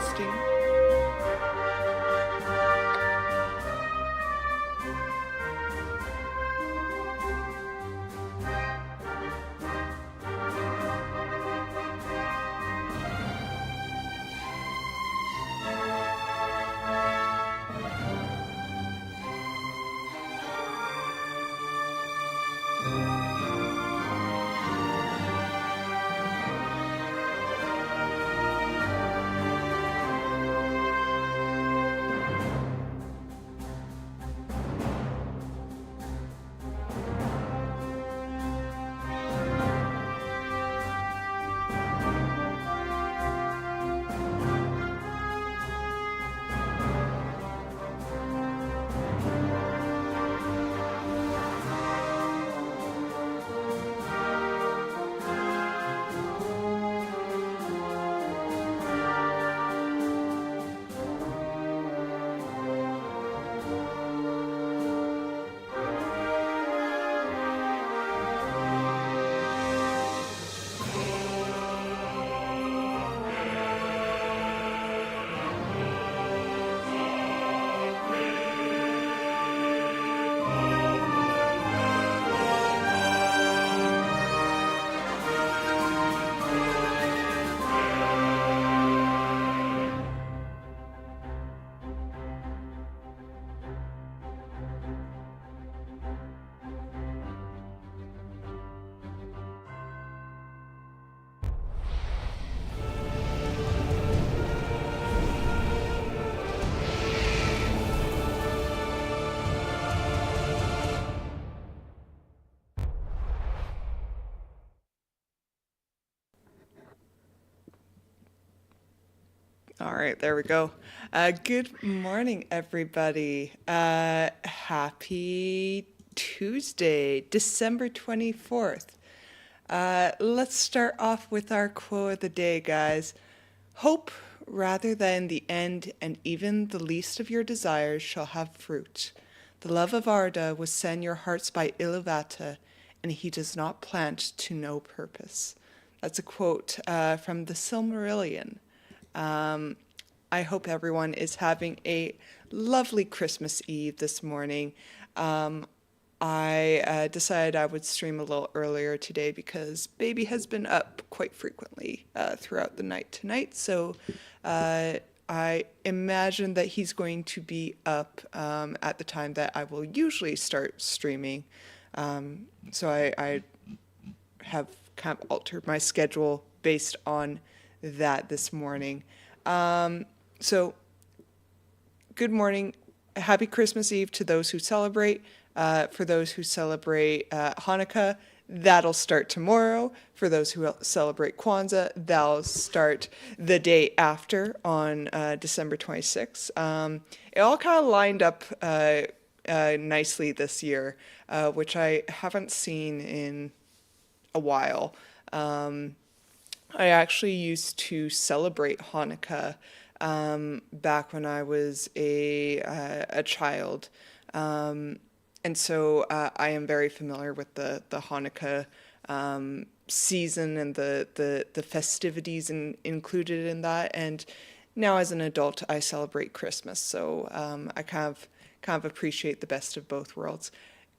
hosting. All right, there we go. Good morning, everybody. Happy Tuesday, December 24th. Let's start off with our quote of the day, guys. Hope rather than the end, and even the least of your desires shall have fruit. The love of Arda was send your hearts by Iluvatar, and he does not plant to no purpose. That's a quote from the Silmarillion. I hope everyone is having a lovely Christmas Eve this morning. I decided I would stream a little earlier today because baby has been up quite frequently throughout the night tonight. So I imagine that he's going to be up at the time that I will usually start streaming. So I have kind of altered my schedule based on that this morning. So good morning. Happy Christmas Eve to those who celebrate. For those who celebrate Hanukkah, that'll start tomorrow. For those who celebrate Kwanzaa, that'll start the day after on December 26th. It all kind of lined up nicely this year, which I haven't seen in a while. I actually used to celebrate Hanukkah back when I was a child. And so I am very familiar with the Hanukkah season and the festivities included in that. And now as an adult, I celebrate Christmas. So I kind of appreciate the best of both worlds.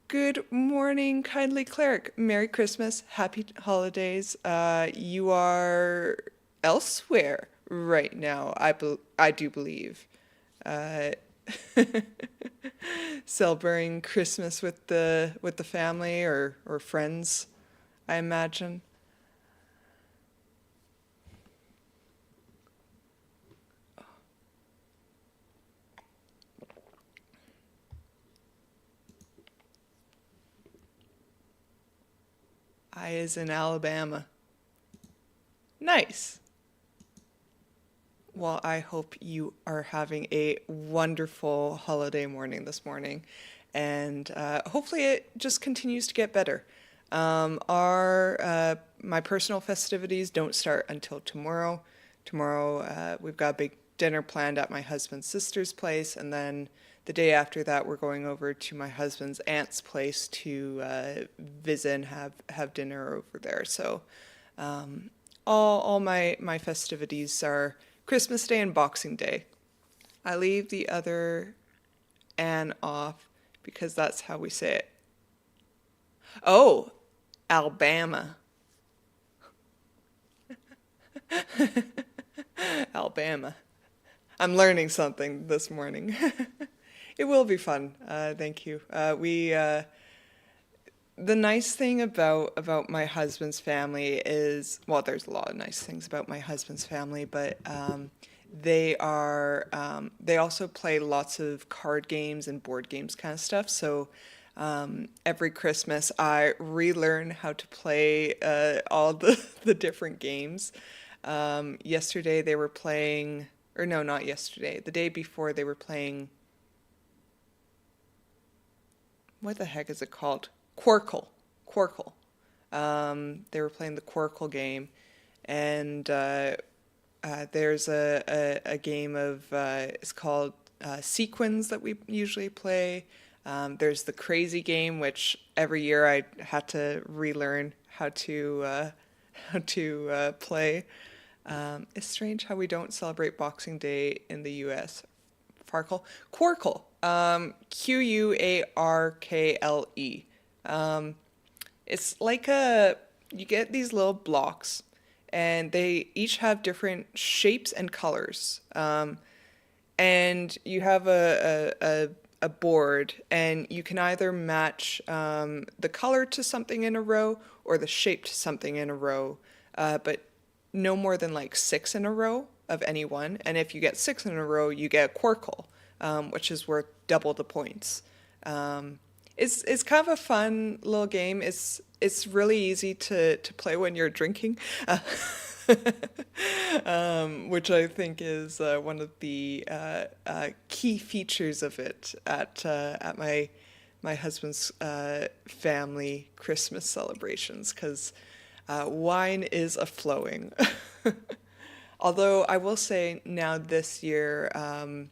Good morning, kindly cleric. Merry Christmas, happy holidays. You are elsewhere right now, I do believe. Celebrating Christmas with the family or friends, I imagine. I is in Alabama. Nice. Well, I hope you are having a wonderful holiday morning this morning, and hopefully it just continues to get better. Our my personal festivities don't start until tomorrow. Tomorrow we've got a big dinner planned at my husband's sister's place, and then the day after that we're going over to my husband's aunt's place to visit and have dinner over there. So all my festivities are Christmas Day and Boxing Day. I leave the other "an" off because that's how we say it. Oh, Alabama. Alabama. I'm learning something this morning. It will be fun. Thank you. The nice thing about my husband's family is, well, there's a lot of nice things about my husband's family, but they also play lots of card games and board games kind of stuff. So every Christmas I relearn how to play all the different games. Yesterday they were playing, or no, not yesterday. The day before they were playing, what the heck is it called? Quarkle. Quarkle. They were playing the Quarkle game, and there's a game of, it's called Sequins that we usually play. There's the Crazy game, which every year I had to relearn how to play. It's strange how we don't celebrate Boxing Day in the U.S. Farkle? Quarkle. Quarkle. It's like you get these little blocks, and they each have different shapes and colors. And you have a board, and you can either match the color to something in a row or the shape to something in a row, but no more than like 6 in a row of any one. And if you get 6 in a row, you get a Quarkle, which is worth double the points. It's kind of a fun little game. It's really easy to play when you're drinking, which I think is one of the key features of it at my husband's family Christmas celebrations, because wine is a flowing. Although I will say now this year, I'm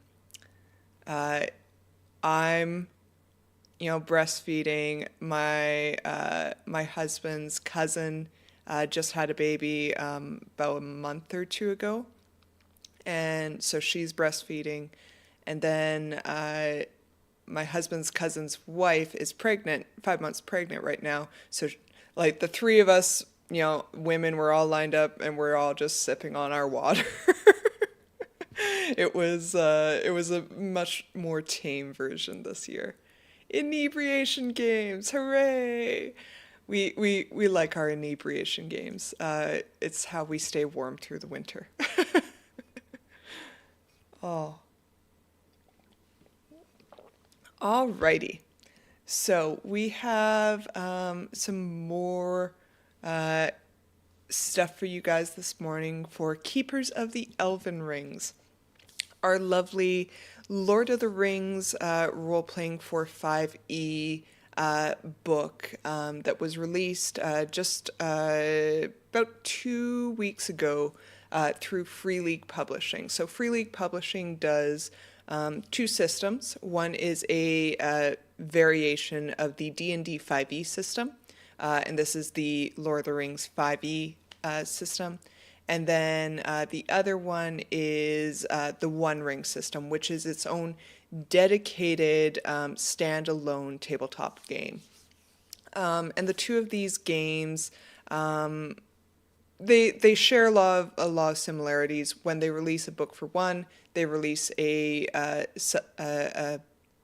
breastfeeding. My husband's cousin just had a baby about a month or two ago, and so she's breastfeeding. And then my husband's cousin's wife is pregnant, 5 months pregnant right now. So like the three of us, women, were all lined up, and we're all just sipping on our water. It was a much more tame version this year. Inebriation games, hooray! We like our inebriation games. It's how we stay warm through the winter. Oh. Alrighty. So we have some more stuff for you guys this morning for Keepers of the Elven-Rings. Our lovely Lord of the Rings role-playing for 5e book that was released just about 2 weeks ago through Free League Publishing. So Free League Publishing does two systems. One is a variation of the D&D 5e system, and this is the Lord of the Rings 5e system. And then the other one is the One Ring system, which is its own dedicated standalone tabletop game. And the two of these games, they share a lot of similarities. When they release a book for one, they release the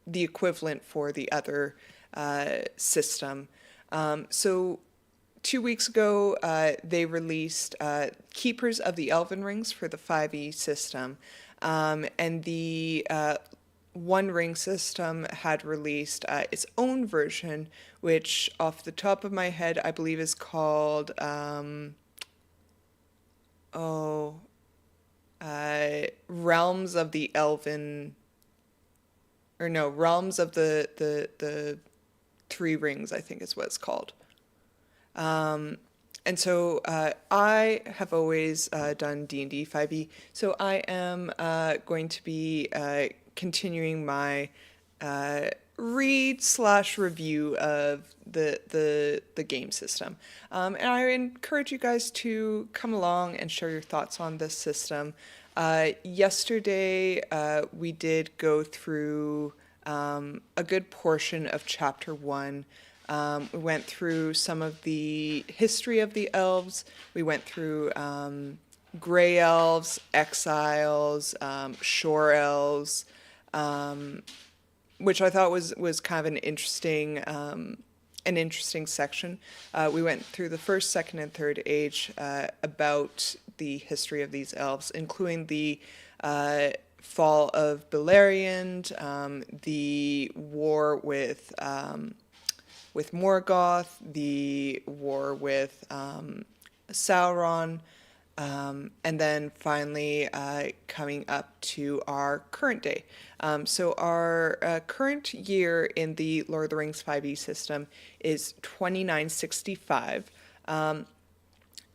equivalent for the other system. So 2 weeks ago, they released Keepers of the Elven-Rings for the 5e system, and the One Ring system had released its own version, which off the top of my head, I believe is called, Realms of the Elven, or no, Realms of the Three Rings, I think is what it's called. And so I have always done D&D 5e, so I am going to be continuing my read/review of the game system. And I encourage you guys to come along and share your thoughts on this system. Yesterday, we did go through a good portion of Chapter 1. We went through some of the history of the elves. We went through gray elves, exiles, shore elves, which I thought was kind of an interesting section. We went through the first, second, and third age about the history of these elves, including the fall of Beleriand, the war with Morgoth, the war with Sauron, and then finally coming up to our current day. So our current year in the Lord of the Rings 5e system is 2965.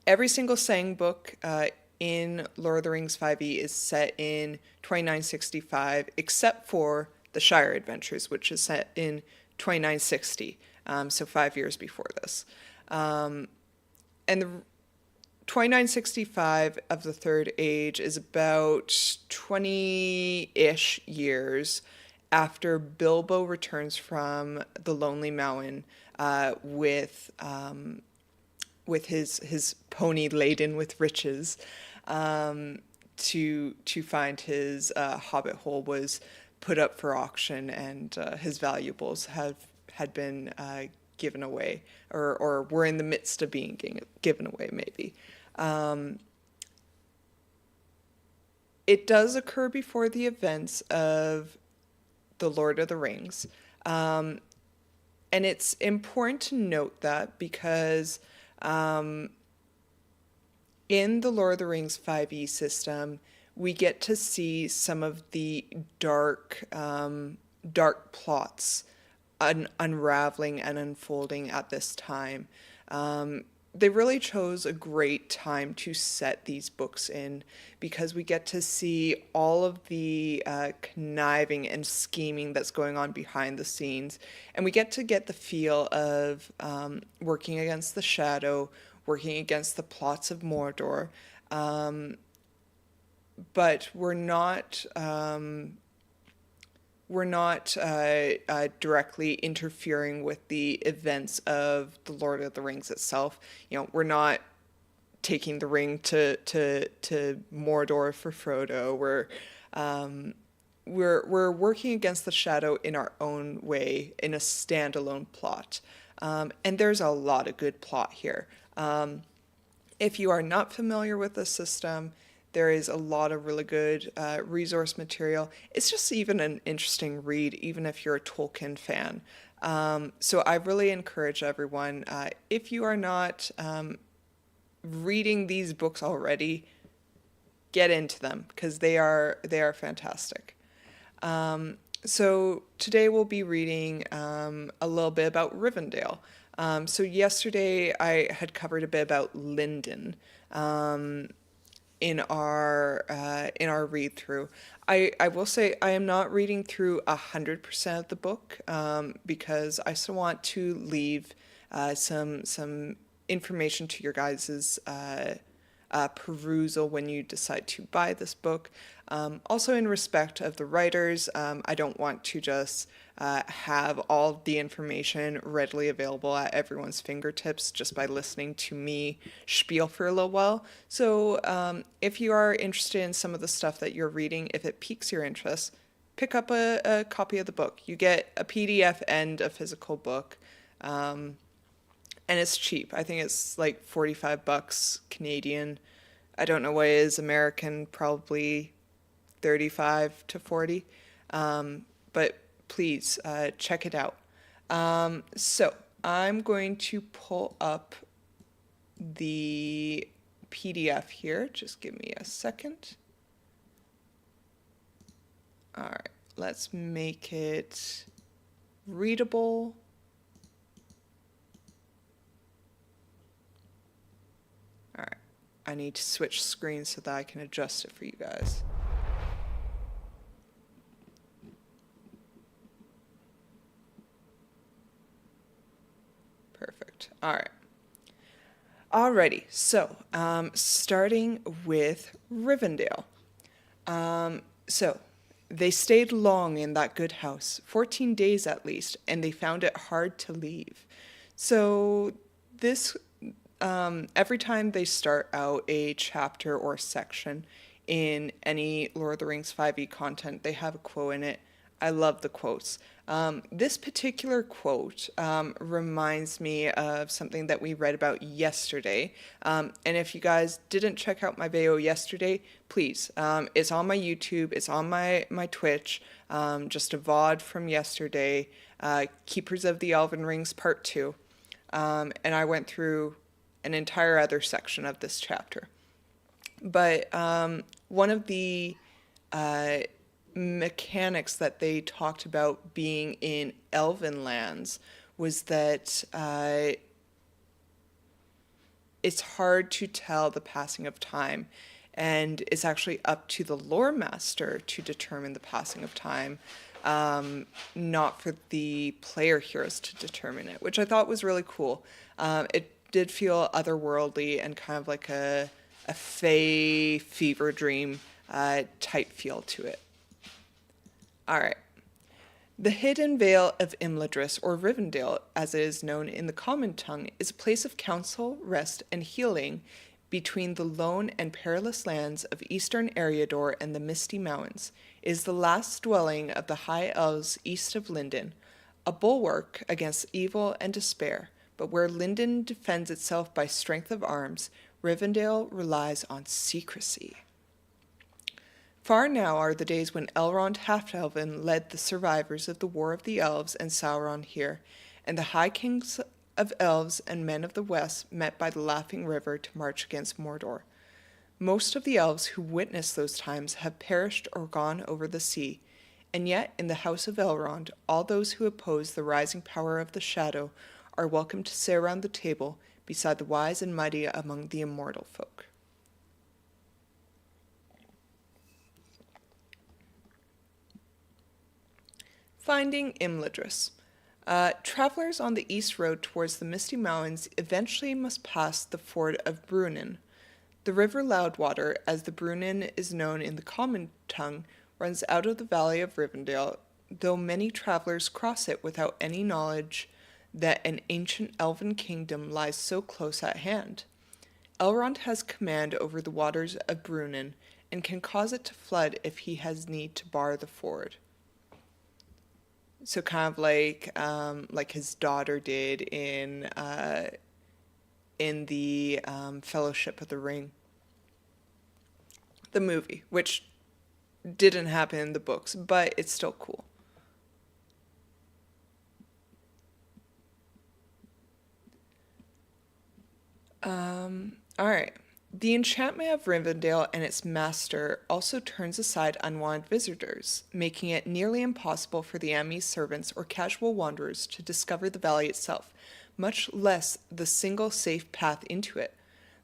Every single Sang book in Lord of the Rings 5e is set in 2965, except for the Shire Adventures, which is set in 2960, so 5 years before this. And the 2965 of the Third Age is about 20-ish years after Bilbo returns from the Lonely Mountain with his pony laden with riches, to find his hobbit hole was put up for auction, and his valuables had been given away, or were in the midst of being given away, maybe. It does occur before the events of The Lord of the Rings. And it's important to note that because in the Lord of the Rings 5e system, we get to see some of the dark plots unraveling and unfolding at this time. They really chose a great time to set these books in, because we get to see all of the conniving and scheming that's going on behind the scenes, and we get the feel of working against the shadow, working against the plots of Mordor, but we're not directly interfering with the events of the Lord of the Rings itself. You know, we're not taking the ring to Mordor for Frodo. We're working against the shadow in our own way, in a standalone plot. And there's a lot of good plot here. If you are not familiar with the system, there is a lot of really good resource material. It's just even an interesting read, even if you're a Tolkien fan. So I really encourage everyone, if you are not reading these books already, get into them, because they are fantastic. So today we'll be reading a little bit about Rivendell. So yesterday I had covered a bit about Lindon. In our read through. I will say I am not reading through 100% of the book, because I still want to leave some information to your guys's perusal when you decide to buy this book. Also, in respect of the writers, I don't want to just have all the information readily available at everyone's fingertips just by listening to me spiel for a little while. So if you are interested in some of the stuff that you're reading, if it piques your interest, pick up a copy of the book. You get a PDF and a physical book. And it's cheap. I think it's like $45 Canadian. I don't know what it is American, probably 35 to 40. But please check it out. So I'm going to pull up the PDF here. Just give me a second. All right, let's make it readable. All right, I need to switch screens so that I can adjust it for you guys. Perfect. All right. Alrighty, so starting with Rivendell. So, they stayed long in that good house, 14 days at least, and they found it hard to leave. So, this, every time they start out a chapter or section in any Lord of the Rings 5e content, they have a quote in it. I love the quotes. This particular quote reminds me of something that we read about yesterday. And if you guys didn't check out my video yesterday, please. It's on my YouTube, it's on my Twitch, just a VOD from yesterday, Keepers of the Elven-Rings Part 2. And I went through an entire other section of this chapter. But one of the mechanics that they talked about being in Elven lands was that it's hard to tell the passing of time, and it's actually up to the lore master to determine the passing of time, not for the player heroes to determine it, which I thought was really cool. It did feel otherworldly and kind of like a fae fever dream type feel to it. All right. The Hidden Vale of Imladris, or Rivendell, as it is known in the common tongue, is a place of counsel, rest, and healing between the lone and perilous lands of eastern Eriador and the Misty Mountains. It is the last dwelling of the High Elves east of Lindon, a bulwark against evil and despair, but where Lindon defends itself by strength of arms, Rivendell relies on secrecy. Far now are the days when Elrond Half-Elven led the survivors of the War of the Elves and Sauron here, and the high kings of elves and men of the west met by the Laughing River to march against Mordor. Most of the elves who witnessed those times have perished or gone over the sea, and yet in the house of Elrond all those who oppose the rising power of the Shadow are welcome to sit around the table beside the wise and mighty among the immortal folk. Finding Imladris. Travelers on the east road towards the Misty Mountains eventually must pass the ford of Brunnen. The river Loudwater, as the Brunnen is known in the common tongue, runs out of the valley of Rivendell, though many travelers cross it without any knowledge that an ancient elven kingdom lies so close at hand. Elrond has command over the waters of Brunnen and can cause it to flood if he has need to bar the ford. So kind of like his daughter did in the Fellowship of the Ring, the movie, which didn't happen in the books, but it's still cool. All right. The enchantment of Rivendell and its master also turns aside unwanted visitors, making it nearly impossible for the Emmy's servants or casual wanderers to discover the valley itself, much less the single safe path into it.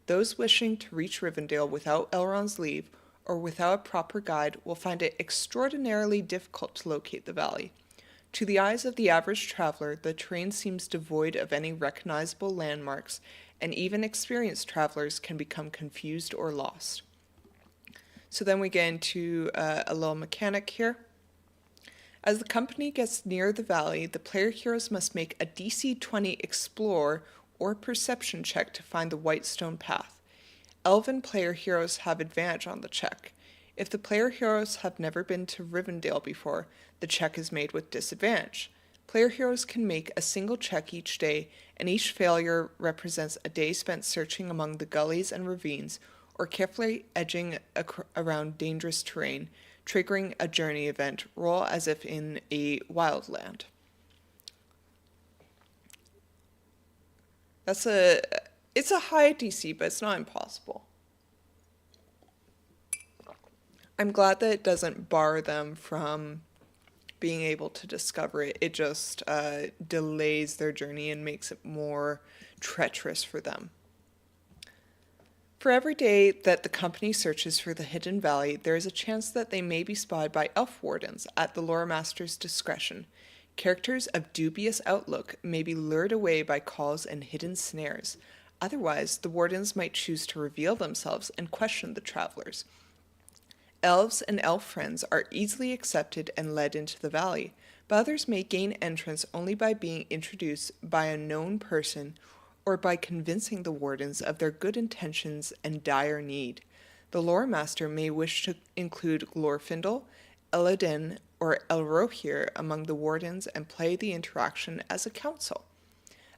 Those wishing to reach Rivendell without Elrond's leave or without a proper guide will find it extraordinarily difficult to locate the valley. To the eyes of the average traveler, the terrain seems devoid of any recognizable landmarks, and even experienced travelers can become confused or lost. So then we get into a little mechanic here. As the company gets near the valley, the player heroes must make a DC 20 Explore or Perception check to find the Whitestone Path. Elven player heroes have advantage on the check. If the player heroes have never been to Rivendell before, the check is made with disadvantage. Player heroes can make a single check each day, and each failure represents a day spent searching among the gullies and ravines or carefully edging around dangerous terrain, triggering a journey event. Roll as if in a wildland. It's a high DC, but it's not impossible. I'm glad that it doesn't bar them from being able to discover it. It just delays their journey and makes it more treacherous for them. For every day that the company searches for the hidden valley, there is a chance that they may be spotted by elf wardens at the lore master's discretion. Characters of dubious outlook may be lured away by calls and hidden snares. Otherwise, the wardens might choose to reveal themselves and question the travelers. elves and elf friends are easily accepted and led into the valley, but others may gain entrance only by being introduced by a known person or by convincing the wardens of their good intentions and dire need. The lore master may wish to include Glorfindel, Elladan, or Elrohir among the wardens and play the interaction as a council.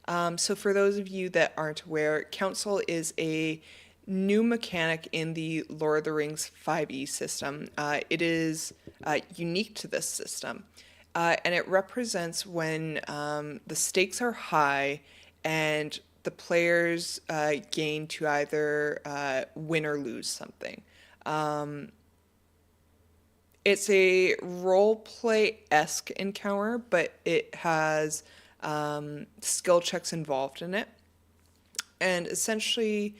So for those of you that aren't aware, council is a new mechanic in the Lord of the Rings 5e system. It is unique to this system, and it represents when the stakes are high and the players gain to either win or lose something. It's a role-play-esque encounter, but it has skill checks involved in it. And essentially,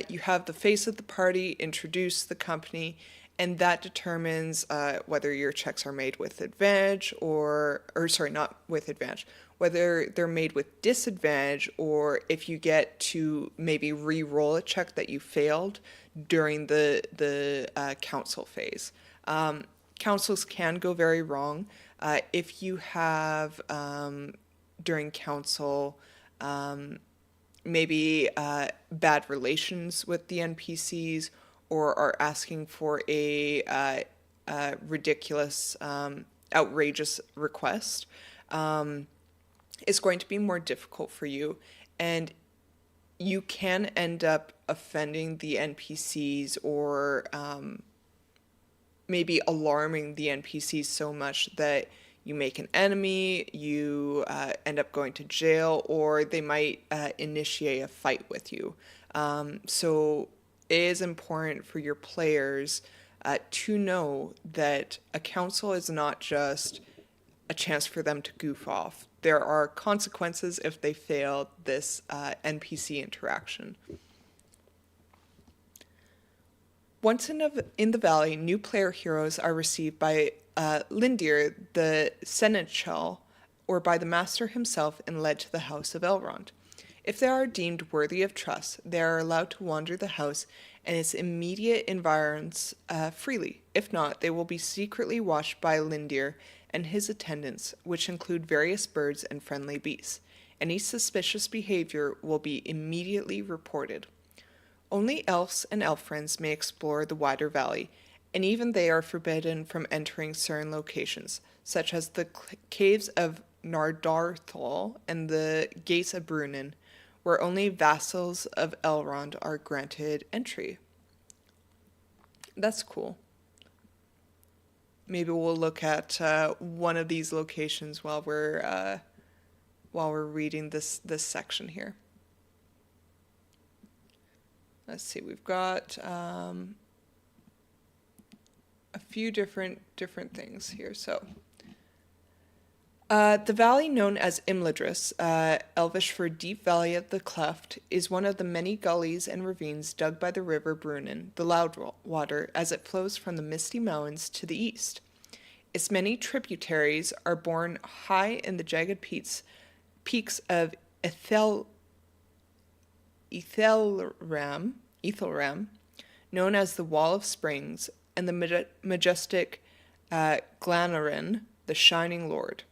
you have the face of the party introduce the company, and that determines whether your checks are made with advantage or sorry, not with advantage, whether they're made with disadvantage, or if you get to maybe re-roll a check that you failed during the council phase. Councils can go very wrong. If you have, during council, maybe bad relations with the NPCs, or are asking for a ridiculous, outrageous request, it's going to be more difficult for you. And you can end up offending the NPCs or maybe alarming the NPCs so much that you make an enemy, you end up going to jail, or they might initiate a fight with you. So it is important for your players to know that a council is not just a chance for them to goof off. There are consequences if they fail this NPC interaction. Once in the valley, new player heroes are received by Lindir, the seneschal, or by the master himself, and led to the house of Elrond. If they are deemed worthy of trust, they are allowed to wander the house and its immediate environs freely. If not, they will be secretly watched by Lindir and his attendants, which include various birds and friendly beasts. Any suspicious behavior will be immediately reported. Only elves and elf friends may explore the wider valley, and even they are forbidden from entering certain locations, such as the caves of Nardarthol and the gates of Brunnen, where only vassals of Elrond are granted entry. That's cool. Maybe we'll look at one of these locations while we're reading this section here. Let's see, we've got a few different things here. So, the valley known as Imladris, Elvish for Deep Valley of the Cleft, is one of the many gullies and ravines dug by the river Brunnen, the Loudwater, as it flows from the Misty Mountains to the east. Its many tributaries are borne high in the jagged peaks of Ethelram, known as the Wall of Springs, and the majestic Glanarin, the Shining Lord.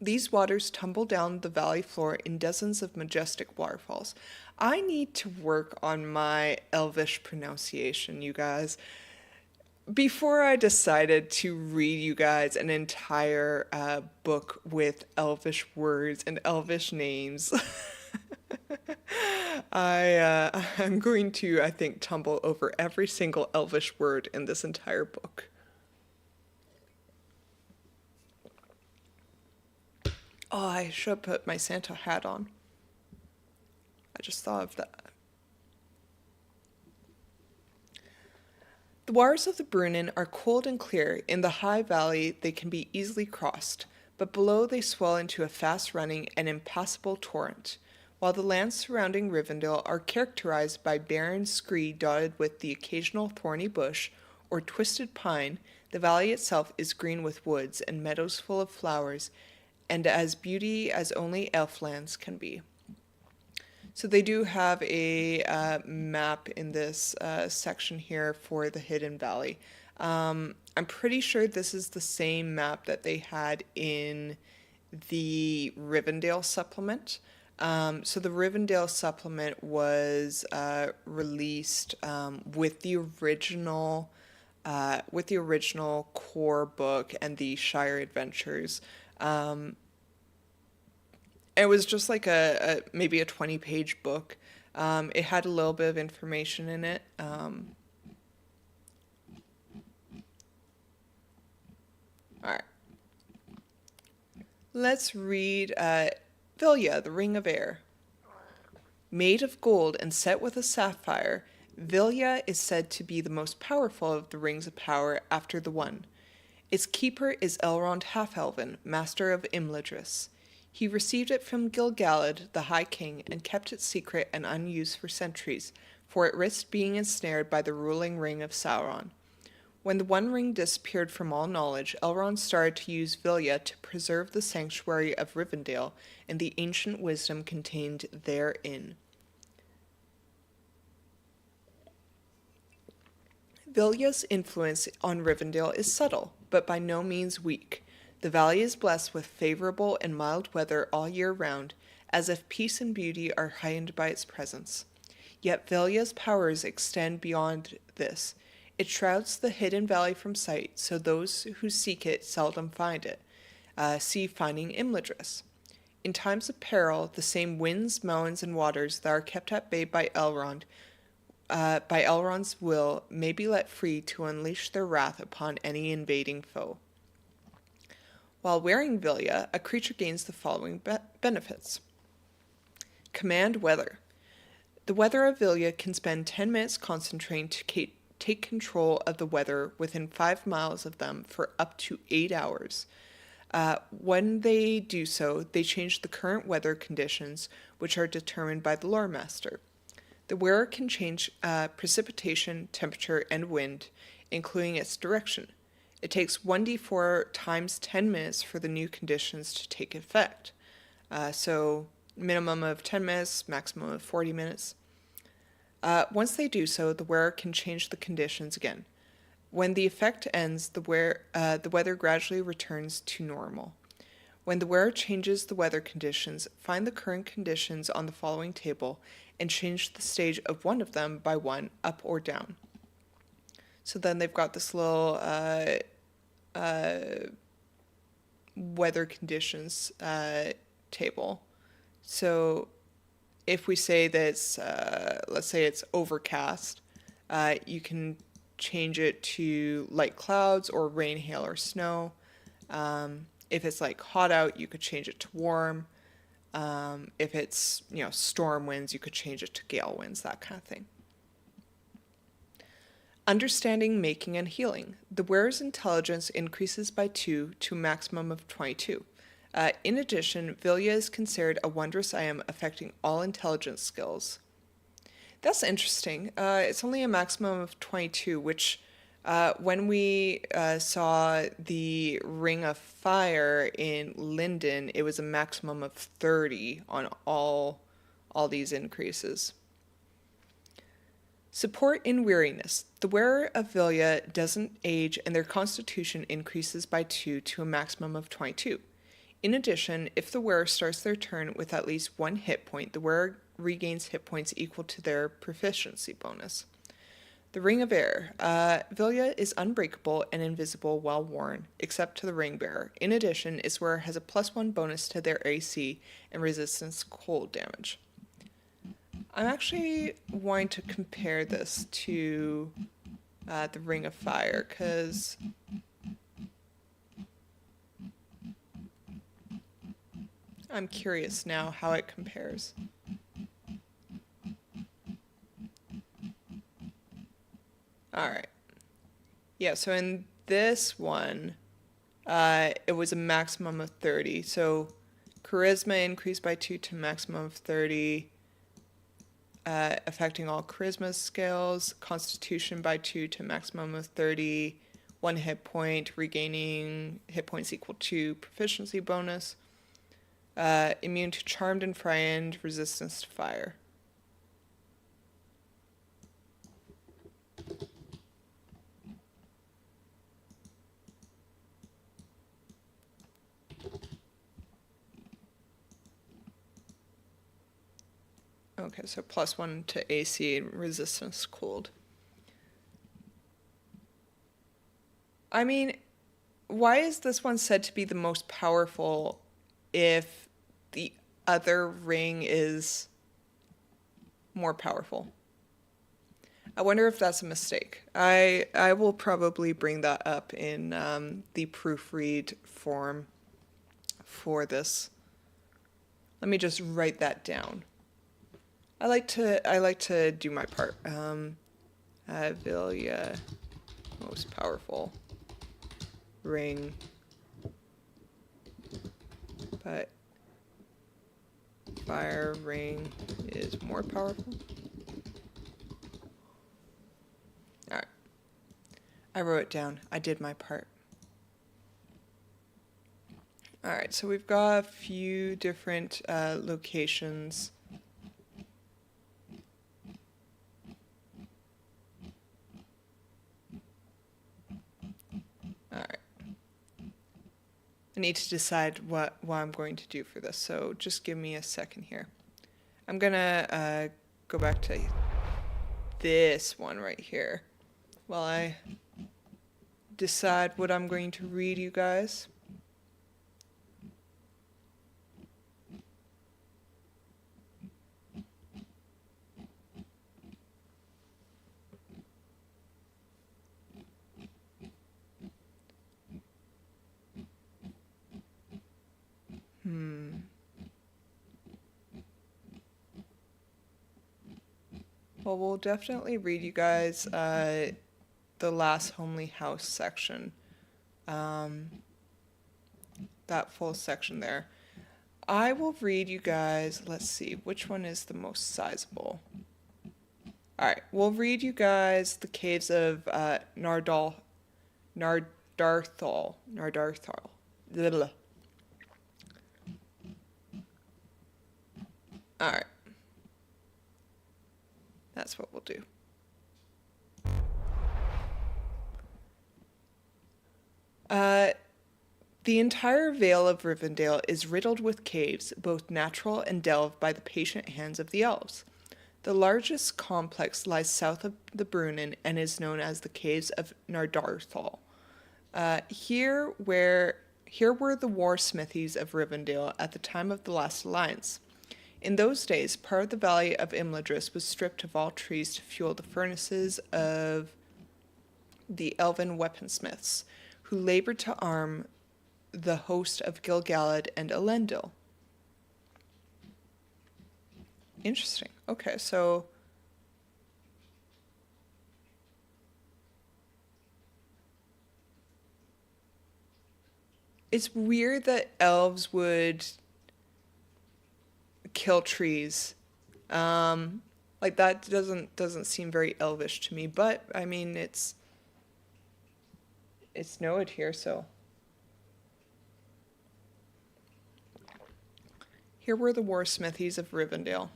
These waters tumble down the valley floor in dozens of majestic waterfalls. I need to work on my Elvish pronunciation, you guys. Before I decided to read you guys an entire book with Elvish words and Elvish names, I'm going to, I think, tumble over every single Elvish word in this entire book. Oh, I should have put my Santa hat on. I just thought of that. The waters of the Brunnen are cold and clear. In the high valley, they can be easily crossed, but below they swell into a fast-running and impassable torrent. While the lands surrounding Rivendell are characterized by barren scree dotted with the occasional thorny bush or twisted pine, the valley itself is green with woods and meadows full of flowers, and as beauty as only elflands can be. So they do have a map in this section here for the Hidden Valley. I'm pretty sure this is the same map that they had in the Rivendell supplement. So the Rivendell supplement was released with the original core book and the Shire Adventures. Um, it was just like a maybe a 20-page book. It had a little bit of information in it. All right, let's read Vilya, the Ring of Air. Made of gold and set with a sapphire, Vilya is said to be the most powerful of the Rings of Power after the One. Its keeper is Elrond Half-Elven, master of Imladris. He received it from Gil-galad, the High King, and kept it secret and unused for centuries, for it risked being ensnared by the ruling ring of Sauron. When the One Ring disappeared from all knowledge, Elrond started to use Vilya to preserve the sanctuary of Rivendell and the ancient wisdom contained therein. Vilya's influence on Rivendell is subtle, but by no means weak. The valley is blessed with favorable and mild weather all year round, as if peace and beauty are heightened by its presence. Yet Vilya's powers extend beyond this. It shrouds the hidden valley from sight, so those who seek it seldom find it. See Finding Imladris. In times of peril, the same winds, mountains, and waters that are kept at bay by Elrond's will, may be let free to unleash their wrath upon any invading foe. While wearing Vilya, a creature gains the following benefits. Command weather. The weather of Vilya can spend 10 minutes concentrating to take control of the weather within 5 miles of them for up to 8 hours. When they do so, they change the current weather conditions, which are determined by the lore master. The wearer can change precipitation, temperature, and wind, including its direction. It takes 1d4 times 10 minutes for the new conditions to take effect. So minimum of 10 minutes, maximum of 40 minutes. Once they do so, the wearer can change the conditions again. When the effect ends, the weather gradually returns to normal. When the wearer changes the weather conditions, find the current conditions on the following table and change the stage of one of them by 1 up or down. So then they've got this little weather conditions table. So if we say that it's, let's say it's overcast, you can change it to light clouds or rain, hail, or snow. If it's like hot out, you could change it to warm. If it's, storm winds, you could change it to gale winds, that kind of thing. Understanding, making, and healing. The wearer's intelligence increases by 2 to a maximum of 22. In addition, Vilya is considered a wondrous item affecting all intelligence skills. That's interesting. It's only a maximum of 22, which when we saw the Ring of Fire in Lindon, it was a maximum of 30 on all these increases. Support in weariness. The wearer of Vilya doesn't age and their constitution increases by 2 to a maximum of 22. In addition, if the wearer starts their turn with at least 1 hit point, the wearer regains hit points equal to their proficiency bonus. The Ring of Air. Vilya is unbreakable and invisible while worn, except to the ring bearer. In addition, its wearer has a +1 bonus to their AC and resistance to cold damage. I'm actually wanting to compare this to the Ring of Fire, because I'm curious now how it compares. Alright. Yeah, so in this one, it was a maximum of 30. So charisma increased by 2 to maximum of 30. Affecting all charisma skills. Constitution by 2 to maximum of 30. 1 hit point, regaining hit points equal to proficiency bonus. Immune to charmed and frightened, resistance to fire. Okay, so +1 to AC and resistance cold. I mean, why is this one said to be the most powerful if the other ring is more powerful? I wonder if that's a mistake. I will probably bring that up in the proofread form for this. Let me just write that down. I like to do my part. Avilia, most powerful ring, but fire ring is more powerful. All right, I wrote it down. I did my part. All right, so we've got a few different locations. All right. I need to decide what I'm going to do for this, so just give me a second here. I'm gonna go back to this one right here while I decide what I'm going to read you guys. Well, we'll definitely read you guys the last homely house section. That full section there. I will read you guys, let's see, which one is the most sizable? Alright, we'll read you guys the caves of Nardarthal. Alright. That's what we'll do. The entire Vale of Rivendell is riddled with caves, both natural and delved by the patient hands of the elves. The largest complex lies south of the Brunnen and is known as the Caves of Nardarthal. Here were the war smithies of Rivendell at the time of the last alliance. In those days, part of the valley of Imladris was stripped of all trees to fuel the furnaces of the elven weaponsmiths, who labored to arm the host of Gil-galad and Elendil. Interesting. Okay, so it's weird that elves would kill trees. Like that doesn't seem very elvish to me, but I mean it's noted here, so. Here were the war smithies of Rivendell.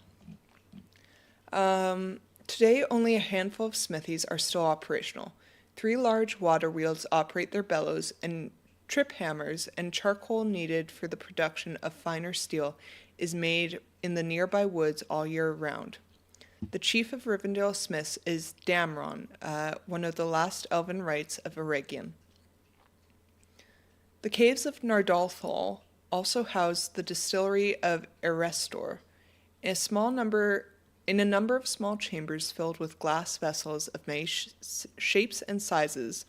Today, only a handful of smithies are still operational. 3 large water wheels operate their bellows, and trip hammers and charcoal needed for the production of finer steel is made in the nearby woods all year round. The chief of Rivendell smiths is Damron, one of the last elven rights of Eregion. The caves of Nardarthal also house the distillery of Erestor, in a number of small chambers filled with glass vessels of many shapes and sizes.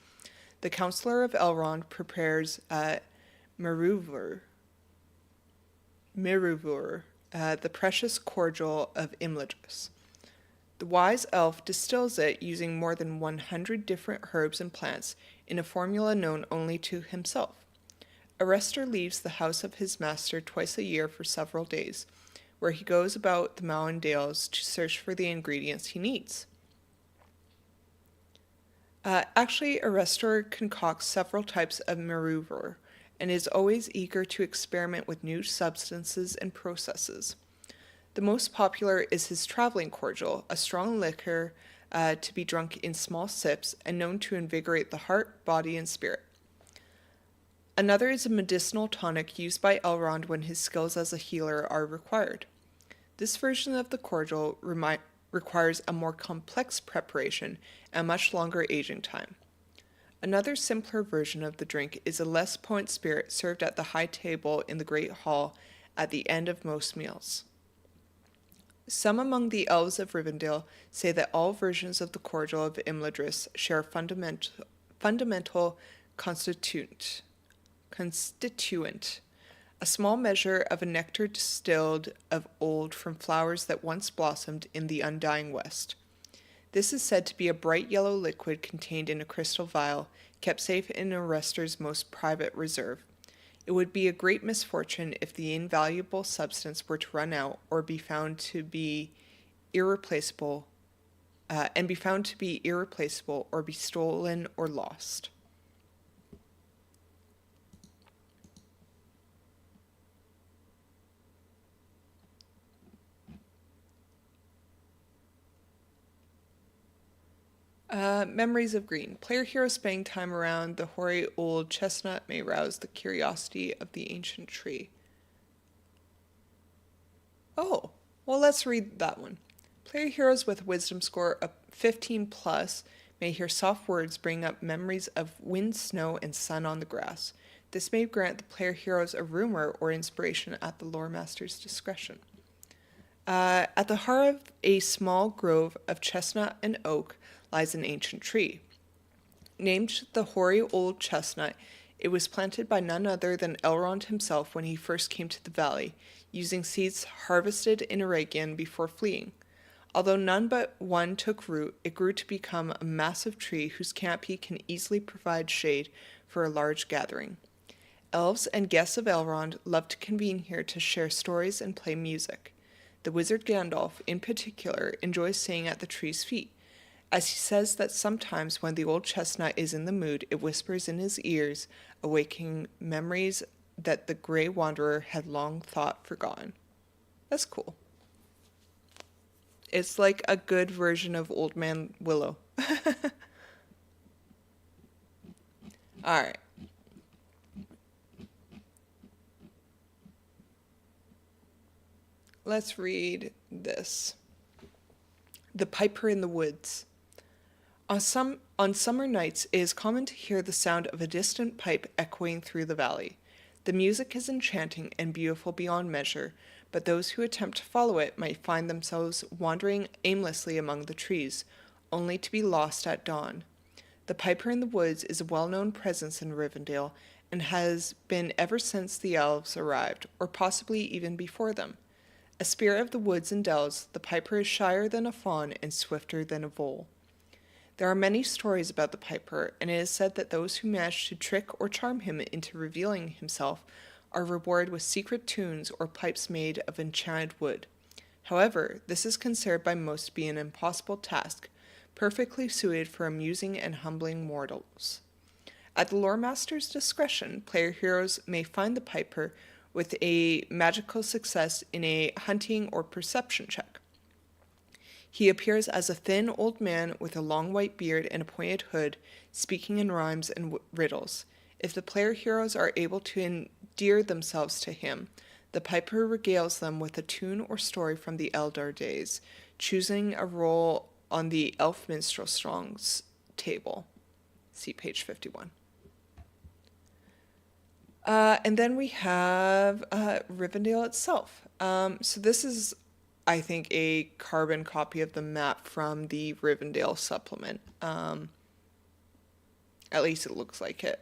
The counselor of Elrond prepares Meruvur, the precious cordial of Imladris. The wise elf distills it using more than 100 different herbs and plants in a formula known only to himself. Erestor leaves the house of his master twice a year for several days, where he goes about the mountain dales to search for the ingredients he needs. Actually, Erestor concocts several types of Meruvur, and is always eager to experiment with new substances and processes. The most popular is his traveling cordial, a strong liquor to be drunk in small sips and known to invigorate the heart, body, and spirit. Another is a medicinal tonic used by Elrond when his skills as a healer are required. This version of the cordial requires a more complex preparation and much longer aging time. Another simpler version of the drink is a less potent spirit served at the high table in the Great Hall at the end of most meals. Some among the elves of Rivendell say that all versions of the cordial of Imladris share a fundamental constituent, a small measure of a nectar distilled of old from flowers that once blossomed in the undying west. This is said to be a bright yellow liquid contained in a crystal vial, kept safe in a rester's most private reserve. It would be a great misfortune if the invaluable substance were to run out or be found to be irreplaceable, or be stolen or lost. Memories of Green. Player hero spending time around the hoary old chestnut may rouse the curiosity of the ancient tree. Oh, well, let's read that one. Player heroes with a wisdom score of 15 plus may hear soft words bring up memories of wind, snow, and sun on the grass. This may grant the player heroes a rumor or inspiration at the lore master's discretion. At the heart of a small grove of chestnut and oak lies an ancient tree. Named the hoary old chestnut, it was planted by none other than Elrond himself when he first came to the valley, using seeds harvested in Eregion before fleeing. Although none but one took root, it grew to become a massive tree whose canopy can easily provide shade for a large gathering. Elves and guests of Elrond love to convene here to share stories and play music. The wizard Gandalf, in particular, enjoys staying at the tree's feet, as he says that sometimes when the old chestnut is in the mood, it whispers in his ears, awakening memories that the Grey Wanderer had long thought forgotten. That's cool. It's like a good version of Old Man Willow. Alright. Let's read this. The Piper in the Woods. On summer nights, it is common to hear the sound of a distant pipe echoing through the valley. The music is enchanting and beautiful beyond measure, but those who attempt to follow it might find themselves wandering aimlessly among the trees, only to be lost at dawn. The Piper in the Woods is a well-known presence in Rivendell, and has been ever since the elves arrived, or possibly even before them. A spirit of the woods and dells, the Piper is shyer than a fawn and swifter than a vole. There are many stories about the Piper, and it is said that those who manage to trick or charm him into revealing himself are rewarded with secret tunes or pipes made of enchanted wood. However, this is considered by most to be an impossible task, perfectly suited for amusing and humbling mortals. At the lore master's discretion, player heroes may find the Piper with a magical success in a hunting or perception check. He appears as a thin old man with a long white beard and a pointed hood, speaking in rhymes and riddles. If the player heroes are able to endear themselves to him, the Piper regales them with a tune or story from the Eldar days, choosing a role on the Elf Minstrel Songs table. See page 51. And then we have Rivendell itself. So this is, I think, a carbon copy of the map from the Rivendell supplement. At least it looks like it.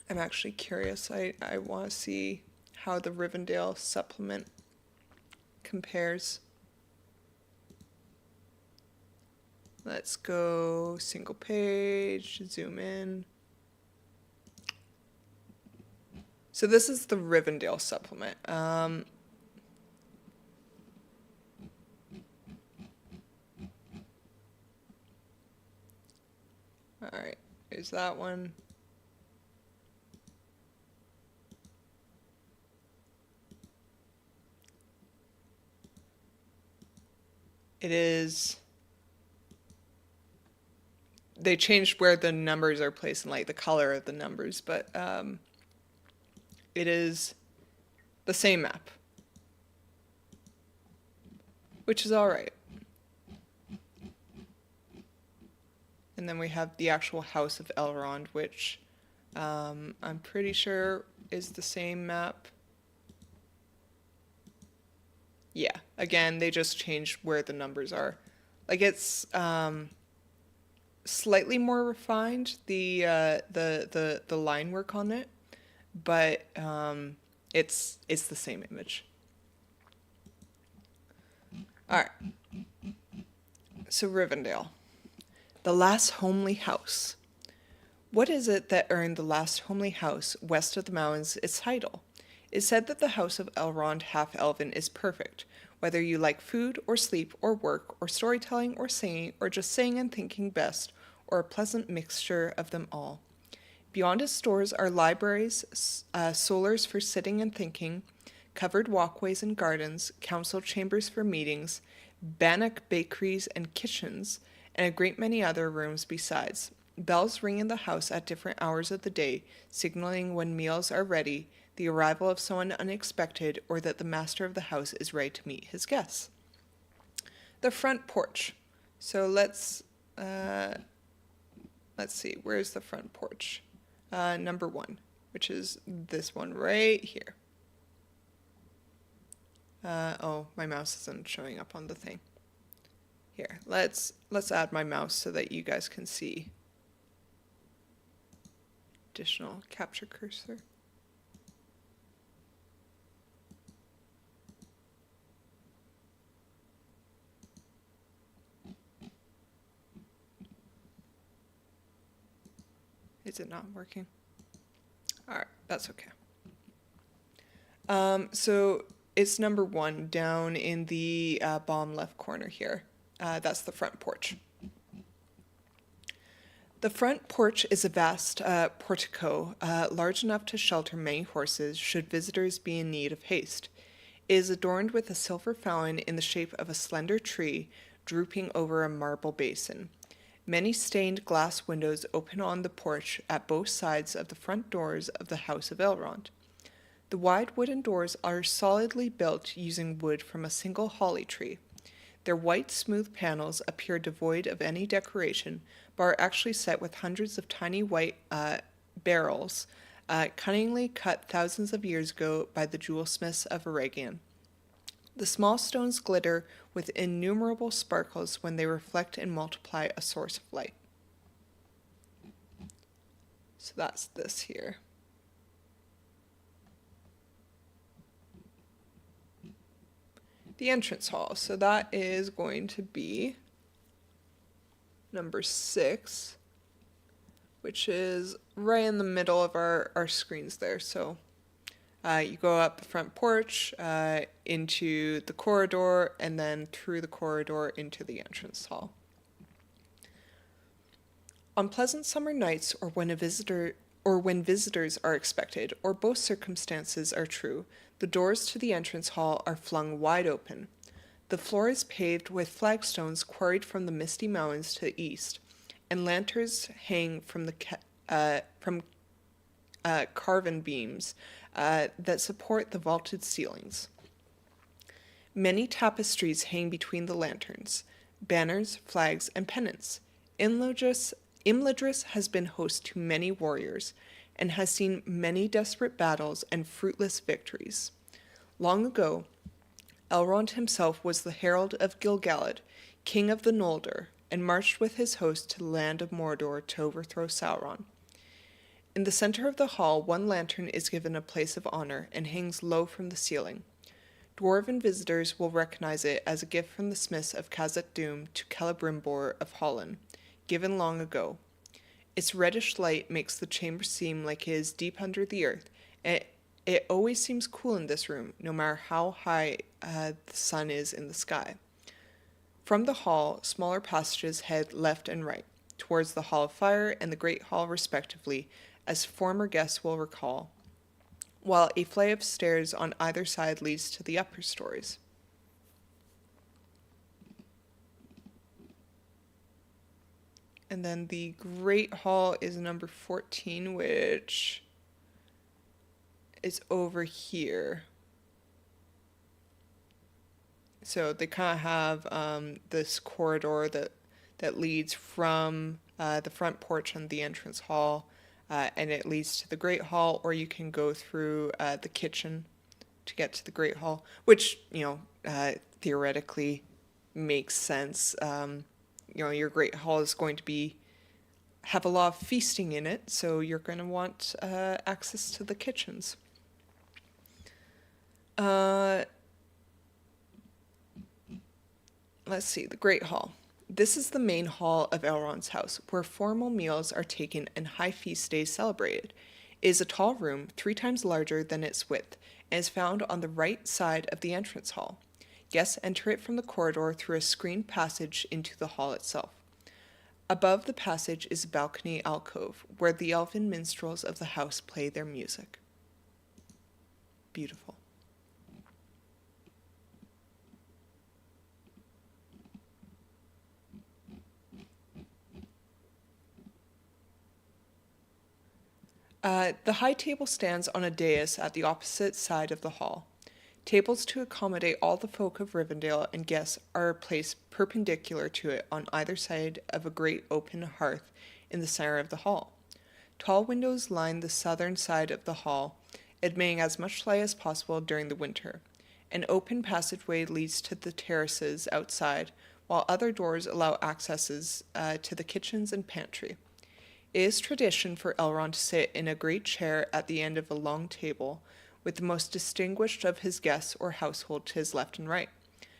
I'm actually curious. I want to see how the Rivendell supplement compares. Let's go single page, zoom in. So this is the Rivendell supplement. All right, here's that one. It is, they changed where the numbers are placed and like the color of the numbers, but it is the same map, which is all right. And then we have the actual House of Elrond, which I'm pretty sure is the same map. Yeah, again, they just changed where the numbers are. Like, it's slightly more refined, the line work on it, but it's the same image. All right. So Rivendell, the last homely house. What is it that earned the last homely house west of the mountains its title? It's said that the house of Elrond, half-elven, is perfect, whether you like food or sleep or work or storytelling or singing or just saying and thinking best, or a pleasant mixture of them all. Beyond its doors are libraries, solars for sitting and thinking, covered walkways and gardens, council chambers for meetings, bannock bakeries and kitchens, and a great many other rooms besides. Bells ring in the house at different hours of the day, signaling when meals are ready, the arrival of someone unexpected, or that the master of the house is ready to meet his guests. The front porch. So let's see, where's the front porch? Number 1, which is this one right here. Oh, my mouse isn't showing up on the thing. Here, let's add my mouse so that you guys can see. Additional capture cursor. Is it not working? All right, that's okay. So it's number 1 down in the bottom left corner here. That's the front porch. The front porch is a vast portico, large enough to shelter many horses should visitors be in need of haste. It is adorned with a silver fountain in the shape of a slender tree drooping over a marble basin. Many stained glass windows open on the porch at both sides of the front doors of the House of Elrond. The wide wooden doors are solidly built using wood from a single holly tree. Their white, smooth panels appear devoid of any decoration, but are actually set with hundreds of tiny white barrels, cunningly cut thousands of years ago by the jewelsmiths of Eregion. The small stones glitter with innumerable sparkles when they reflect and multiply a source of light. So that's this here. The entrance hall. So that is going to be number 6, which is right in the middle of our screens there. So you go up the front porch, into the corridor, and then through the corridor into the entrance hall. On pleasant summer nights, or when visitors are expected, or both circumstances are true, the doors to the entrance hall are flung wide open. The floor is paved with flagstones quarried from the misty mountains to the east, and lanterns hang from carven beams that support the vaulted ceilings. Many tapestries hang between the lanterns, banners, flags, and pennants. Imladris has been host to many warriors, and has seen many desperate battles and fruitless victories. Long ago, Elrond himself was the herald of Gil-galad, king of the Noldor, and marched with his host to the land of Mordor to overthrow Sauron. In the center of the hall, one lantern is given a place of honor and hangs low from the ceiling. Dwarven visitors will recognize it as a gift from the smiths of Khazad-dûm to Celebrimbor of Hollin, given long ago. Its reddish light makes the chamber seem like it is deep under the earth. It always seems cool in this room, no matter how high the sun is in the sky. From the hall, smaller passages head left and right, towards the Hall of Fire and the Great Hall respectively, as former guests will recall, while a flight of stairs on either side leads to the upper stories. And then the Great Hall is number 14, which is over here. So they kind of have this corridor that leads from the front porch and the entrance hall, and it leads to the Great Hall, or you can go through the kitchen to get to the Great Hall, which, theoretically makes sense. Your Great Hall is going to have a lot of feasting in it, so you're going to want access to the kitchens. Let's see, the Great Hall. This is the main hall of Elrond's house, where formal meals are taken and high feast days celebrated. It is a tall room, 3 times larger than its width, and is found on the right side of the entrance hall. Guests enter it from the corridor through a screened passage into the hall itself. Above the passage is a balcony alcove, where the elven minstrels of the house play their music. Beautiful. The high table stands on a dais at the opposite side of the hall. Tables to accommodate all the folk of Rivendell and guests are placed perpendicular to it on either side of a great open hearth in the center of the hall. Tall windows line the southern side of the hall, admitting as much light as possible during the winter. An open passageway leads to the terraces outside, while other doors allow accesses to the kitchens and pantry. It is tradition for Elrond to sit in a great chair at the end of a long table, with the most distinguished of his guests or household to his left and right.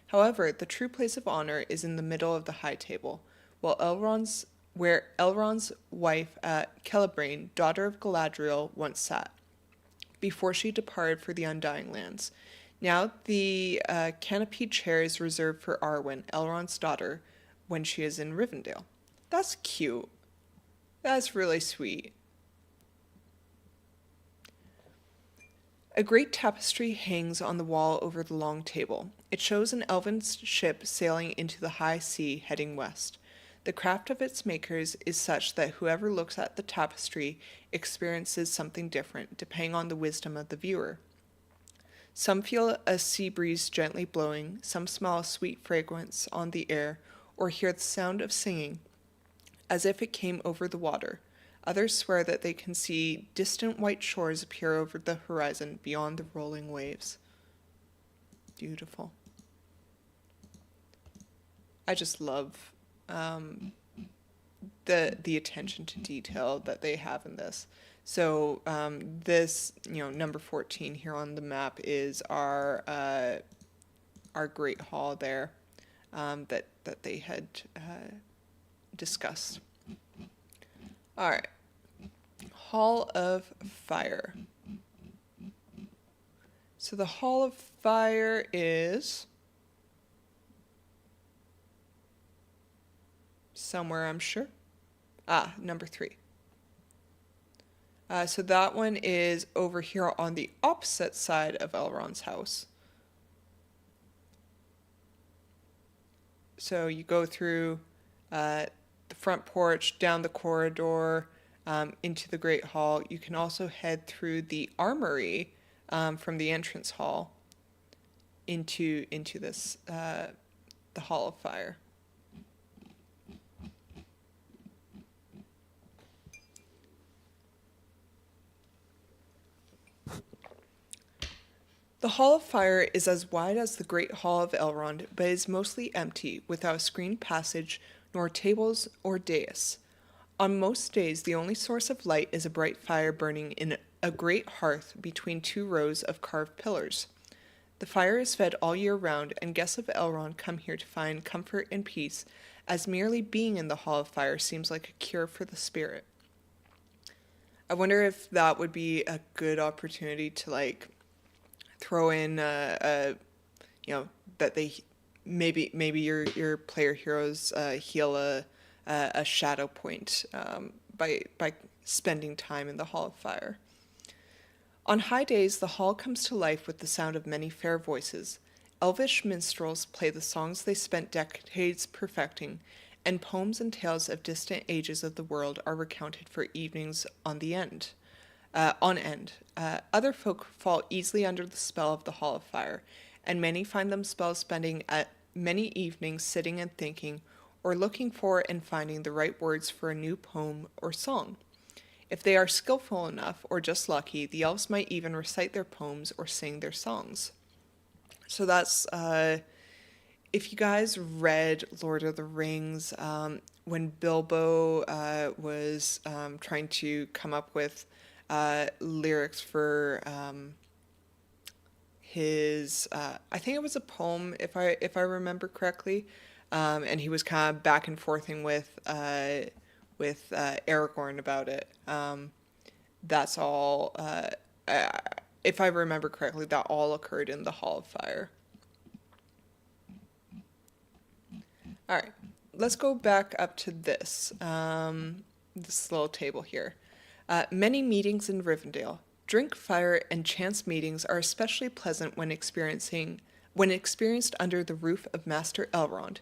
However, the true place of honor is in the middle of the high table, where Elrond's wife, Celebrine, daughter of Galadriel, once sat, before she departed for the Undying Lands. Now the canopied chair is reserved for Arwen, Elrond's daughter, when she is in Rivendell. That's cute. That's really sweet. A great tapestry hangs on the wall over the long table. It shows an elven ship sailing into the high sea heading west. The craft of its makers is such that whoever looks at the tapestry experiences something different, depending on the wisdom of the viewer. Some feel a sea breeze gently blowing, some smell a sweet fragrance on the air, or hear the sound of singing, as if it came over the water. Others swear that they can see distant white shores appear over the horizon beyond the rolling waves. Beautiful. I just love the attention to detail that they have in this. So this, number 14 here on the map is our Great Hall there that they had discussed. All right. Hall of Fire. So the Hall of Fire is somewhere, I'm sure. Number 3. So that one is over here on the opposite side of Elrond's house. So you go through the front porch, down the corridor, into the Great Hall. You can also head through the armory from the entrance hall into this the Hall of Fire. The Hall of Fire is as wide as the Great Hall of Elrond, but is mostly empty, without a screened passage, nor tables or dais. On most days, the only source of light is a bright fire burning in a great hearth between 2 rows of carved pillars. The fire is fed all year round, and guests of Elrond come here to find comfort and peace, as merely being in the Hall of Fire seems like a cure for the spirit. I wonder if that would be a good opportunity to, throw in, that they maybe your player heroes heal a shadow point by spending time in the Hall of Fire. On high days, the hall comes to life with the sound of many fair voices. Elvish minstrels play the songs they spent decades perfecting, and poems and tales of distant ages of the world are recounted for evenings on the end. on end. Other folk fall easily under the spell of the Hall of Fire, and many find themselves spending many evenings sitting and thinking, or looking for and finding the right words for a new poem or song. If they are skillful enough, or just lucky, the elves might even recite their poems or sing their songs. So that's, if you guys read Lord of the Rings, when Bilbo was trying to come up with lyrics for his, I think it was a poem, if I remember correctly, and he was kind of back and forthing with Aragorn about it. That's all. If I remember correctly, that all occurred in the Hall of Fire. All right, let's go back up to this this little table here. Many meetings in Rivendell. Drink, fire, and chance meetings are especially pleasant when experienced under the roof of Master Elrond.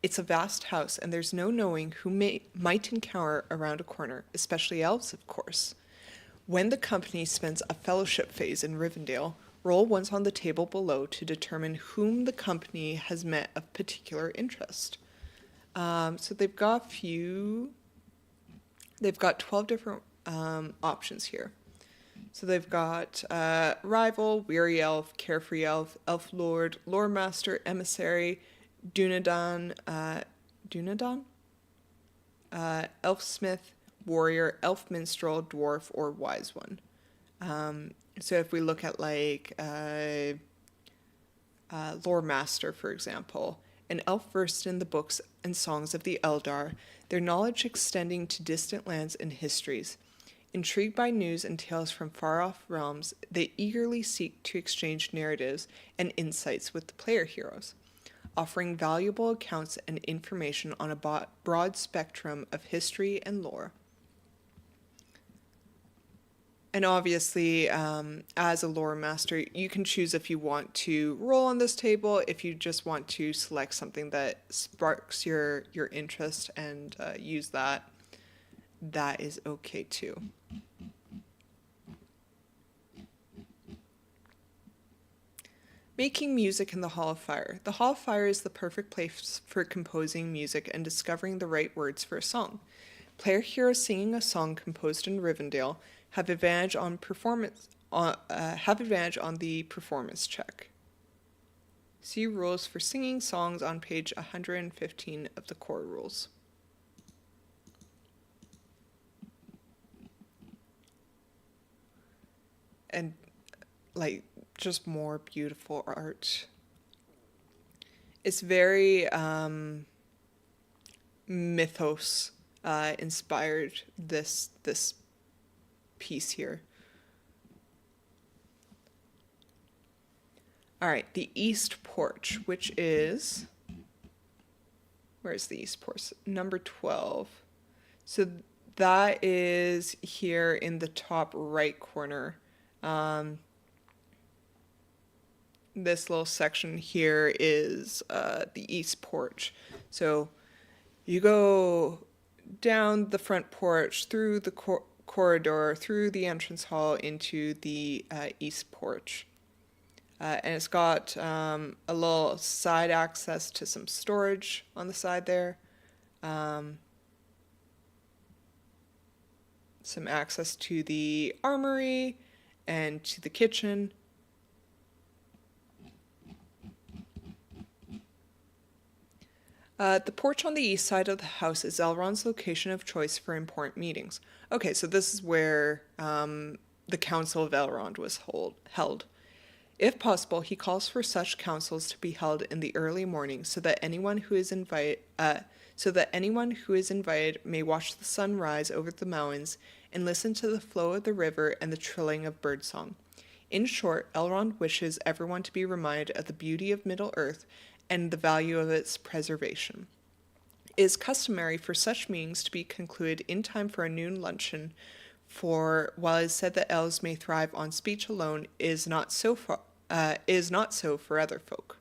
It's a vast house, and there's no knowing who might encounter around a corner, especially elves, of course. When the company spends a fellowship phase in Rivendell, roll once on the table below to determine whom the company has met of particular interest. So they've got 12 different options here. So they've got Rival, Weary Elf, Carefree Elf, Elf Lord, Lore Master, Emissary, Dunedain, Elf Smith, Warrior, Elf Minstrel, Dwarf, or Wise One. So if we look at like Lore Master, for example, an elf versed in the books and songs of the Eldar, their knowledge extending to distant lands and histories. Intrigued by news and tales from far-off realms, they eagerly seek to exchange narratives and insights with the player heroes, offering valuable accounts and information on a broad spectrum of history and lore. And obviously, as a lore master, you can choose if you want to roll on this table, if you just want to select something that sparks your interest and use that. That is okay too. Making music in the Hall of Fire. The Hall of Fire is the perfect place for composing music and discovering the right words for a song. Player heroes singing a song composed in Rivendell have advantage on the performance check. See rules for singing songs on page 115 of the core rules. And like just more beautiful art. It's very mythos inspired, this piece here. All right, the East Porch, which is, where's the East Porch? Number 12. So that is here in the top right corner. This little section here is the East Porch. So you go down the front porch, through the corridor, through the entrance hall into the East Porch. And it's got a little side access to some storage on the side there. Some access to the armory and to the kitchen. The porch on the east side of the house is Elrond's location of choice for important meetings. Okay, so this is where the Council of Elrond was held. If possible, he calls for such councils to be held in the early morning so that anyone who is invited may watch the sun rise over the mountains and listen to the flow of the river and the trilling of birdsong. In short, Elrond wishes everyone to be reminded of the beauty of Middle-earth and the value of its preservation. It is customary for such meetings to be concluded in time for a noon luncheon, for while it is said that elves may thrive on speech alone, it is not so for other folk.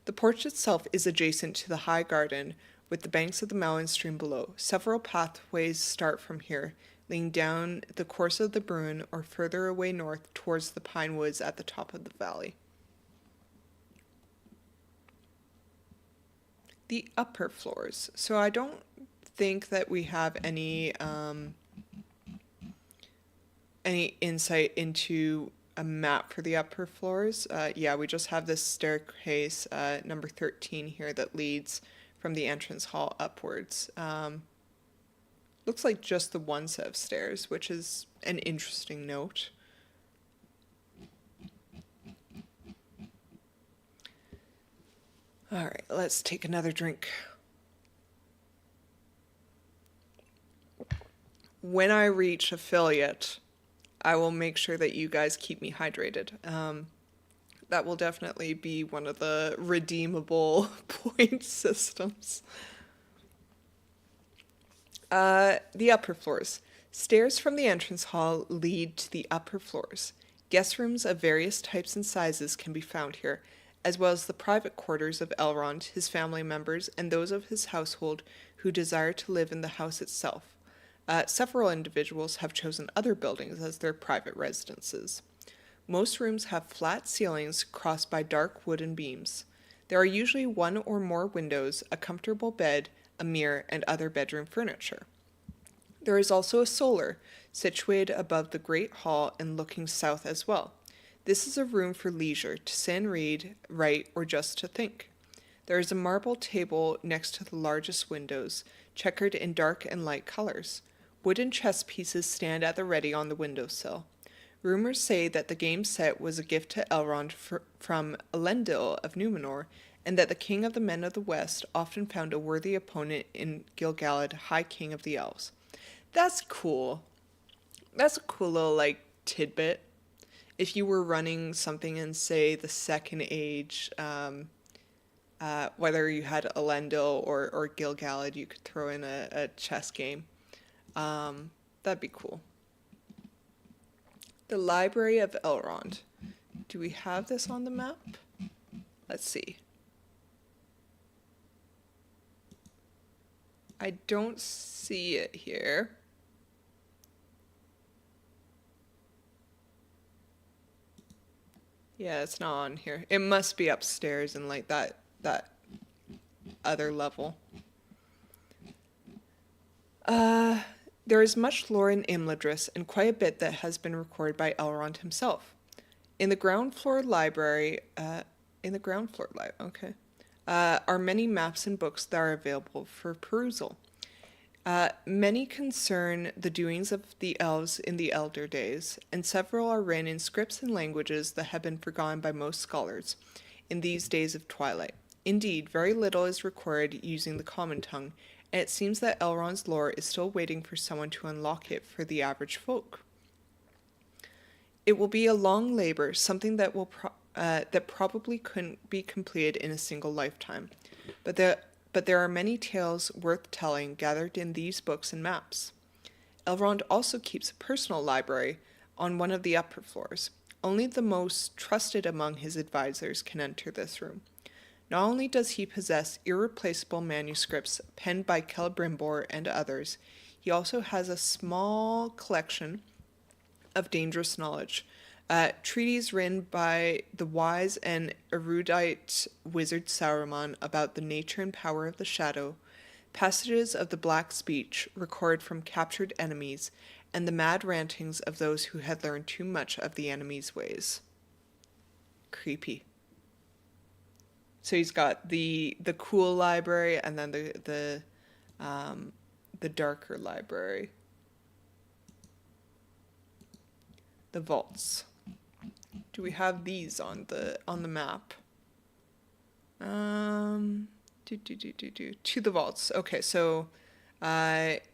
The porch itself is adjacent to the high garden, with the banks of the mountain stream below. Several pathways start from here, leading down the course of the Bruin or further away north towards the pine woods at the top of the valley. The upper floors. So I don't think that we have any insight into a map for the upper floors. Yeah, we just have this staircase, number 13 here, that leads from the entrance hall upwards. Looks like just the one set of stairs, which is an interesting note. All right, let's take another drink. When I reach affiliate, I will make sure that you guys keep me hydrated. That will definitely be one of the redeemable point systems. The upper floors. Stairs from the entrance hall lead to the upper floors. Guest rooms of various types and sizes can be found here, as well as the private quarters of Elrond, his family members, and those of his household who desire to live in the house itself. Several individuals have chosen other buildings as their private residences. Most rooms have flat ceilings crossed by dark wooden beams. There are usually one or more windows, a comfortable bed, a mirror, and other bedroom furniture. There is also a solar, situated above the great hall and looking south as well. This is a room for leisure, to sit and read, write, or just to think. There is a marble table next to the largest windows, checkered in dark and light colors. Wooden chess pieces stand at the ready on the windowsill. Rumors say that the game set was a gift to Elrond from Elendil of Númenor, and that the king of the men of the west often found a worthy opponent in Gil-galad, High King of the Elves. That's cool. That's a cool little, tidbit. If you were running something in, say, the Second Age, whether you had Elendil or Gil-galad, you could throw in a chess game. That'd be cool. The Library of Elrond. Do we have this on the map? Let's see. I don't see it here. Yeah, it's not on here. It must be upstairs in that other level. There is much lore in Imladris, and quite a bit that has been recorded by Elrond himself. In the ground floor library, are many maps and books that are available for perusal. Many concern the doings of the elves in the elder days, and several are written in scripts and languages that have been forgotten by most scholars in these days of twilight. Indeed, very little is recorded using the common tongue, and it seems that Elrond's lore is still waiting for someone to unlock it for the average folk. It will be a long labor, something that that probably couldn't be completed in a single lifetime, but there are many tales worth telling gathered in these books and maps. Elrond also keeps a personal library on one of the upper floors. Only the most trusted among his advisors can enter this room. Not only does he possess irreplaceable manuscripts penned by Celebrimbor and others, he also has a small collection of dangerous knowledge. Treatises written by the wise and erudite wizard Saruman about the nature and power of the shadow, passages of the black speech recorded from captured enemies, and the mad rantings of those who had learned too much of the enemy's ways. Creepy. So he's got the cool library and then the darker library. The vaults. Do we have these on the map? To the vaults. Okay, so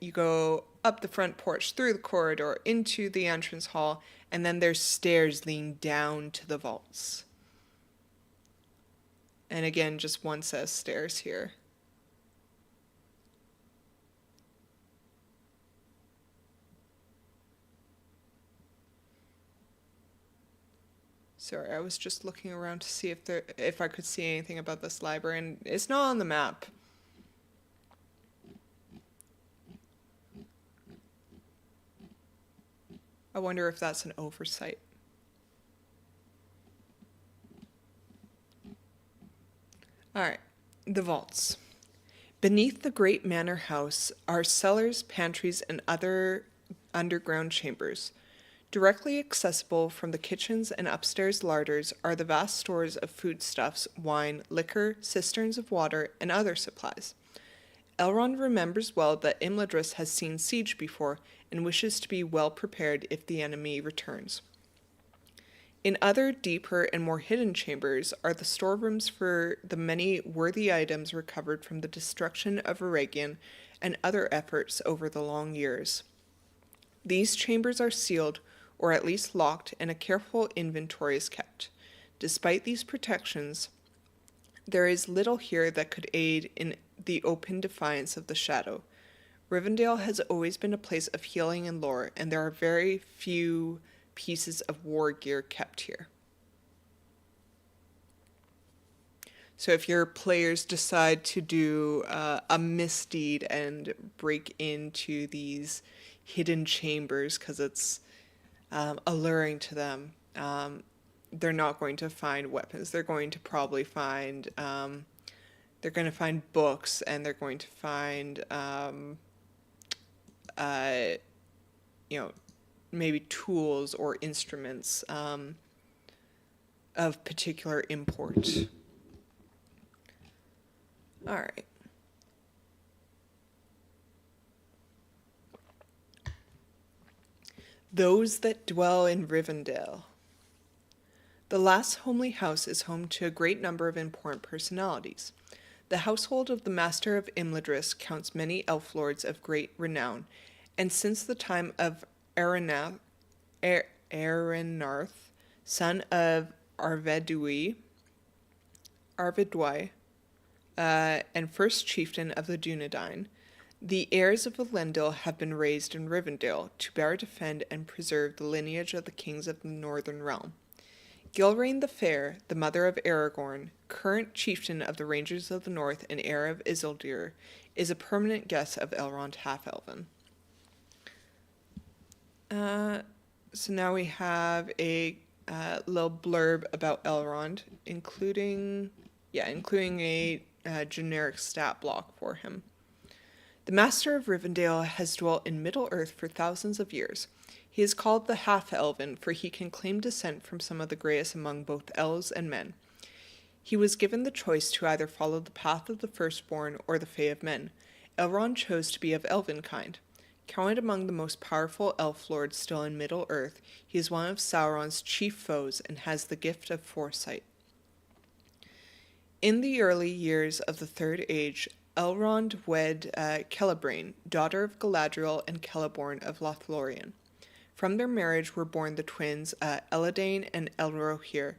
you go up the front porch, through the corridor, into the entrance hall, and then there's stairs leading down to the vaults. And again, just one set of stairs here. Sorry, I was just looking around to see if I could see anything about this library, and it's not on the map. I wonder if that's an oversight. All right, the vaults. Beneath the great manor house are cellars, pantries, and other underground chambers. Directly accessible from the kitchens and upstairs larders are the vast stores of foodstuffs, wine, liquor, cisterns of water, and other supplies. Elrond remembers well that Imladris has seen siege before and wishes to be well prepared if the enemy returns. In other deeper and more hidden chambers are the storerooms for the many worthy items recovered from the destruction of Eregion and other efforts over the long years. These chambers are sealed, or at least locked, and a careful inventory is kept. Despite these protections, there is little here that could aid in the open defiance of the shadow. Rivendell has always been a place of healing and lore, and there are very few pieces of war gear kept here. So if your players decide to do a misdeed and break into these hidden chambers because it's alluring to them, they're not going to find weapons. They're going to probably find books, and they're going to find maybe tools or instruments of particular import. All right. Those that dwell in Rivendell. The last homely house is home to a great number of important personalities. The household of the Master of Imladris counts many elf lords of great renown, and since the time of Arenarth, son of Arvedui, and first chieftain of the Dunedain, the heirs of Elendil have been raised in Rivendell to bear, defend, and preserve the lineage of the kings of the Northern Realm. Gilraine the Fair, the mother of Aragorn, current chieftain of the Rangers of the North and heir of Isildur, is a permanent guest of Elrond Half-Elven. So now we have a little blurb about Elrond, including a generic stat block for him. The Master of Rivendell has dwelt in Middle-earth for thousands of years. He is called the Half-Elven, for he can claim descent from some of the greatest among both elves and men. He was given the choice to either follow the path of the firstborn or the Fae of men. Elrond chose to be of elven kind. Counted among the most powerful elf lords still in Middle-earth, he is one of Sauron's chief foes and has the gift of foresight. In the early years of the Third Age, Elrond wed Celebrind, daughter of Galadriel and Celeborn of Lothlorien. From their marriage were born the twins Eladane and Elrohir,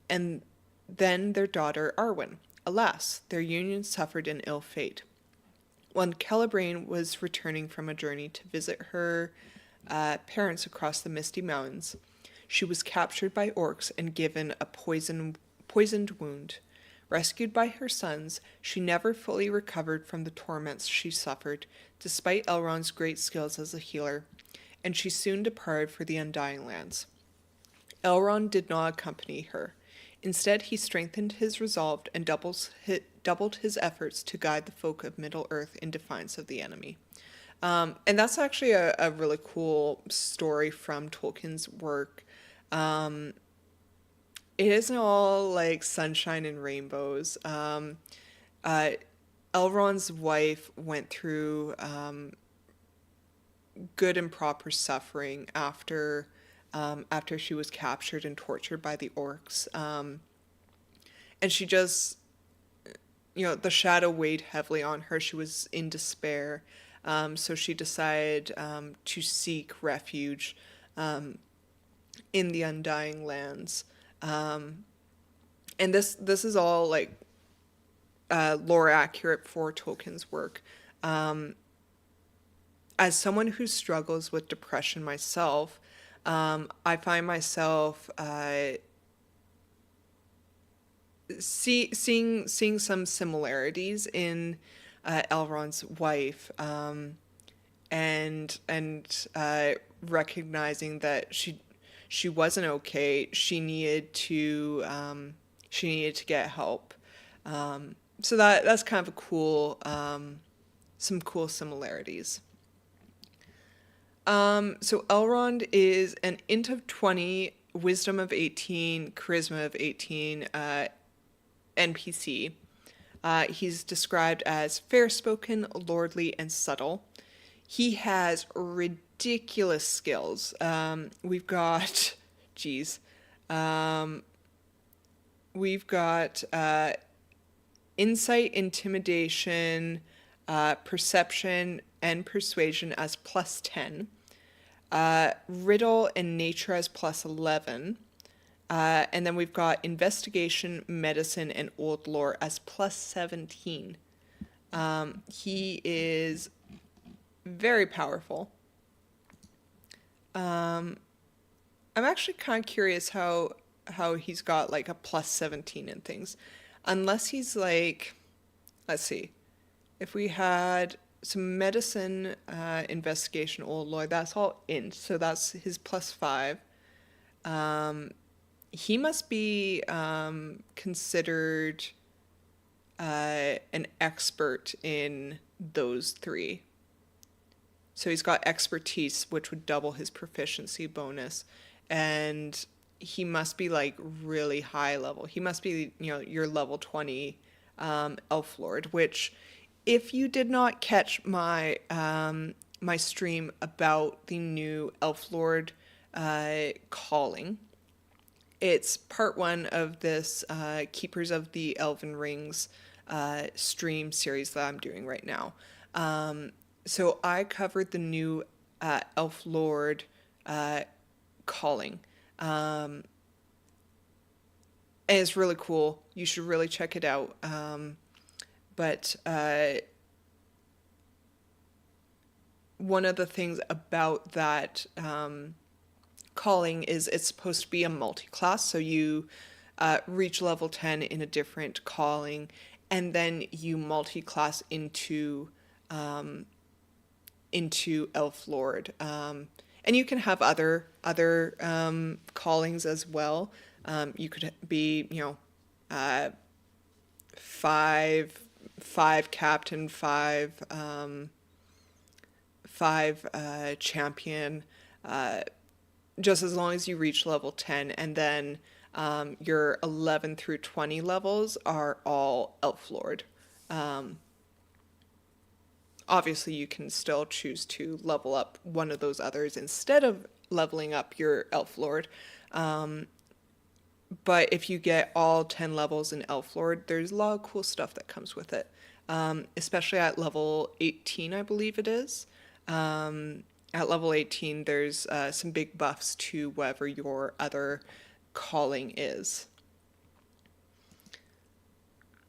and then their daughter Arwen. Alas, their union suffered an ill fate. When Celebrind was returning from a journey to visit her parents across the Misty Mountains, she was captured by orcs and given a poisoned wound. Rescued by her sons, she never fully recovered from the torments she suffered, despite Elrond's great skills as a healer, and she soon departed for the Undying Lands. Elrond did not accompany her. Instead, he strengthened his resolve and doubled his efforts to guide the folk of Middle-earth in defiance of the enemy. And that's actually a really cool story from Tolkien's work. It isn't all like sunshine and rainbows. Elrond's wife went through good and proper suffering after she was captured and tortured by the orcs. And she just, the shadow weighed heavily on her. She was in despair. So she decided to seek refuge in the Undying Lands. And this is all like lore accurate for Tolkien's work. As someone who struggles with depression myself, I find myself seeing some similarities in Elrond's wife, and recognizing that she wasn't okay. She needed to get help. So that's kind of a cool some cool similarities. So Elrond is an int of 20, wisdom of 18, charisma of 18 NPC. He's described as fair-spoken, lordly, and subtle. He has ridiculous skills. We've got, geez, we've got insight, intimidation, perception, and persuasion as plus 10. Riddle and nature as plus 11. And then we've got investigation, medicine, and old lore as plus 17. He is very powerful. I'm actually kind of curious how he's got like a plus 17 and things. Unless he's like, let's see, if we had some medicine, investigation, old lore, that's all int, so that's his plus 5. He must be considered an expert in those 3. So he's got expertise, which would double his proficiency bonus, and he must be like really high level. He must be, your level 20 elf lord, which, if you did not catch my my stream about the new elf lord calling, it's part 1 of this Keepers of the Elven-Rings stream series that I'm doing right now. So I covered the new elf lord calling. And it's really cool. You should really check it out. But one of the things about that calling is it's supposed to be a multi-class. So you reach level 10 in a different calling, and then you multi-class into Elf Lord. And you can have other callings as well. You could be, five captain, five champion, just as long as you reach level 10, and then your 11 through 20 levels are all Elf Lord. Obviously, you can still choose to level up one of those others instead of leveling up your Elf Lord. But if you get all 10 levels in Elf Lord, there's a lot of cool stuff that comes with it. Especially at level 18, I believe it is. At level 18, there's some big buffs to whatever your other calling is.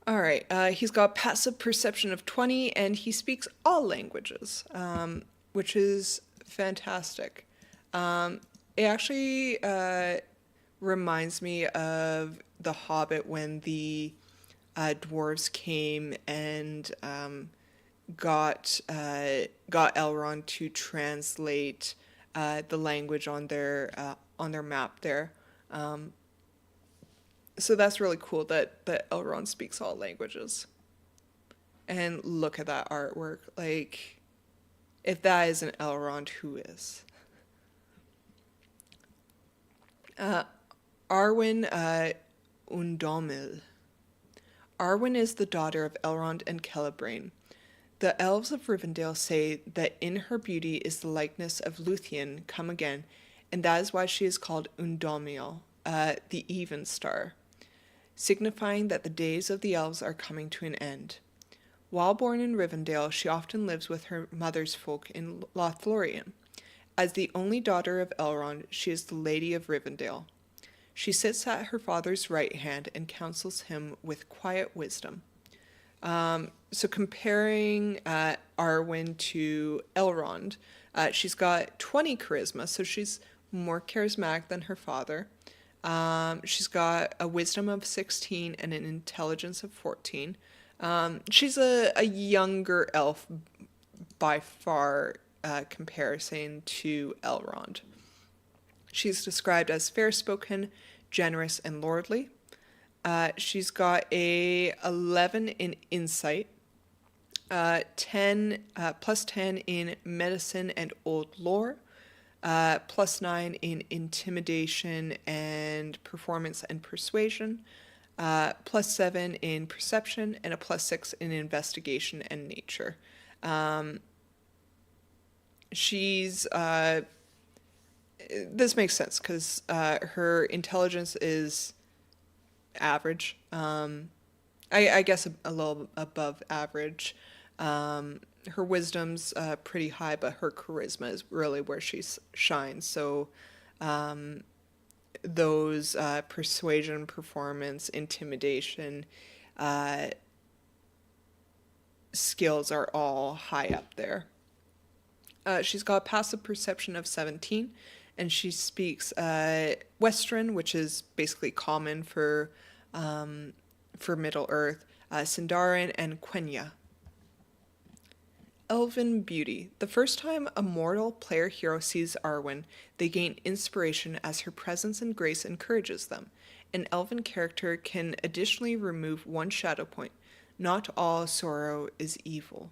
All right, he's got passive perception of 20, and he speaks all languages, which is fantastic. It actually reminds me of The Hobbit when the dwarves came and got Elrond to translate the language on their map there. So that's really cool that Elrond speaks all languages. And look at that artwork. Like, if that isn't Elrond, who is? Arwen Undomil. Arwen is the daughter of Elrond and Celebrain. The elves of Rivendell say that in her beauty is the likeness of Luthien come again, and that is why she is called Undomiel, the even star, signifying that the days of the elves are coming to an end. While born in Rivendell, she often lives with her mother's folk in Lothlorien. As the only daughter of Elrond, she is the Lady of Rivendell. She sits at her father's right hand and counsels him with quiet wisdom. So comparing Arwen to Elrond, she's got 20 charisma, so she's more charismatic than her father. She's got a wisdom of 16 and an intelligence of 14. She's a younger elf by far comparison to Elrond. She's described as fair-spoken, generous, and lordly. She's got a 11 in insight, 10 plus 10 in medicine and old lore, plus 9 in intimidation and performance and persuasion, plus 7 in perception, and a plus 6 in investigation and nature. She's this makes sense because her intelligence is average. I guess a little above average. Her wisdom's pretty high, but her charisma is really where she shines. So those persuasion, performance, intimidation skills are all high up there. She's got a passive perception of 17, and she speaks Western, which is basically common for Middle Earth, Sindarin, and Quenya. Elven beauty. The first time a mortal player hero sees Arwen, they gain inspiration as her presence and grace encourages them. An elven character can additionally remove one shadow point. Not all sorrow is evil.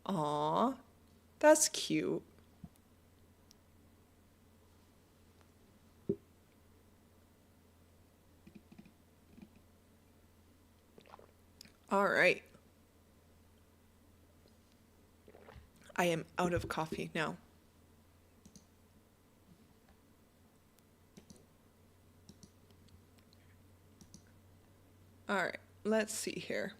Aww, that's cute. All right. I am out of coffee now. All right, let's see here.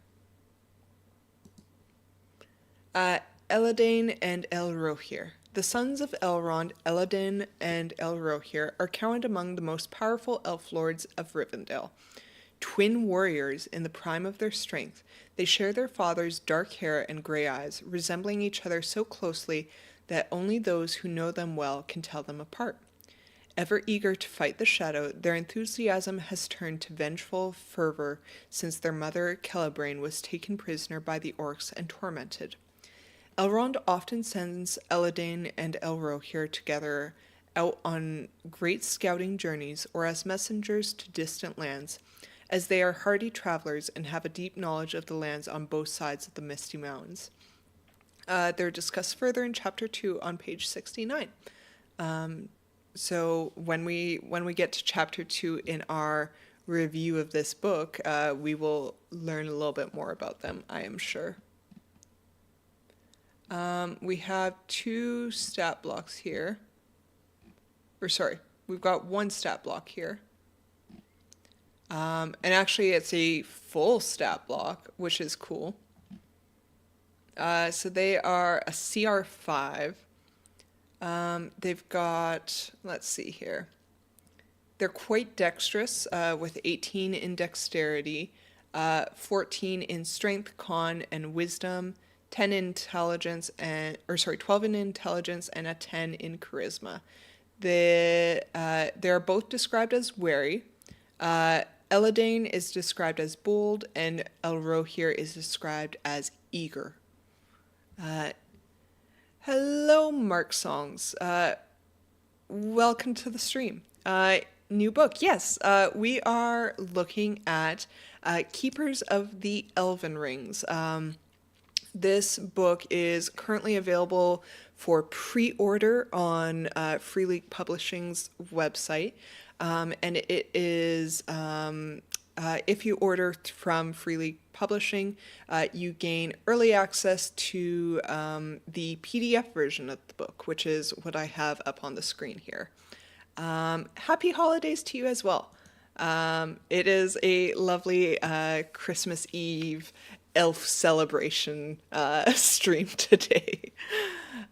Eladane and Elrohir. The sons of Elrond, Eladin and Elrohir, are counted among the most powerful elf lords of Rivendell. Twin warriors in the prime of their strength, they share their father's dark hair and gray eyes, resembling each other so closely that only those who know them well can tell them apart. Ever eager to fight the shadow, their enthusiasm has turned to vengeful fervor since their mother Celebraine was taken prisoner by the orcs and tormented. Elrond often sends Eladane and Elrohir together out on great scouting journeys or as messengers to distant lands, as they are hardy travelers and have a deep knowledge of the lands on both sides of the Misty Mountains. They're discussed further in Chapter 2 on page 69. So when we get to Chapter 2 in our review of this book, we will learn a little bit more about them, I am sure. We have 2 stat blocks here. Or sorry, we've got 1 stat block here. And actually it's a full stat block, which is cool. So they are a CR5. They've got, let's see here. They're quite dexterous, with 18 in dexterity, 14 in strength, con, and wisdom, 10 in intelligence, 12 in intelligence, and a 10 in charisma. They're both described as wary. Eladane is described as bold, and Elrohir is described as eager. Hello, Mark Songs. Welcome to the stream. New book. Yes, we are looking at Keepers of the Elven-Rings. This book is currently available for pre-order on Free League Publishing's website. And it is, if you order from Free League Publishing, you gain early access to the PDF version of the book, which is what I have up on the screen here. Happy holidays to you as well. It is a lovely Christmas Eve elf celebration stream today.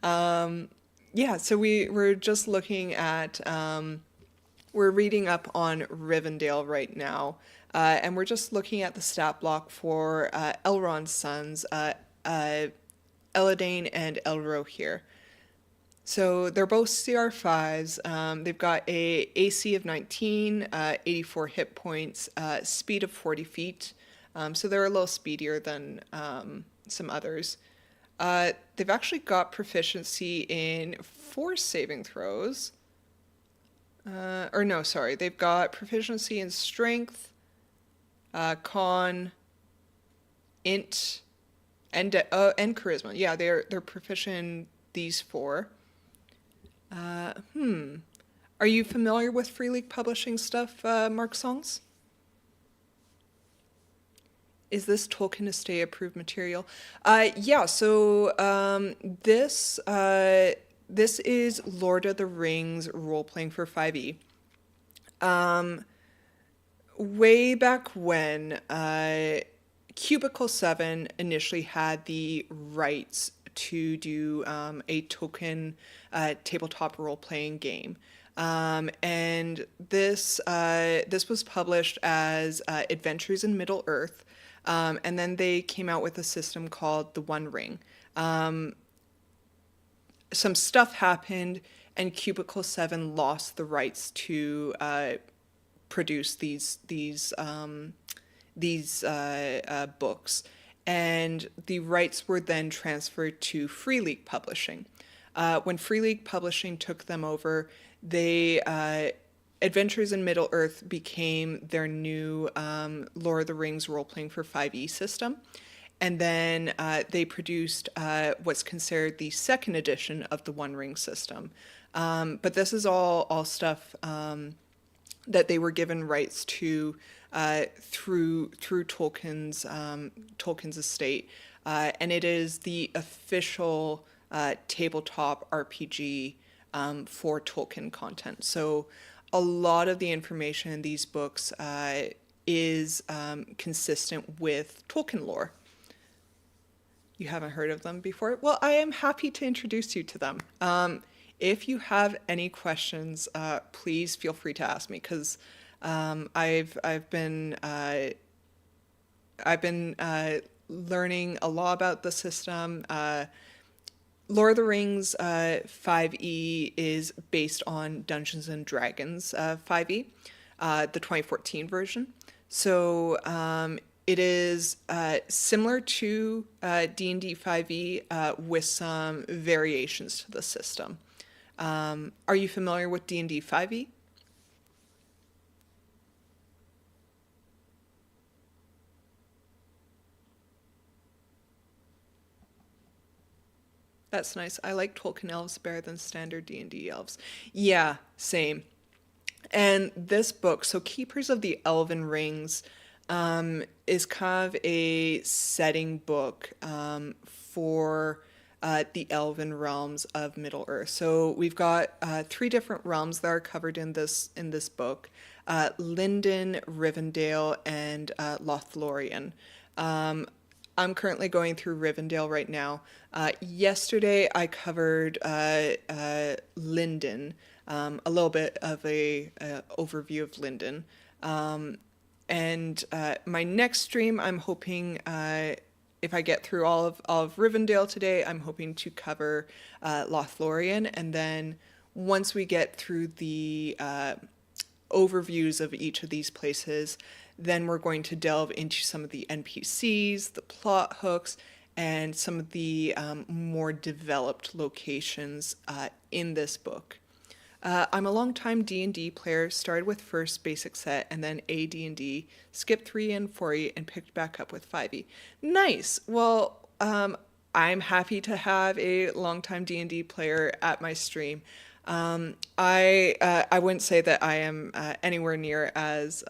Yeah, so we're just looking at... we're reading up on Rivendell right now, and we're just looking at the stat block for Elrond's sons, Eladane and Elrohir. So they're both CR5s. They've got a AC of 19, 84 hit points, speed of 40 feet. So they're a little speedier than some others. They've actually got proficiency in force saving throws. Or no, sorry, they've got proficiency in strength, con, int, and charisma. Yeah, they're proficient in these four. Are you familiar with Free League Publishing stuff, Mark Songs? Is this Tolkien Estate approved material? Yeah. So this is Lord of the Rings role playing for 5e. Way back when Cubicle 7 initially had the rights to do a token tabletop role playing game. And this was published as Adventures in Middle Earth. And then they came out with a system called the One Ring. Some stuff happened, and Cubicle 7 lost the rights to produce these books, and the rights were then transferred to Free League Publishing. When Free League Publishing took them over, they Adventures in Middle Earth became their new Lord of the Rings role-playing for 5e system. And then they produced what's considered the second edition of the One Ring system. But this is all stuff that they were given rights to through Tolkien's estate, and it is the official tabletop RPG for Tolkien content. So a lot of the information in these books is consistent with Tolkien lore. You haven't heard of them before? Well, I am happy to introduce you to them. If you have any questions, please feel free to ask me, because I've been learning a lot about the system. Lord of the Rings 5e is based on Dungeons and Dragons 5e, the 2014 version. So it is similar to D&D 5e with some variations to the system. Are you familiar with D&D 5e? That's nice. I like Tolkien elves better than standard D&D elves. Yeah, same. And this book, so Keepers of the Elven-Rings, is kind of a setting book for the Elven realms of Middle Earth. So we've got three different realms that are covered in this book: Lindon, Rivendell, and Lothlorien. I'm currently going through Rivendell right now. Yesterday I covered Lindon, a little bit of a overview of Lindon. And my next stream, I'm hoping, if I get through all of Rivendell today, I'm hoping to cover Lothlorien. And then once we get through the overviews of each of these places, then we're going to delve into some of the NPCs, the plot hooks, and some of the more developed locations in this book. I'm a long-time D&D player, started with first basic set and then AD&D, skipped 3E and 4E, and picked back up with 5E. Nice! Well, I'm happy to have a long-time D&D player at my stream. I wouldn't say that I am anywhere near as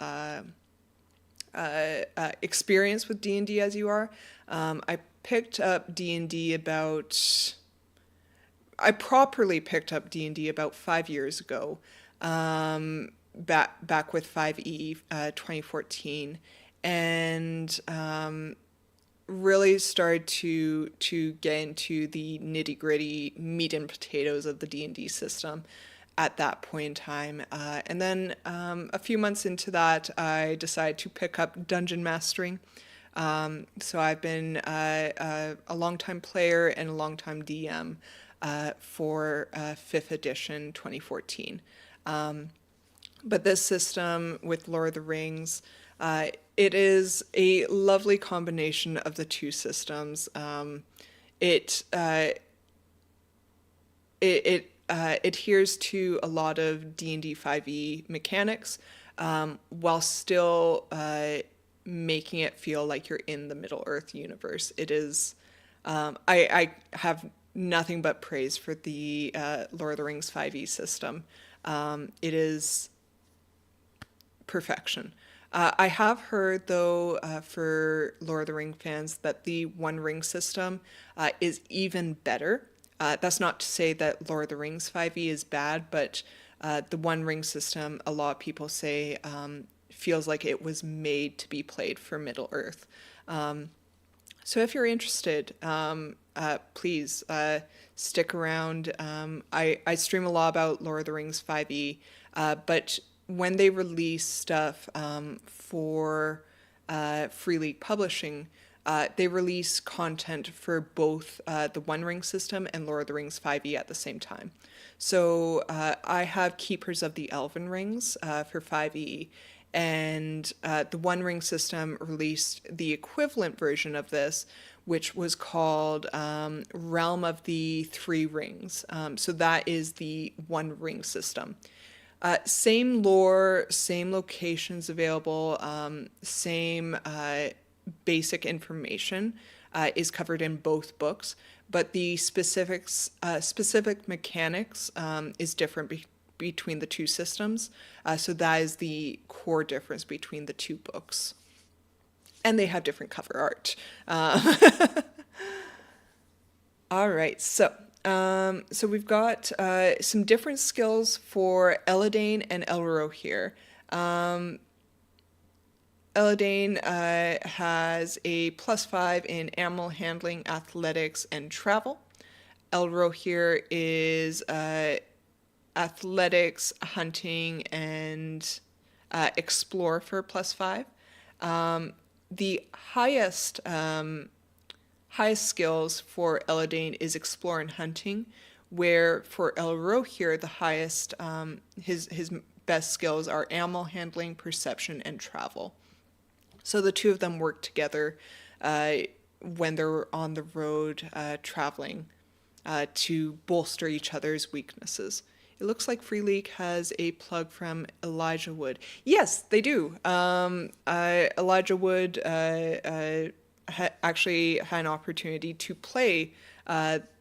experienced with D&D as you are. I picked up D&D I properly picked up D&D about 5 years ago, back with 5e 2014, and really started to get into the nitty-gritty meat and potatoes of the D&D system at that point in time. And then a few months into that, I decided to pick up dungeon mastering. So I've been a longtime player and a longtime DM for 5th edition 2014. But this system with Lord of the Rings, it is a lovely combination of the two systems. it adheres to a lot of D&D 5e mechanics, while still making it feel like you're in the Middle Earth universe. It is, I have nothing but praise for the Lord of the Rings 5e system. It is perfection. I have heard, though, for Lord of the Ring fans, that the One Ring system is even better. That's not to say that Lord of the Rings 5e is bad, but the One Ring system, a lot of people say, feels like it was made to be played for Middle Earth. So if you're interested, please stick around. I stream a lot about Lord of the Rings 5e, but when they release stuff for Free League Publishing, they release content for both the One Ring system and Lord of the Rings 5e at the same time. So I have Keepers of the Elven-Rings for 5e, and the One Ring system released the equivalent version of this, which was called Realm of the Three Rings. So that is the One Ring system. Same lore, same locations available, same basic information is covered in both books, but the specific mechanics is different between the two systems. So that is the core difference between the two books. And they have different cover art. All right, so we've got some different skills for Eladane and Elrohir. Eladane has a +5 in animal handling, athletics, and travel. Elrohir is athletics, hunting, and explore for +5. The highest skills for Eladane is explore and hunting, where for Elrohir the highest his best skills are animal handling, perception, and travel. So the two of them work together when they're on the road traveling to bolster each other's weaknesses. It looks like Free League has a plug from Elijah Wood. Yes, they do. Elijah Wood actually had an opportunity to play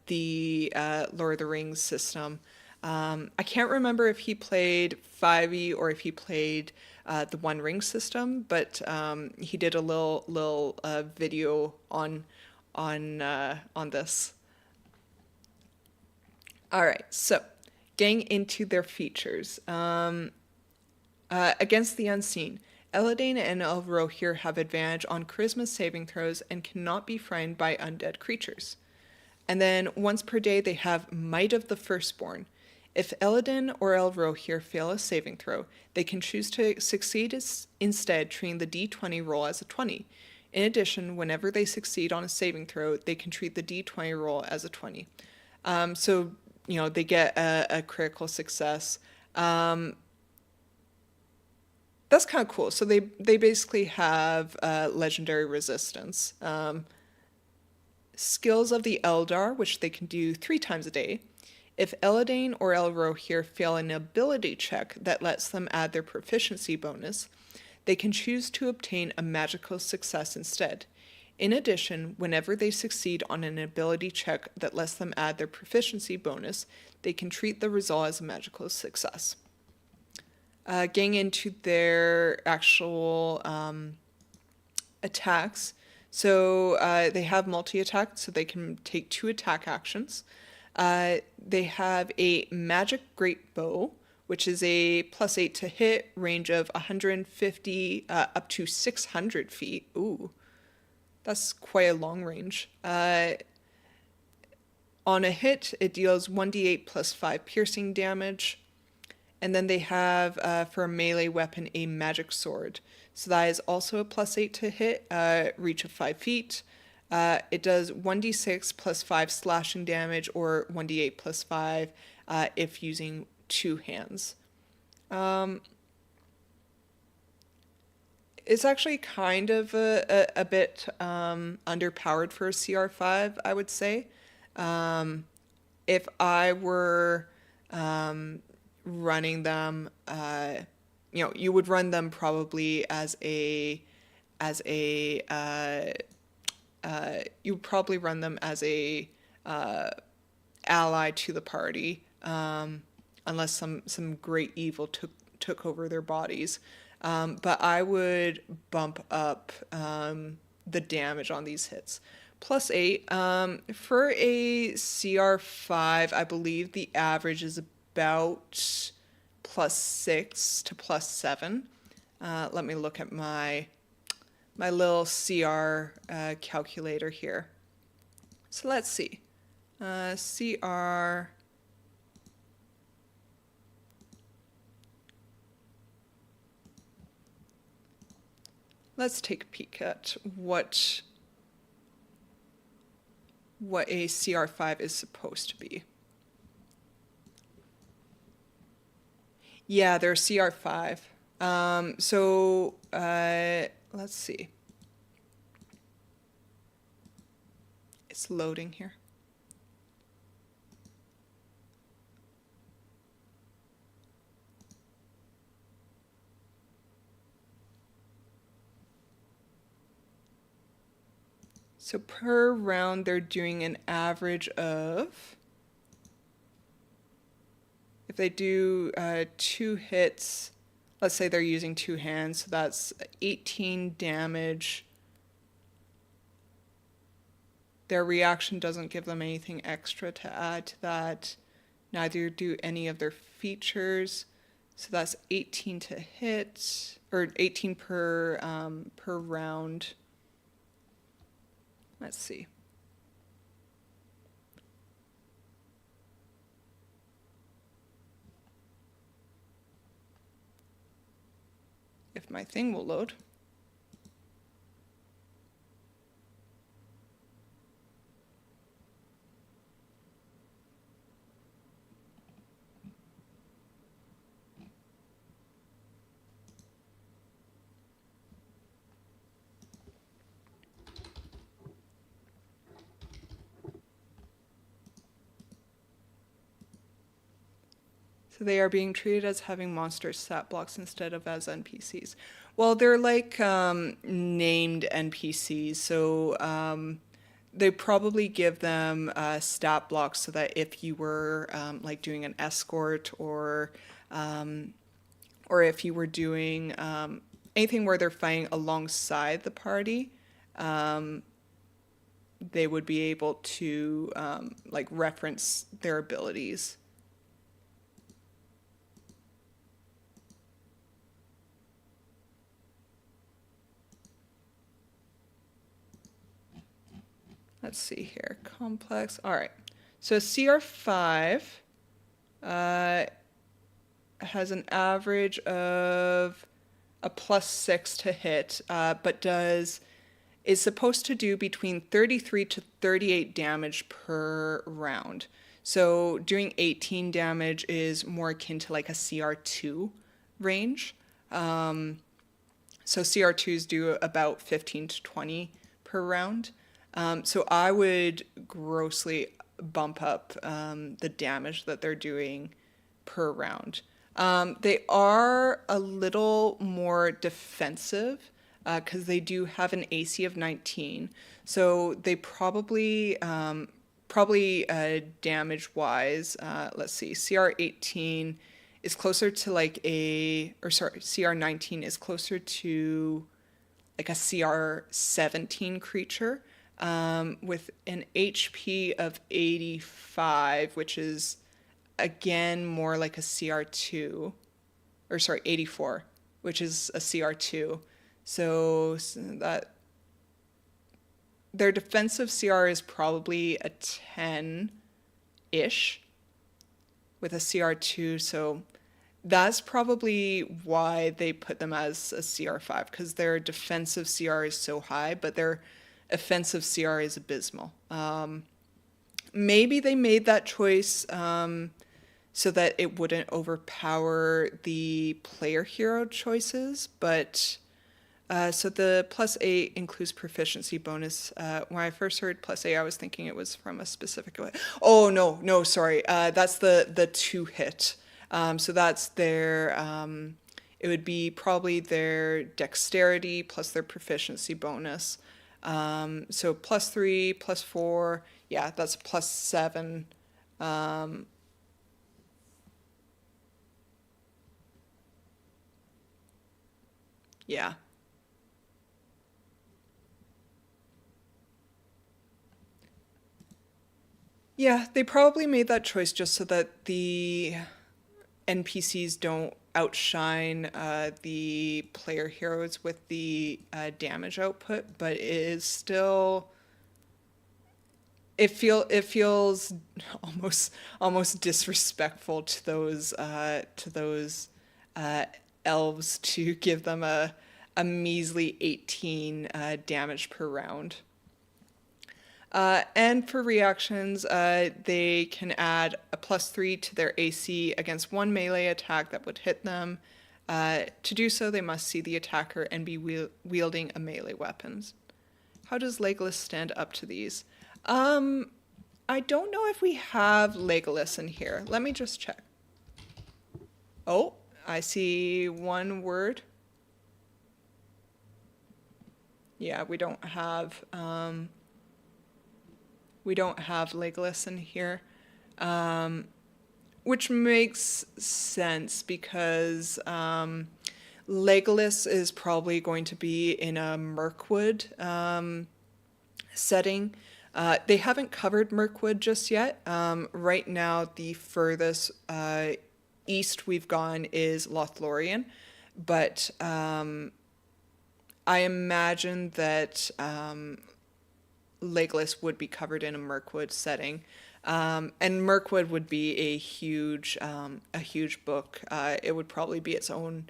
the Lord of the Rings system. I can't remember if he played 5e or if he played the One Ring system, but he did a little video on this. All right, so getting into their features. Against the Unseen, Eladane and Elrohir have advantage on charisma saving throws and cannot be frightened by undead creatures. And then once per day they have Might of the Firstborn. If Eladane or Elrohir fail a saving throw, they can choose to succeed instead, treating the d20 roll as a 20. In addition, whenever they succeed on a saving throw, they can treat the d20 roll as a 20. So, they get a critical success. That's kind of cool. So they basically have legendary resistance. Skills of the Eldar, which they can do 3 times a day. If Eladane or Elrohir fail an ability check that lets them add their proficiency bonus, they can choose to obtain a magical success instead. In addition, whenever they succeed on an ability check that lets them add their proficiency bonus, they can treat the result as a magical success. Getting into their actual attacks. So they have multi-attack, so they can take 2 attack actions. They have a magic great bow, which is a +8 to hit, range of 150 up to 600 feet. Ooh, that's quite a long range. On a hit, it deals 1d8 +5 piercing damage. And then they have, for a melee weapon, a magic sword. So that is also a +8 to hit, reach of 5 feet. It does 1d6 +5 slashing damage, or 1d8 +5 if using 2 hands. It's actually kind of a bit underpowered for a CR5, I would say. If I were running them, you would run them probably you would probably run them as a uh, ally to the party, unless some great evil took over their bodies. But I would bump up the damage on these hits. +8. For a CR5, I believe the average is about +6 to +7. Let me look at my little CR calculator here. So let's see. CR. Let's take a peek at what a CR5 is supposed to be. Yeah, they're CR5. Let's see. It's loading here. So per round, they're doing an average of, if they do 2 hits, let's say they're using 2 hands, so that's 18 damage. Their reaction doesn't give them anything extra to add to that. Neither do any of their features. So that's 18 to hit, or 18 per round. Let's see. If my thing will load. So they are being treated as having monster stat blocks instead of as NPCs. Well, they're like named NPCs, so they probably give them stat blocks so that if you were like doing an escort or if you were doing anything where they're fighting alongside the party, they would be able to like reference their abilities. Let's see here, complex. All right, so CR5 has an average of a +6 to hit, but is supposed to do between 33 to 38 damage per round. So doing 18 damage is more akin to like a CR2 range. So CR2s do about 15 to 20 per round. So I would grossly bump up the damage that they're doing per round. They are a little more defensive because they do have an AC of 19. So they probably damage-wise, let's see, CR18 is closer to like CR19 is closer to like a CR17 creature. With an HP of 85, which is again more like a CR2, or sorry, 84, which is a CR2. So that their defensive CR is probably a 10-ish with a CR2, so that's probably why they put them as a CR5, because their defensive CR is so high, but their offensive CR is abysmal. Maybe they made that choice so that it wouldn't overpower the player hero choices, but So the +8 includes proficiency bonus. When I first heard +8, I was thinking it was from a specific. Oh no, sorry. That's the 2 hit. So that's their. It would be probably their dexterity plus their proficiency bonus. So +3, +4. Yeah, that's +7. Yeah. Yeah, they probably made that choice just so that the NPCs don't outshine the player heroes with the damage output, but it is still it feels almost disrespectful to those uh, elves to give them a measly 18 damage per round. And for reactions, they can add a +3 to their AC against one melee attack that would hit them. To do so, they must see the attacker and be wielding a melee weapon. How does Legolas stand up to these? I don't know if we have Legolas in here. Let me just check. Oh, I see one word. Yeah, we don't have Legolas in here, which makes sense because Legolas is probably going to be in a Mirkwood setting. They haven't covered Mirkwood just yet. Right now, the furthest east we've gone is Lothlorien, but I imagine that Legolas would be covered in a Mirkwood setting. And Mirkwood would be a huge book. It would probably be its own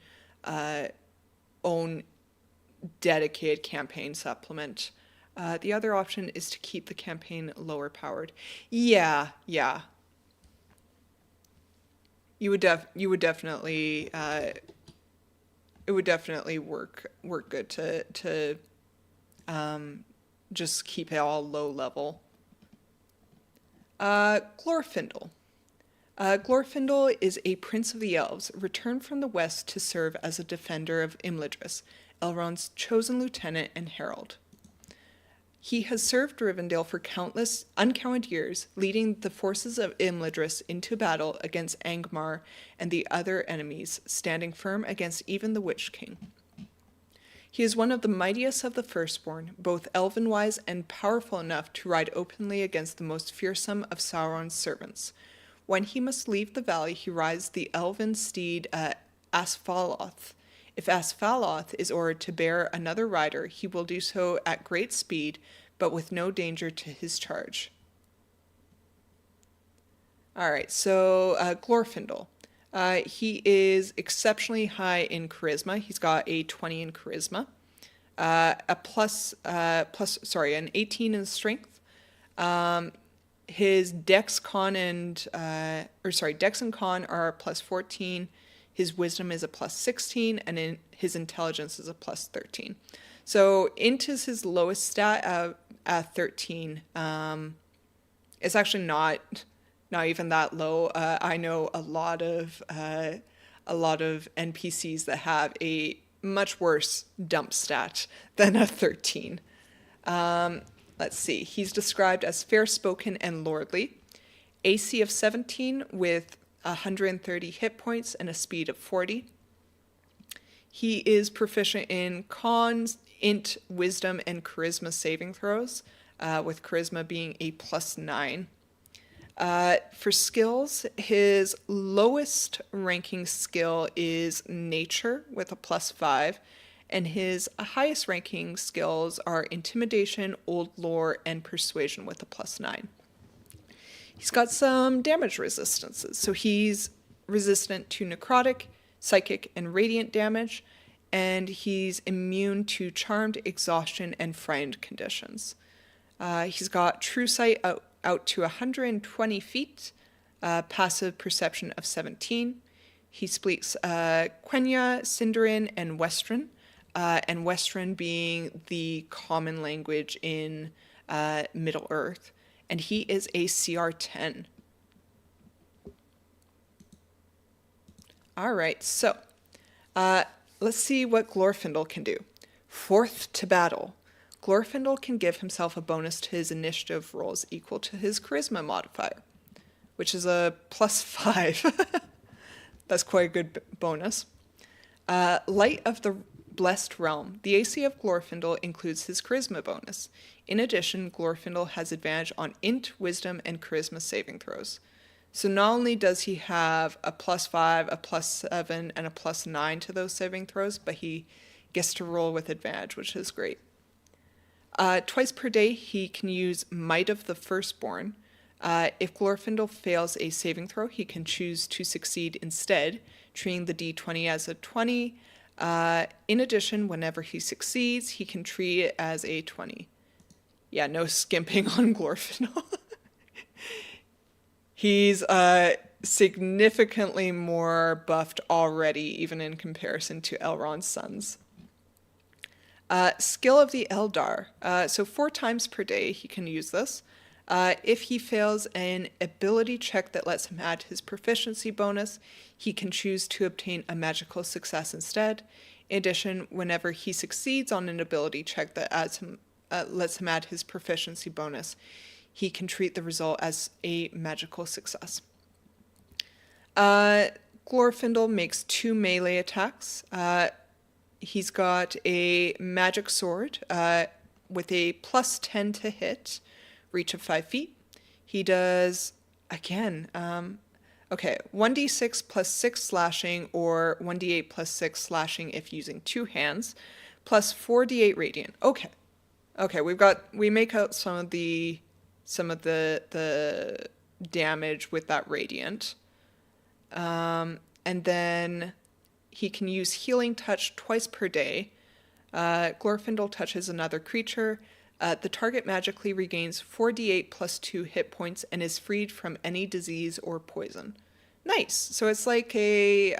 dedicated campaign supplement. The other option is to keep the campaign lower powered. Yeah. You would definitely it would definitely work good to just keep it all low level. Glorfindel. Glorfindel is a prince of the elves, returned from the west to serve as a defender of Imladris, Elrond's chosen lieutenant and herald. He has served Rivendell for countless, uncounted years, leading the forces of Imladris into battle against Angmar and the other enemies, standing firm against even the Witch King. He is one of the mightiest of the Firstborn, both elven-wise and powerful enough to ride openly against the most fearsome of Sauron's servants. When he must leave the valley, he rides the elven steed Asfaloth. If Asfaloth is ordered to bear another rider, he will do so at great speed, but with no danger to his charge. All right, so Glorfindel. He is exceptionally high in charisma. He's got a 20 in charisma, an 18 in strength. His Dex and Con are +14. His wisdom is a +16, and his intelligence is a +13. So int is his lowest stat at 13. It's actually not even that low. I know a lot of NPCs that have a much worse dump stat than a 13. Let's see. He's described as fair-spoken and lordly. AC of 17 with 130 hit points and a speed of 40. He is proficient in Cons, Int, Wisdom, and Charisma saving throws, with Charisma being a +9. For skills, his lowest ranking skill is Nature with a +5, and his highest ranking skills are Intimidation, Old Lore, and Persuasion with a +9. He's got some damage resistances, so he's resistant to necrotic, psychic, and radiant damage, and he's immune to charmed, exhaustion, and frightened conditions. He's got true sight out to 120 feet, passive perception of 17. He speaks Quenya, Sindarin, and Western. and Western being the common language in Middle Earth. And he is a CR10. All right, so let's see what Glorfindel can do. Fourth to battle. Glorfindel can give himself a bonus to his initiative rolls equal to his charisma modifier, which is a +5. That's quite a good bonus. Light of the Blessed Realm. The AC of Glorfindel includes his charisma bonus. In addition, Glorfindel has advantage on int, wisdom, and charisma saving throws. So not only does he have a +5, a +7, and a +9 to those saving throws, but he gets to roll with advantage, which is great. Twice per day, he can use Might of the Firstborn. If Glorfindel fails a saving throw, he can choose to succeed instead, treating the d20 as a 20. In addition, whenever he succeeds, he can treat it as a 20. Yeah, no skimping on Glorfindel. He's significantly more buffed already, even in comparison to Elrond's sons. Skill of the Eldar. So 4 times per day he can use this. If he fails an ability check that lets him add his proficiency bonus, he can choose to obtain a magical success instead. In addition, whenever he succeeds on an ability check that lets him add his proficiency bonus, he can treat the result as a magical success. Glorfindel makes 2 melee attacks. He's got a magic sword with a +10 to hit, reach of 5 feet. He does, again, 1d6 +6 slashing, or 1d8 +6 slashing if using 2 hands, plus 4d8 radiant. Okay, we make out some of the damage with that radiant. And then he can use Healing Touch twice per day. Glorfindel touches another creature. The target magically regains 4d8 +2 hit points and is freed from any disease or poison. Nice. So it's like a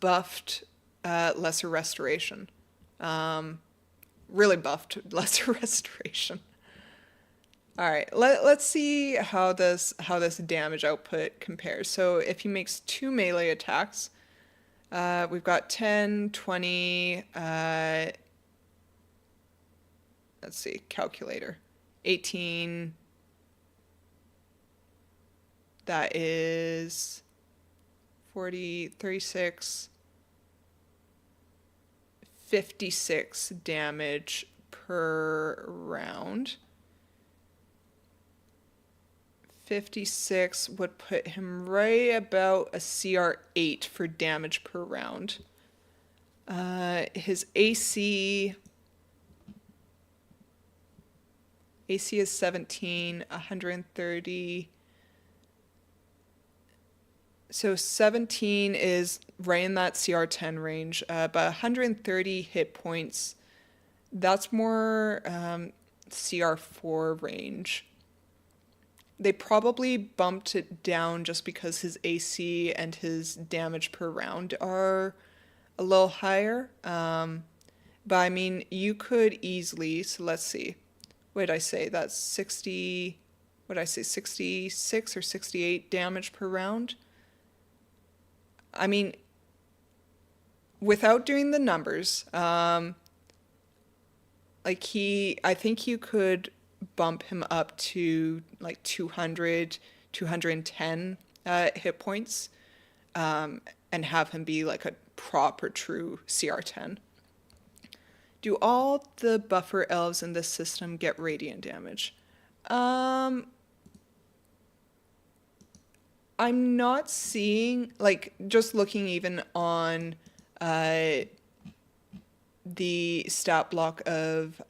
buffed Lesser Restoration. Really buffed Lesser Restoration. All right, let's see how this damage output compares. So if he makes 2 melee attacks, we've got 10, 20, let's see, calculator, 18, that is 40, 36, 56 damage per round. 56 would put him right about a CR8 for damage per round. His AC is 17, 130. So 17 is right in that CR10 range, but 130 hit points, that's more CR4 range. They probably bumped it down just because his AC and his damage per round are a little higher. But I mean, you could easily, so let's see. What did I say? That's 60, what did I say, 66 or 68 damage per round? I mean, without doing the numbers, I think you could bump him up to like 200, 210 hit points, and have him be like a proper true CR10. Do all the buffer elves in this system get radiant damage? I'm not seeing, like, just looking even on the stat block of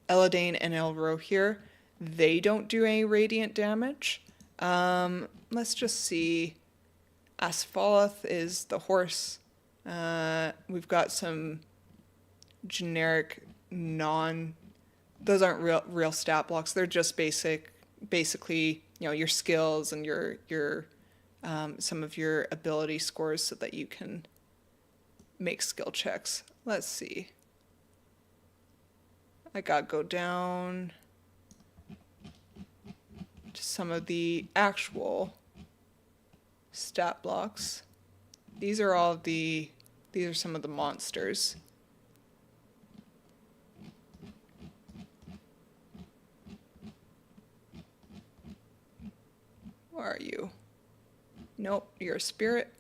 Eladane and Elrohir, they don't do any radiant damage. Let's just see. Asphaloth is the horse. We've got some generic those aren't real stat blocks. They're just basically, your skills and your some of your ability scores so that you can make skill checks. Let's see. I gotta go down to some of the actual stat blocks. These are some of the monsters. Where are you? Nope, you're a spirit.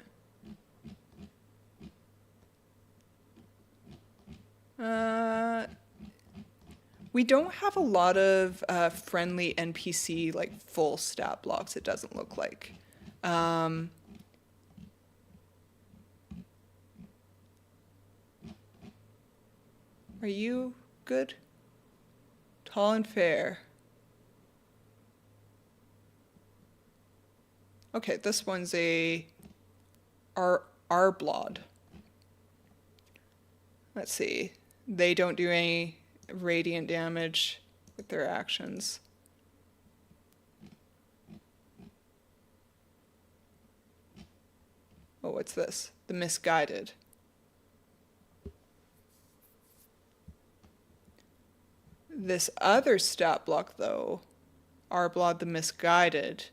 We don't have a lot of friendly NPC, like, full stat blocks, it doesn't look like. Are you good? Tall and fair. Okay, this one's a Arblod. Let's see. They don't do any radiant damage with their actions. Oh, what's this? The Misguided. This other stat block, though, Arblod the Misguided,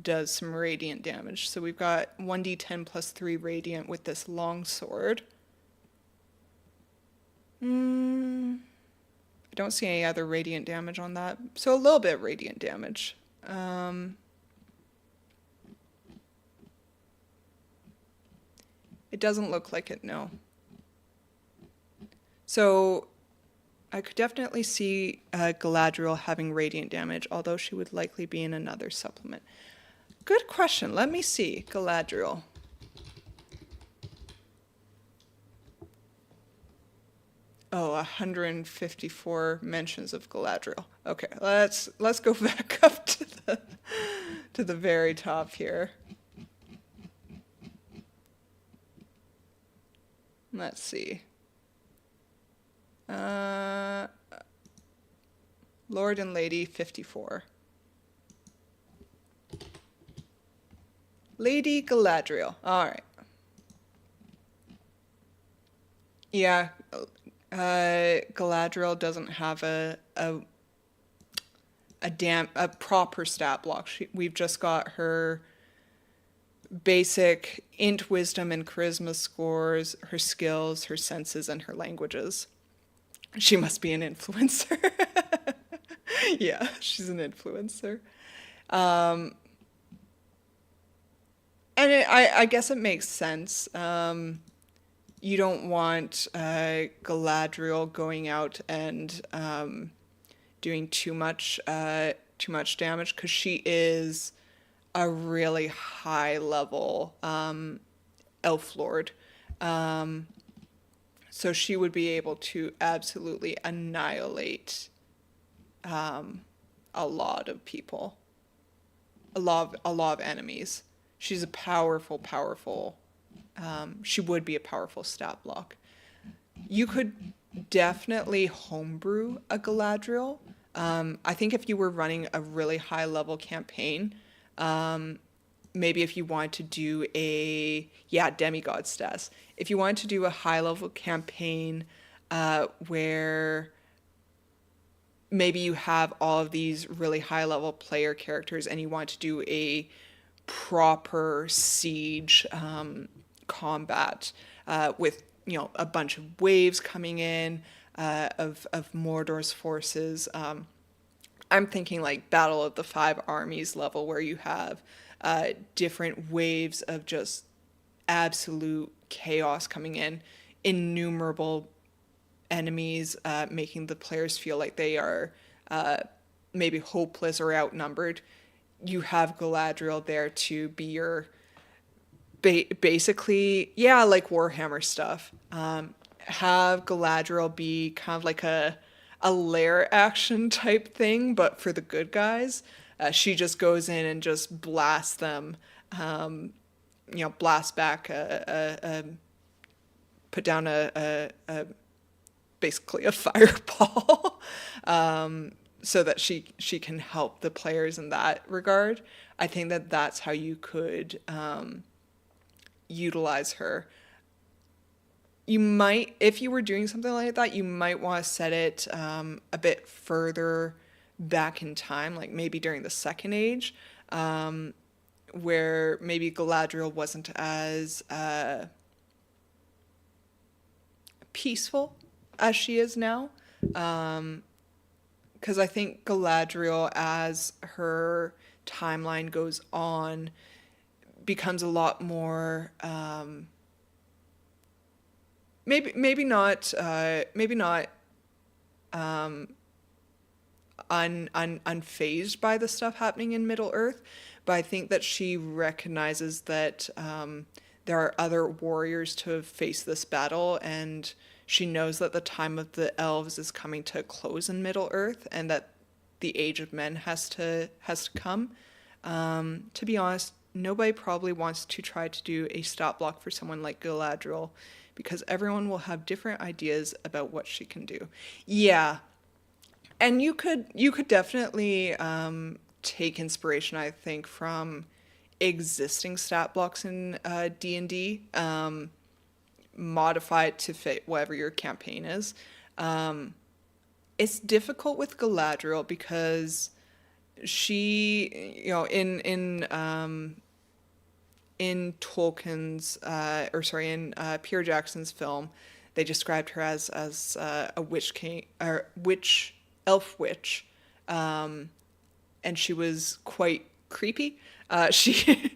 does some radiant damage. So we've got 1d10 plus 3 radiant with this longsword. I don't see any other radiant damage on that. So a little bit of radiant damage. It doesn't look like it, no. So I could definitely see Galadriel having radiant damage, although she would likely be in another supplement. Good question. Let me see. Galadriel. Oh, 154 mentions of Galadriel. Okay, let's go back up to the very top here. Let's see. Lord and Lady 54. Lady Galadriel. All right. Yeah, Galadriel doesn't have a proper stat block. We've just got her basic int, wisdom, and charisma scores, her skills, her senses, and her languages. She must be an influencer. Yeah, she's an influencer. And I guess it makes sense. You don't want Galadriel going out and doing too much damage, because she is a really high level elf lord. So she would be able to absolutely annihilate a lot of people, a lot of enemies. She's a powerful. She would be a powerful stat block. You could definitely homebrew a Galadriel. I think if you were running a really high level campaign, maybe if you wanted to do demigod stats. If you wanted to do a high level campaign where maybe you have all of these really high level player characters and you want to do a proper siege combat with a bunch of waves coming in of Mordor's forces. I'm thinking like Battle of the Five Armies level, where you have different waves of just absolute chaos coming in, innumerable enemies, making the players feel like they are maybe hopeless or outnumbered. You have Galadriel there to be your basically, like Warhammer stuff. Have Galadriel be kind of like a lair action type thing, but for the good guys. She just goes in and just blasts them, blast back, put down basically a fireball, so that she can help the players in that regard. I think that's how you could utilize her. you might, if you were doing something like that, you might want to set it a bit further back in time, like maybe during the Second Age, where maybe Galadriel wasn't as peaceful as she is now. Because I think Galadriel, as her timeline goes on, becomes a lot more maybe not unfazed by the stuff happening in Middle Earth, but I think that she recognizes that there are other warriors to face this battle, and she knows that the time of the elves is coming to a close in Middle Earth, and that the age of men has to come. To be honest, nobody probably wants to try to do a stop block for someone like Galadriel, because everyone will have different ideas about what she can do. Yeah, and you could definitely take inspiration, I think, from existing stat blocks in D&D, modify it to fit whatever your campaign is. It's difficult with Galadriel because she, in Tolkien's, in Peter Jackson's film, they described her as a witch king, or elf witch, and she was quite creepy. She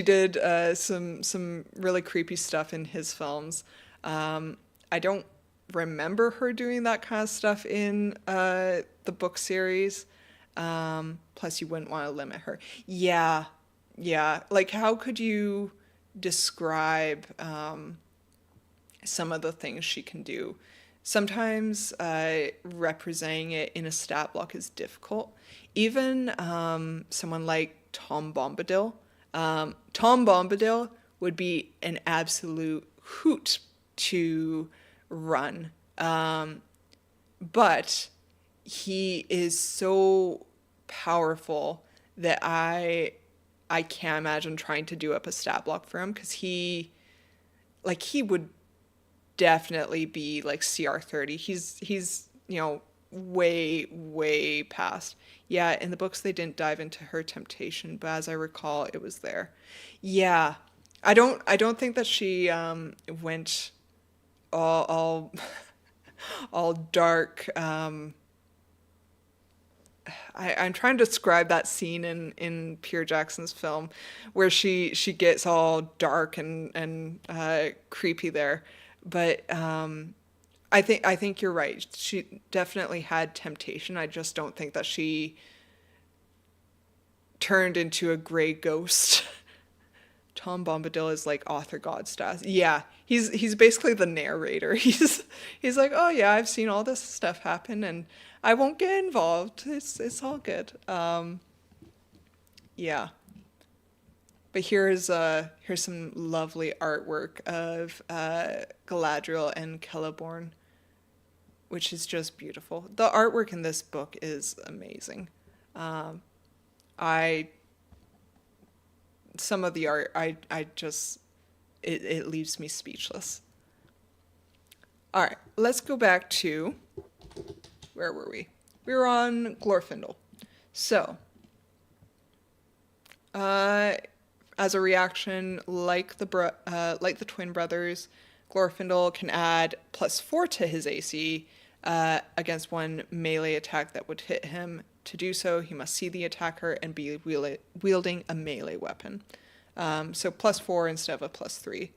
did some really creepy stuff in his films. I don't remember her doing that kind of stuff in the book series. Plus, you wouldn't want to limit her. Yeah, yeah. Like, how could you describe some of the things she can do? Sometimes representing it in a stat block is difficult. Even someone like Tom Bombadil. Tom Bombadil would be an absolute hoot to run. But he is so powerful that I can't imagine trying to do up a stat block for him, because he would definitely be like CR30. He's way past. Yeah, in the books they didn't dive into her temptation, but as I recall, it was there. Yeah, I don't think that she went all all dark. I'm trying to describe that scene in Peter Jackson's film where she gets all dark and creepy there. But I think you're right. She definitely had temptation. I just don't think that she turned into a gray ghost. Tom Bombadil is like author god status. Yeah, he's basically the narrator. He's like, oh yeah, I've seen all this stuff happen, and I won't get involved. It's all good. Yeah. But here's some lovely artwork of Galadriel and Celeborn, which is just beautiful. The artwork in this book is amazing. Some of the art, I just, it leaves me speechless. All right, let's go back to, where were we? We were on Glorfindel. So, as a reaction, like the twin brothers, Glorfindel can add +4 to his AC against one melee attack that would hit him. To do so, he must see the attacker and be wielding a melee weapon. So +4 instead of a +3.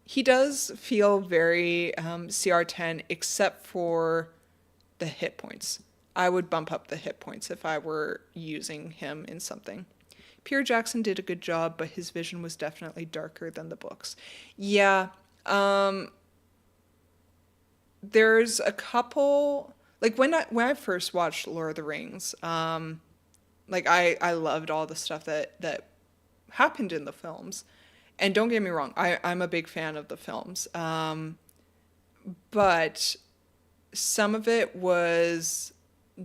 He does feel very CR10, except for the hit points. I would bump up the hit points if I were using him in something. Peter Jackson did a good job, but his vision was definitely darker than the books. Yeah, there's a couple, like when I first watched Lord of the Rings, like I loved all the stuff that happened in the films. And don't get me wrong, I'm a big fan of the films. But some of it was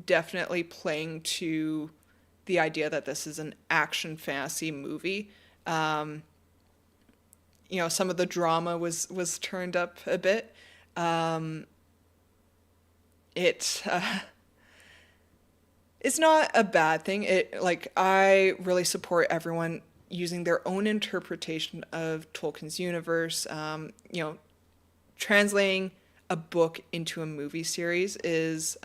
definitely playing to the idea that this is an action fantasy movie. some of the drama was turned up a bit. Um, it it's not a bad thing. I really support everyone using their own interpretation of Tolkien's universe. Translating a book into a movie series is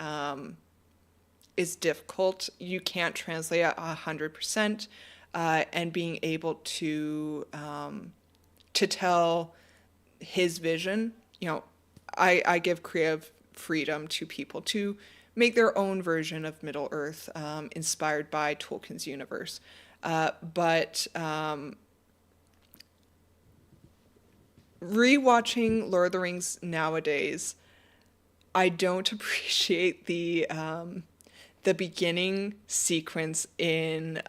difficult. You can't translate it 100%, and being able to tell his vision. I give creative freedom to people to make their own version of Middle Earth, inspired by Tolkien's universe. But rewatching Lord of the Rings nowadays, I don't appreciate the beginning sequence in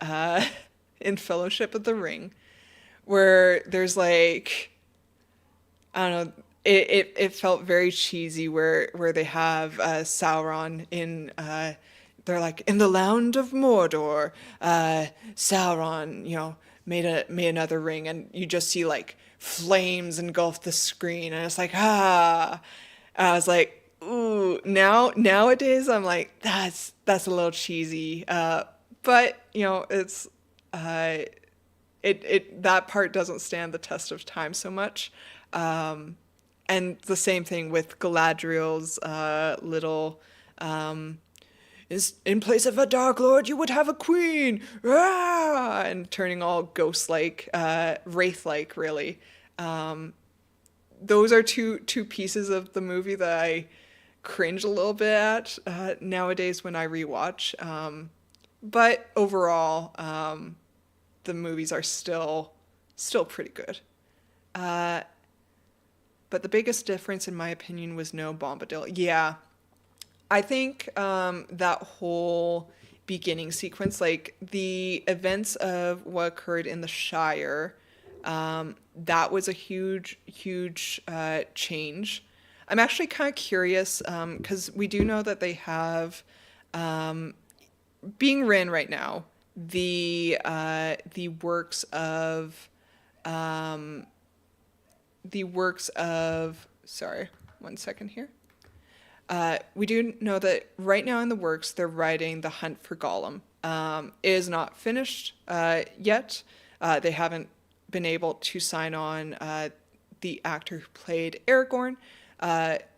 Fellowship of the Ring, where there's like, I don't know, it felt very cheesy where they have Sauron in they're like, in the land of Mordor, Sauron, made another ring, and you just see like flames engulf the screen, and it's like, I was like, ooh, nowadays I'm like, that's a little cheesy, but it's that part doesn't stand the test of time so much. And the same thing with Galadriel's little, is in place of a Dark Lord, you would have a queen, and turning all ghost-like, wraith-like, really. Those are two pieces of the movie that I cringe a little bit at nowadays when I rewatch. But overall, the movies are still pretty good. But the biggest difference, in my opinion, was no Bombadil. Yeah, I think that whole beginning sequence, like the events of what occurred in the Shire, that was a huge change. I'm actually kind of curious, because we do know that they have, being written right now, the works of sorry, one second here. We do know that right now in the works, they're writing The Hunt for Gollum. It is not finished yet. They haven't been able to sign on the actor who played Aragorn,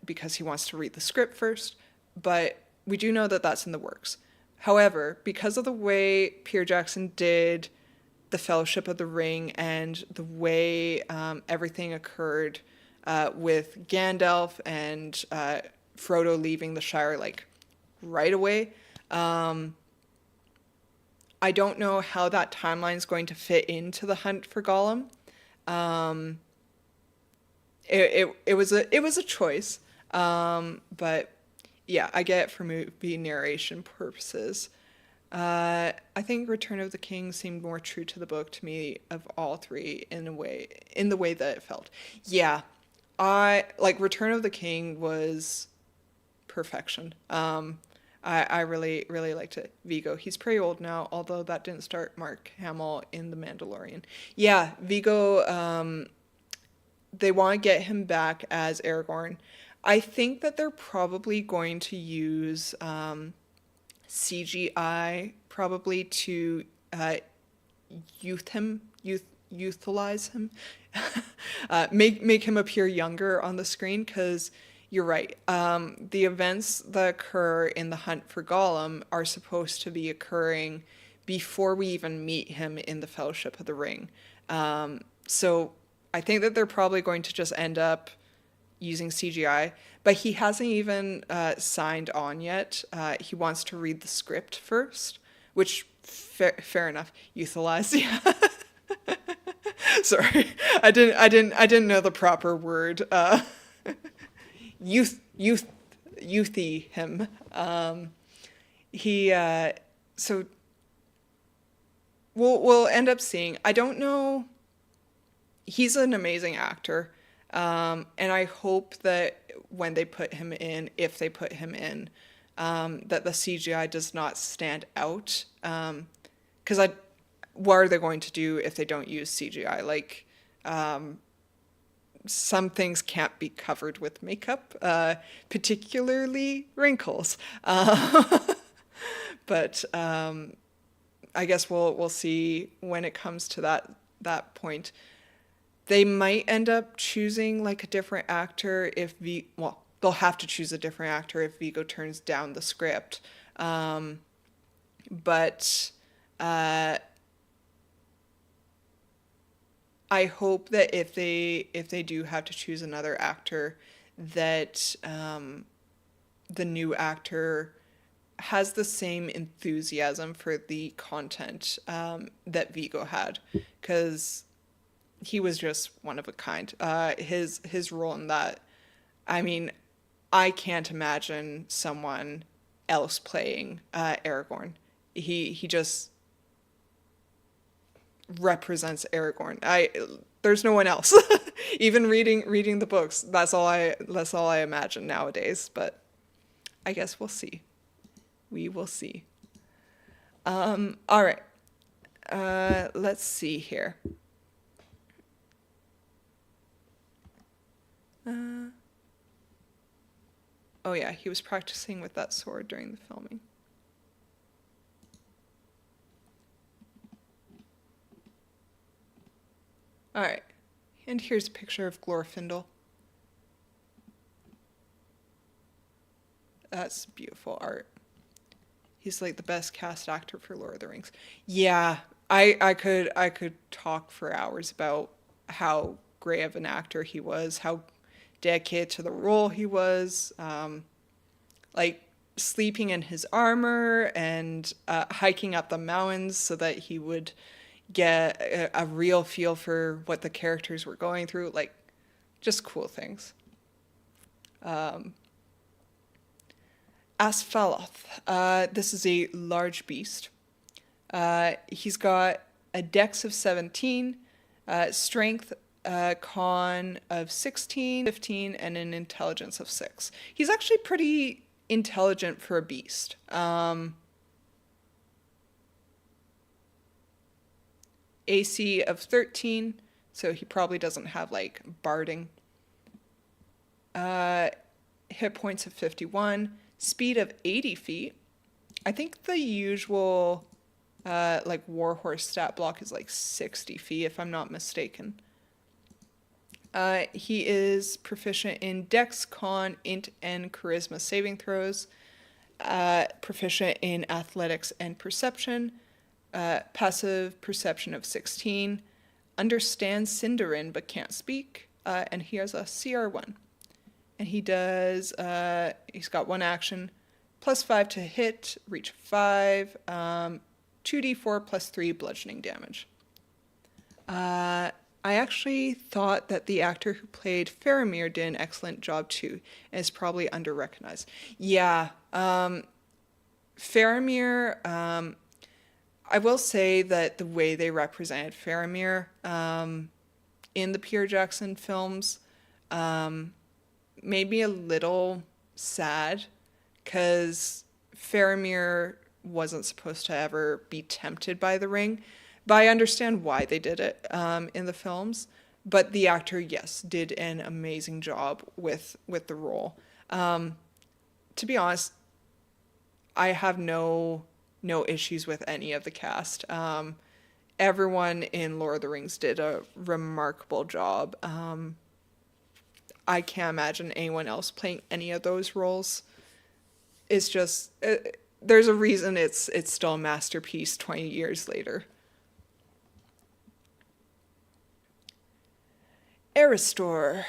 because he wants to read the script first. But we do know that that's in the works. However, because of the way Peter Jackson did The Fellowship of the Ring and the way everything occurred with Gandalf and Frodo leaving the Shire like right away, I don't know how that timeline is going to fit into The Hunt for Gollum. It was a choice, but yeah, I get it for movie narration purposes. I think Return of the King seemed more true to the book to me of all three in the way that it felt. Yeah, I like Return of the King was perfection. I really liked it. Viggo, he's pretty old now, although that didn't start Mark Hamill in The Mandalorian. Yeah, Viggo, they want to get him back as Aragorn. I think that they're probably going to use CGI probably to youthalize him, make him appear younger on the screen, because you're right. The events that occur in The Hunt for Gollum are supposed to be occurring before we even meet him in The Fellowship of the Ring. So I think that they're probably going to just end up using CGI, but he hasn't even signed on yet. He wants to read the script first, which fair enough. Euthalize, yeah. Sorry, I didn't know the proper word. Youthy him. So we'll end up seeing. I don't know. He's an amazing actor. And I hope that when they put him in, if they put him in, that the CGI does not stand out. Because what are they going to do if they don't use CGI? Like, some things can't be covered with makeup, particularly wrinkles. But I guess we'll see when it comes to that point. They might end up choosing like a different actor if they'll have to choose a different actor if Vigo turns down the script. But I hope that if they do have to choose another actor, that the new actor has the same enthusiasm for the content that Vigo had, because he was just one of a kind. His role in that, I mean, I can't imagine someone else playing Aragorn. He just represents Aragorn. There's no one else. Even reading the books, that's all I imagine nowadays. But I guess we'll see. We will see. All right. Let's see here. Oh yeah, he was practicing with that sword during the filming. All right, and here's a picture of Glorfindel. That's beautiful art. He's like the best cast actor for Lord of the Rings. Yeah, I could talk for hours about how great of an actor he was, how dedicated to the role he was, like sleeping in his armor and hiking up the mountains so that he would get a real feel for what the characters were going through, like just cool things. Asfaloth. This is a large beast. He's got a dex of 17, strength con of 16, 15, and an intelligence of 6. He's actually pretty intelligent for a beast. AC of 13, so he probably doesn't have like barding. Hit points of 51, speed of 80 feet. I think the usual like warhorse stat block is like 60 feet if I'm not mistaken. He is proficient in Dex, Con, Int, and Charisma saving throws. Proficient in Athletics and Perception. Passive Perception of 16. Understands Sindarin but can't speak. And he has a CR1. And he does, he's got one action, +5 to hit, reach 5, 2d4 plus 3 bludgeoning damage. I actually thought that the actor who played Faramir did an excellent job too, and is probably under-recognized. Yeah, Faramir, I will say that the way they represented Faramir in the Peter Jackson films made me a little sad, because Faramir wasn't supposed to ever be tempted by the ring. But I understand why they did it in the films. But the actor, yes, did an amazing job with the role. To be honest, I have no issues with any of the cast. Everyone in Lord of the Rings did a remarkable job. I can't imagine anyone else playing any of those roles. It's just, there's a reason it's still a masterpiece 20 years later. Eristor.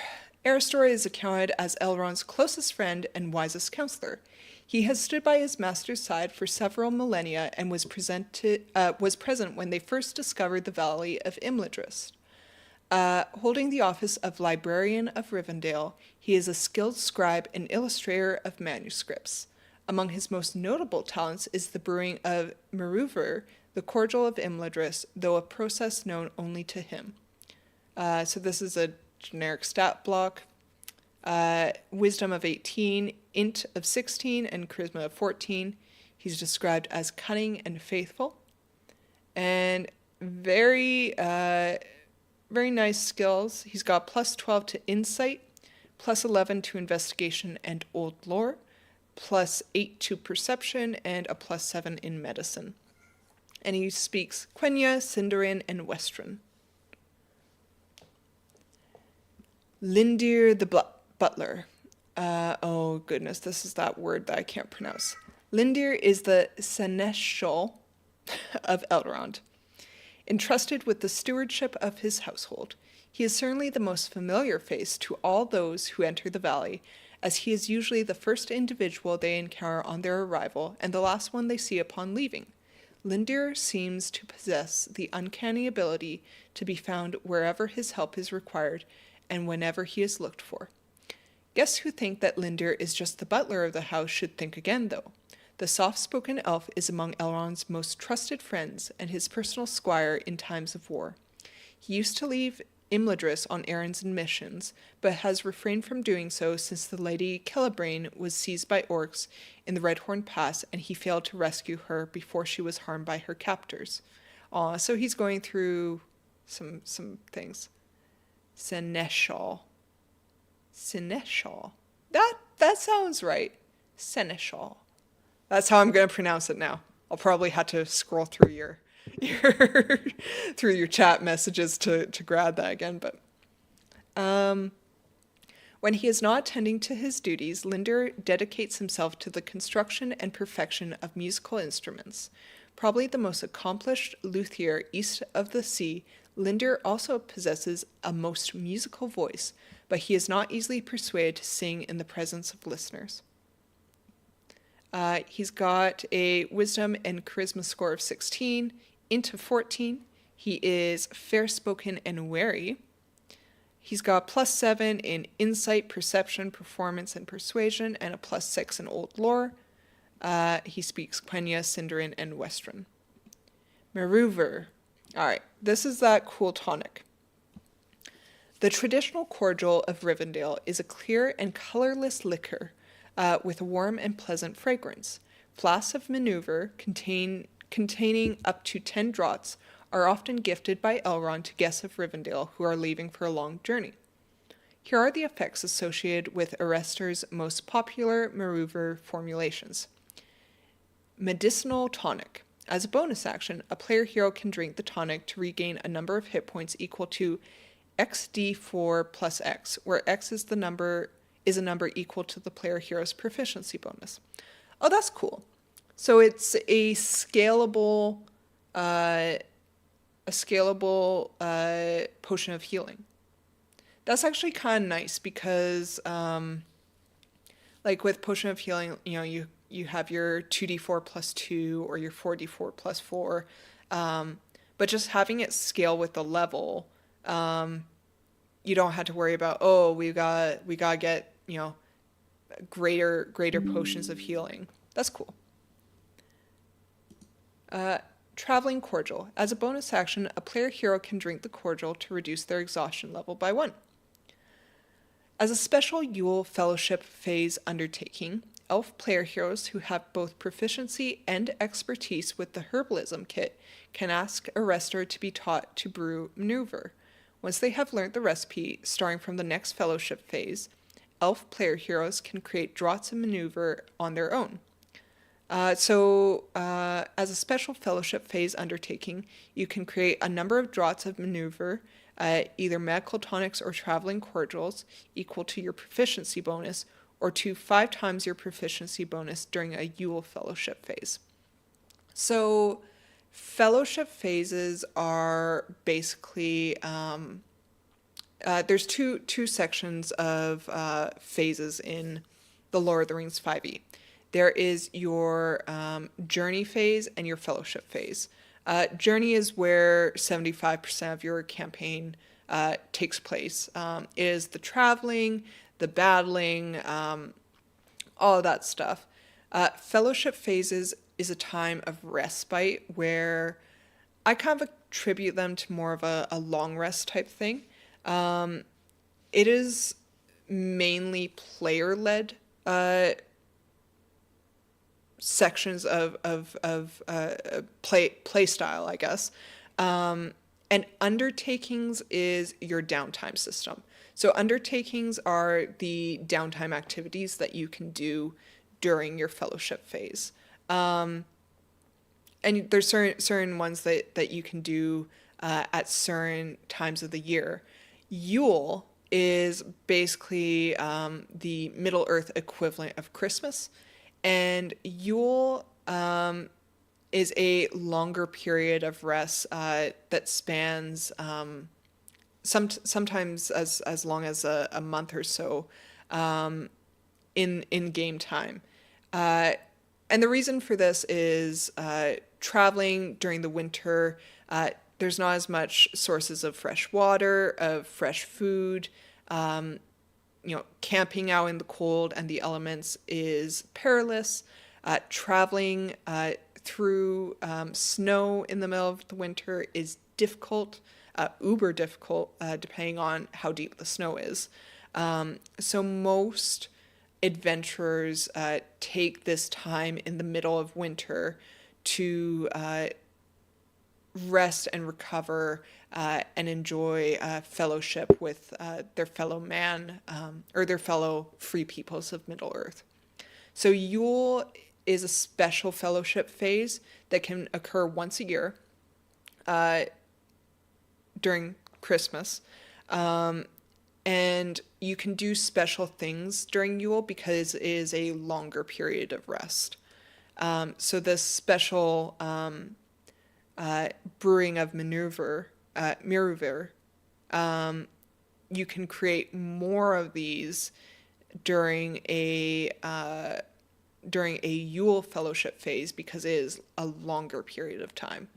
Eristor is accounted as Elrond's closest friend and wisest counselor. He has stood by his master's side for several millennia and was present when they first discovered the Valley of Imladris. Holding the office of Librarian of Rivendell, he is a skilled scribe and illustrator of manuscripts. Among his most notable talents is the brewing of Meruvr, the cordial of Imladris, though a process known only to him. So this is a generic stat block. Wisdom of 18, Int of 16, and Charisma of 14. He's described as cunning and faithful. And very very nice skills. He's got plus 12 to insight, plus 11 to investigation and old lore, plus 8 to perception, and a plus 7 in medicine. And he speaks Quenya, Sindarin, and Westron. Lindir the Butler. Oh goodness, this is that word that I can't pronounce. Lindir is the seneschal of Elrond, entrusted with the stewardship of his household. He is certainly the most familiar face to all those who enter the valley, as he is usually the first individual they encounter on their arrival and the last one they see upon leaving. Lindir seems to possess the uncanny ability to be found wherever his help is required and whenever he is looked for. Guests who think that Lindir is just the butler of the house should think again, though. The soft-spoken elf is among Elrond's most trusted friends and his personal squire in times of war. He used to leave Imladris on errands and missions, but has refrained from doing so since the Lady Celebrane was seized by orcs in the Redhorn Pass and he failed to rescue her before she was harmed by her captors. So he's going through some things. Seneschal. That sounds right. Seneschal. That's how I'm going to pronounce it now. I'll probably have to scroll through your through your chat messages to grab that again. But when he is not attending to his duties, Lindir dedicates himself to the construction and perfection of musical instruments. Probably the most accomplished luthier east of the sea, Lindir also possesses a most musical voice, but he is not easily persuaded to sing in the presence of listeners. He's got a wisdom and charisma score of 16, into 14. He is fair-spoken and wary. He's got plus 7 in insight, perception, performance, and persuasion, and a plus 6 in old lore. He speaks Quenya, Sindarin, and Westron. Maruver. Alright, this is that cool tonic. The traditional cordial of Rivendell is a clear and colorless liquor with a warm and pleasant fragrance. Flasks of maneuver containing up to 10 draughts are often gifted by Elrond to guests of Rivendell who are leaving for a long journey. Here are the effects associated with Arestor's most popular Maruver formulations. Medicinal tonic. As a bonus action, a player hero can drink the tonic to regain a number of hit points equal to XD4 plus X, where X is a number equal to the player hero's proficiency bonus. Oh, that's cool. So it's a scalable potion of healing. That's actually kind of nice because, like with potion of healing, you have your 2d4 plus 2 or your 4d4 plus 4, but just having it scale with the level, you don't have to worry about, we gotta get greater potions of healing. That's cool. Traveling cordial. As a bonus action, a player hero can drink the cordial to reduce their exhaustion level by 1. As a special Yule Fellowship phase undertaking, elf player heroes who have both proficiency and expertise with the herbalism kit can ask a Arestor to be taught to brew maneuver. Once they have learned the recipe, starting from the next fellowship phase, elf player heroes can create draughts of maneuver on their own. As a special fellowship phase undertaking, you can create a number of draughts of maneuver, either medical tonics or traveling cordials, equal to your proficiency bonus, or to 5 times your proficiency bonus during a Yule fellowship phase. So, fellowship phases are basically, there's two sections of phases in the Lord of the Rings 5e. There is your journey phase and your fellowship phase. Journey is where 75% of your campaign takes place. It is the traveling, the battling, all of that stuff. Fellowship phases is a time of respite where I kind of attribute them to more of a long rest type thing. It is mainly player-led sections of play style, I guess. And undertakings is your downtime system. So undertakings are the downtime activities that you can do during your fellowship phase. And there's certain ones that you can do at certain times of the year. Yule is basically the Middle Earth equivalent of Christmas, and Yule is a longer period of rest that spans sometimes as long as a month or so in game time. And the reason for this is traveling during the winter. There's not as much sources of fresh water, of fresh food. Camping out in the cold and the elements is perilous. Traveling through snow in the middle of the winter is difficult, uber difficult, depending on how deep the snow is. So most adventurers take this time in the middle of winter to rest and recover and enjoy fellowship with their fellow man or their fellow free peoples of Middle Earth. So Yule is a special fellowship phase that can occur once a year during Christmas. And you can do special things during Yule because it is a longer period of rest. So this special brewing of Mirror, you can create more of these during a Yule fellowship phase because it is a longer period of time.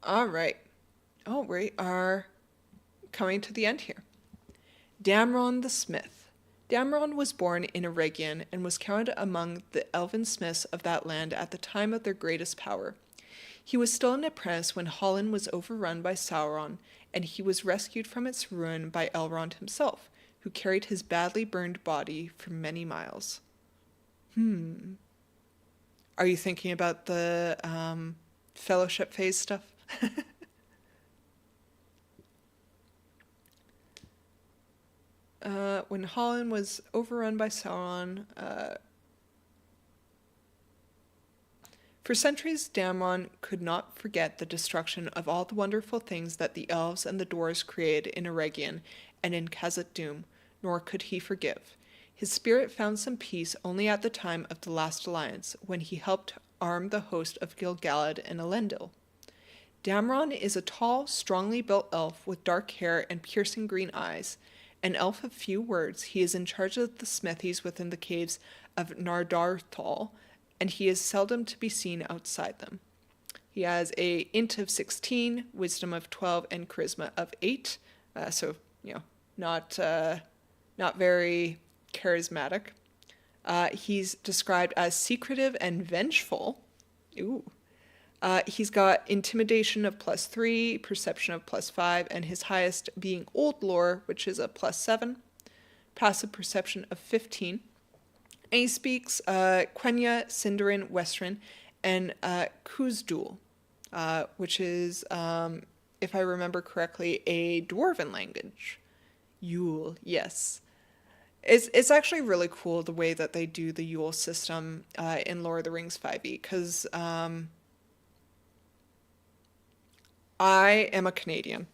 All right. Oh, we are coming to the end here. Damron the Smith. Damron was born in Eregion and was counted among the elven smiths of that land at the time of their greatest power. He was still an apprentice when Hollin was overrun by Sauron, and he was rescued from its ruin by Elrond himself, who carried his badly burned body for many miles. Are you thinking about the fellowship phase stuff? When Hollin was overrun by Sauron, for centuries Damron could not forget the destruction of all the wonderful things that the elves and the dwarves created in Eregion and in Khazad-dûm, nor could he forgive. His spirit found some peace only at the time of the Last Alliance, when he helped arm the host of Gil-galad and Elendil. Damron is a tall, strongly built elf with dark hair and piercing green eyes. An elf of few words, he is in charge of the smithies within the caves of Nardarthal, and he is seldom to be seen outside them. He has a int of 16, wisdom of 12, and charisma of 8. So, not very charismatic. He's described as secretive and vengeful. Ooh. He's got intimidation of +3, perception of +5, and his highest being Old Lore, which is a +7, passive perception of 15. And he speaks Quenya, Sindarin, Western, and Khuzdul, which is, if I remember correctly, a dwarven language. Yule, yes. It's actually really cool the way that they do the Yule system in LOTR5e, because I am a Canadian,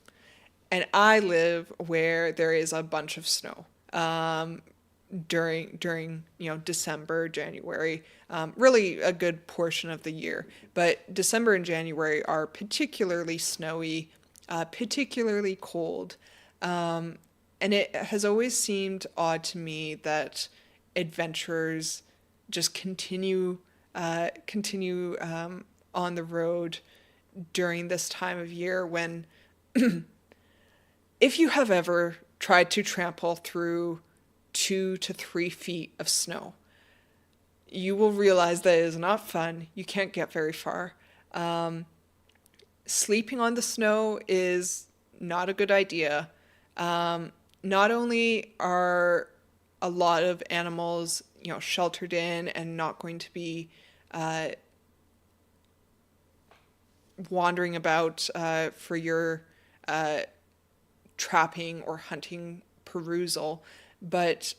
and I live where there is a bunch of snow during December, January, really a good portion of the year. But December and January are particularly snowy, particularly cold, and it has always seemed odd to me that adventurers just continue on the road during this time of year when if you have ever tried to trample through 2 to 3 feet of snow, you will realize that it is not fun. You can't get very far. Sleeping on the snow is not a good idea. Not only are a lot of animals, sheltered in and not going to be wandering about for your trapping or hunting perusal, but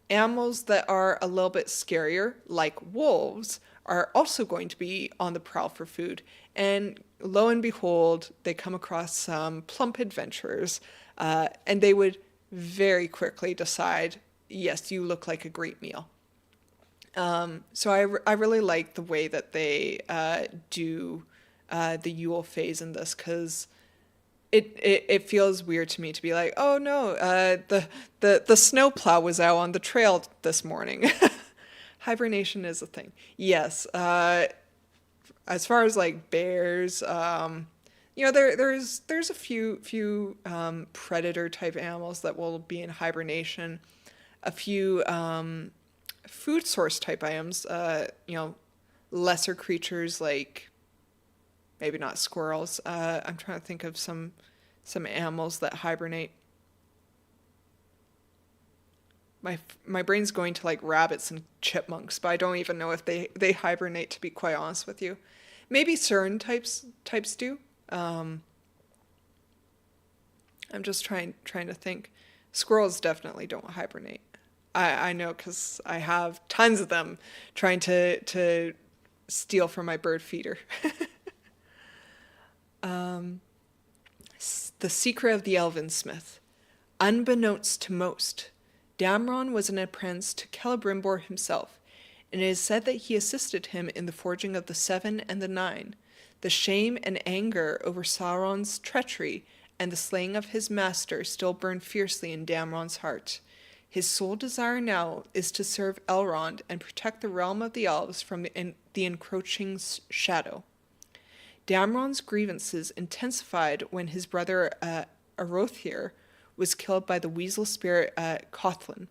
animals that are a little bit scarier, like wolves, are also going to be on the prowl for food. And lo and behold, they come across some plump adventurers, and they would very quickly decide, yes, you look like a great meal. So I really like the way that they do the Yule phase in this, because it feels weird to me to be like, oh no, the snowplow was out on the trail this morning. Hibernation is a thing. Yes. As far as like bears, there's a few predator type animals that will be in hibernation. A few food source type items, lesser creatures like maybe not squirrels. I'm trying to think of some animals that hibernate. My brain's going to like rabbits and chipmunks, but I don't even know if they hibernate, to be quite honest with you. Maybe certain types do. I'm just trying to think. Squirrels definitely don't hibernate. I know, because I have tons of them trying to steal from my bird feeder. The secret of the Elven Smith. Unbeknownst to most, Damron was an apprentice to Celebrimbor himself, and it is said that he assisted him in the forging of the Seven and the Nine. The shame and anger over Sauron's treachery and the slaying of his master still burn fiercely in Damron's heart. His sole desire now is to serve Elrond and protect the realm of the elves from the encroaching shadow. Damron's grievances intensified when his brother Arothir was killed by the weasel spirit Cothlin.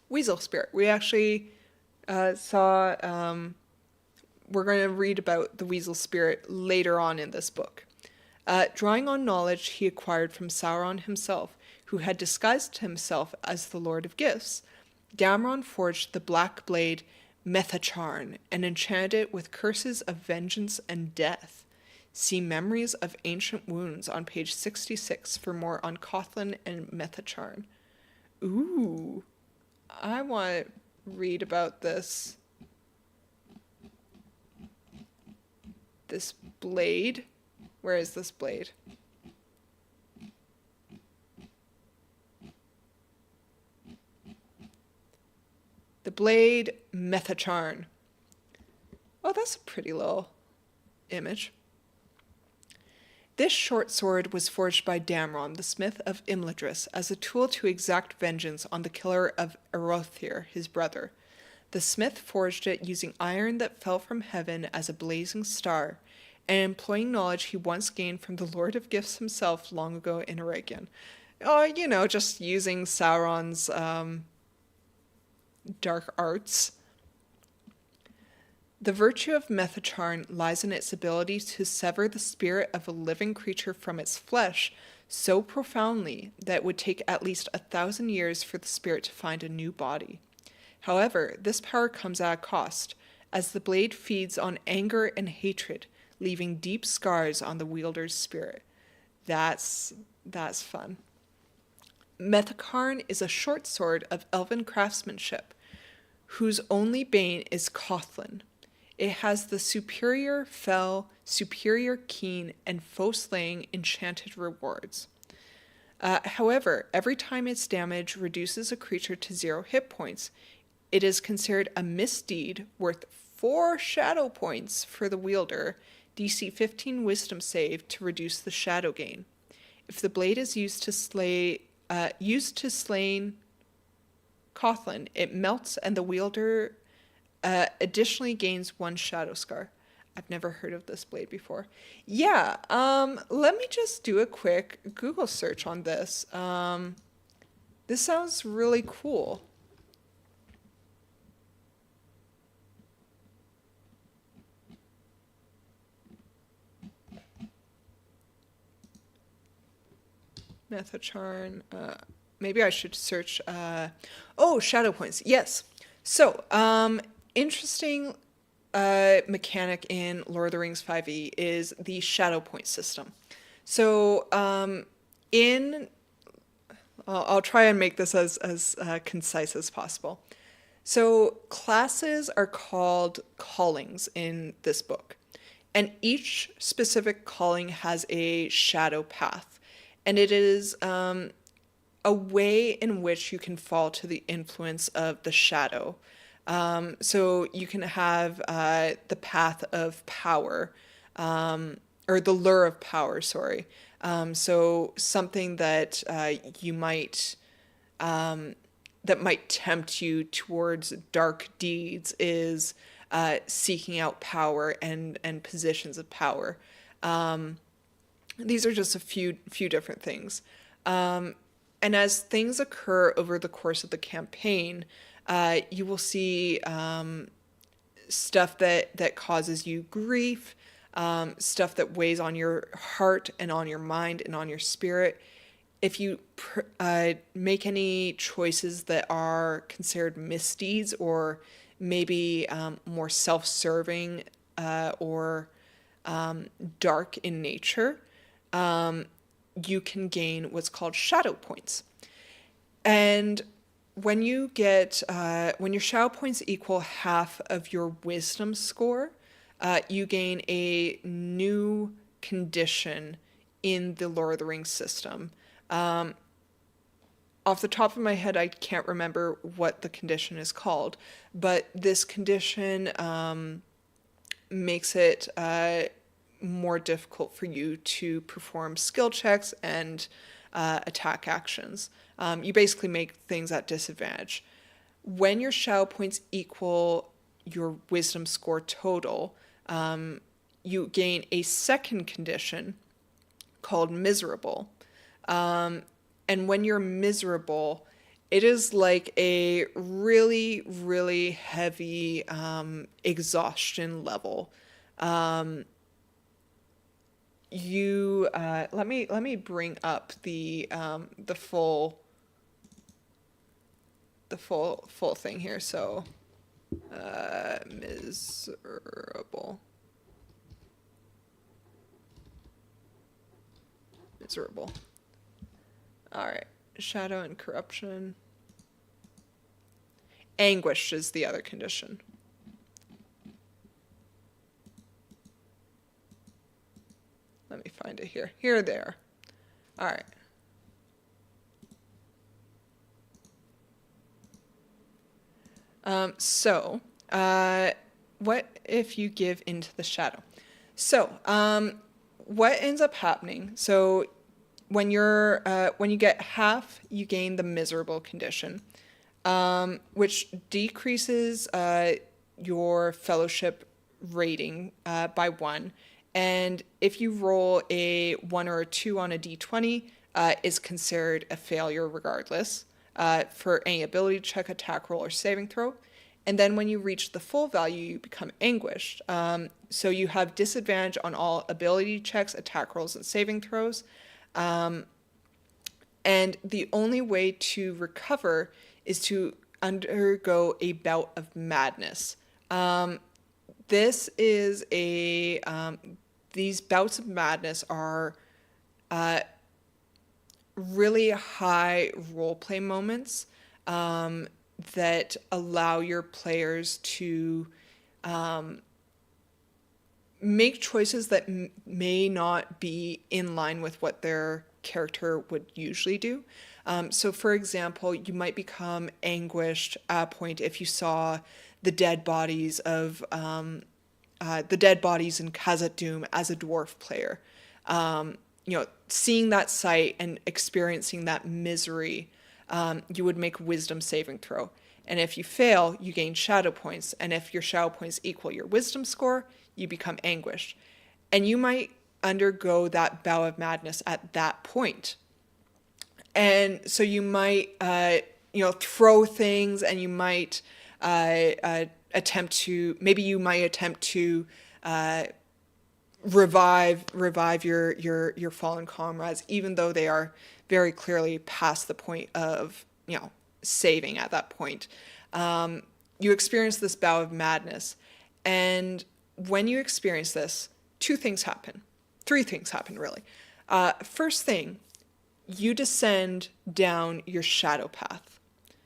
Weasel spirit. We actually saw... we're going to read about the weasel spirit later on in this book. Drawing on knowledge he acquired from Sauron himself, who had disguised himself as the Lord of Gifts, Damron forged the black blade Methacharn and enchanted it with curses of vengeance and death. See Memories of Ancient Wounds on page 66 for more on Cothlin and Methacharn. Ooh, I want to read about this blade. Where is this blade? The blade Methacharn. Oh, that's a pretty little image. This short sword was forged by Damron, the smith of Imladris, as a tool to exact vengeance on the killer of Arothir, his brother. The smith forged it using iron that fell from heaven as a blazing star, and employing knowledge he once gained from the Lord of Gifts himself long ago in Eregion. Just using Sauron's dark arts. The virtue of Methacharn lies in its ability to sever the spirit of a living creature from its flesh so profoundly that it would take at least 1,000 years for the spirit to find a new body. However, this power comes at a cost, as the blade feeds on anger and hatred, leaving deep scars on the wielder's spirit. That's fun. Methacharn is a short sword of elven craftsmanship, whose only bane is Cothlin. It has the superior fell, superior keen, and foe-slaying enchanted rewards. However, every time its damage reduces a creature to 0 hit points, it is considered a misdeed worth 4 shadow points for the wielder, DC 15 wisdom save to reduce the shadow gain. If the blade is used to slay Cothlin, it melts and the wielder additionally gains 1 shadow scar. I've never heard of this blade before. Yeah, let me just do a quick Google search on this. This sounds really cool. Methacharn. Maybe I should search. Shadow points. Yes. So, interesting mechanic in Lord of the Rings 5e is the shadow point system. So in I'll try and make this as concise as possible. So classes are called callings in this book, and each specific calling has a shadow path, and it is a way in which you can fall to the influence of the shadow. So you can have the path of power, or the lure of power, sorry. So something that you might that might tempt you towards dark deeds is seeking out power and positions of power. These are just a few different things. And as things occur over the course of the campaign, you will see stuff that causes you grief, stuff that weighs on your heart and on your mind and on your spirit. If you make any choices that are considered misdeeds or maybe more self-serving or dark in nature, you can gain what's called shadow points. And when you get when your shadow points equal half of your wisdom score, you gain a new condition in the Lord of the Rings system. Off the top of my head, I can't remember what the condition is called, but this condition makes it more difficult for you to perform skill checks and attack actions. You basically make things at disadvantage. When your shadow points equal your wisdom score total, you gain a second condition called miserable. And when you're miserable, it is like a really, really heavy exhaustion level. You let me bring up the full thing here. So miserable. All right, shadow and corruption. Anguish is the other condition. Let me find it here. Here, there. All right. What if you give into the shadow? So, what ends up happening? So, when you get half, you gain the miserable condition, which decreases your fellowship rating by 1. And if you roll a 1 or a 2 on a d20, is considered a failure regardless for any ability check, attack roll, or saving throw. And then when you reach the full value, you become anguished. So you have disadvantage on all ability checks, attack rolls, and saving throws. And the only way to recover is to undergo a bout of madness. This is these bouts of madness are really high roleplay moments that allow your players to make choices that may not be in line with what their character would usually do. So for example, you might become anguished at a point if you saw the dead bodies in Khazad-dûm as a dwarf player. Seeing that sight and experiencing that misery, you would make a wisdom saving throw. And if you fail, you gain shadow points. And if your shadow points equal your wisdom score, you become anguished. And you might undergo that bout of madness at that point. And so you might, throw things, and you might attempt to revive your fallen comrades, even though they are very clearly past the point of saving at that point. You experience this bout of madness, And when you experience this, three things happen, really. First thing, you descend down your shadow path.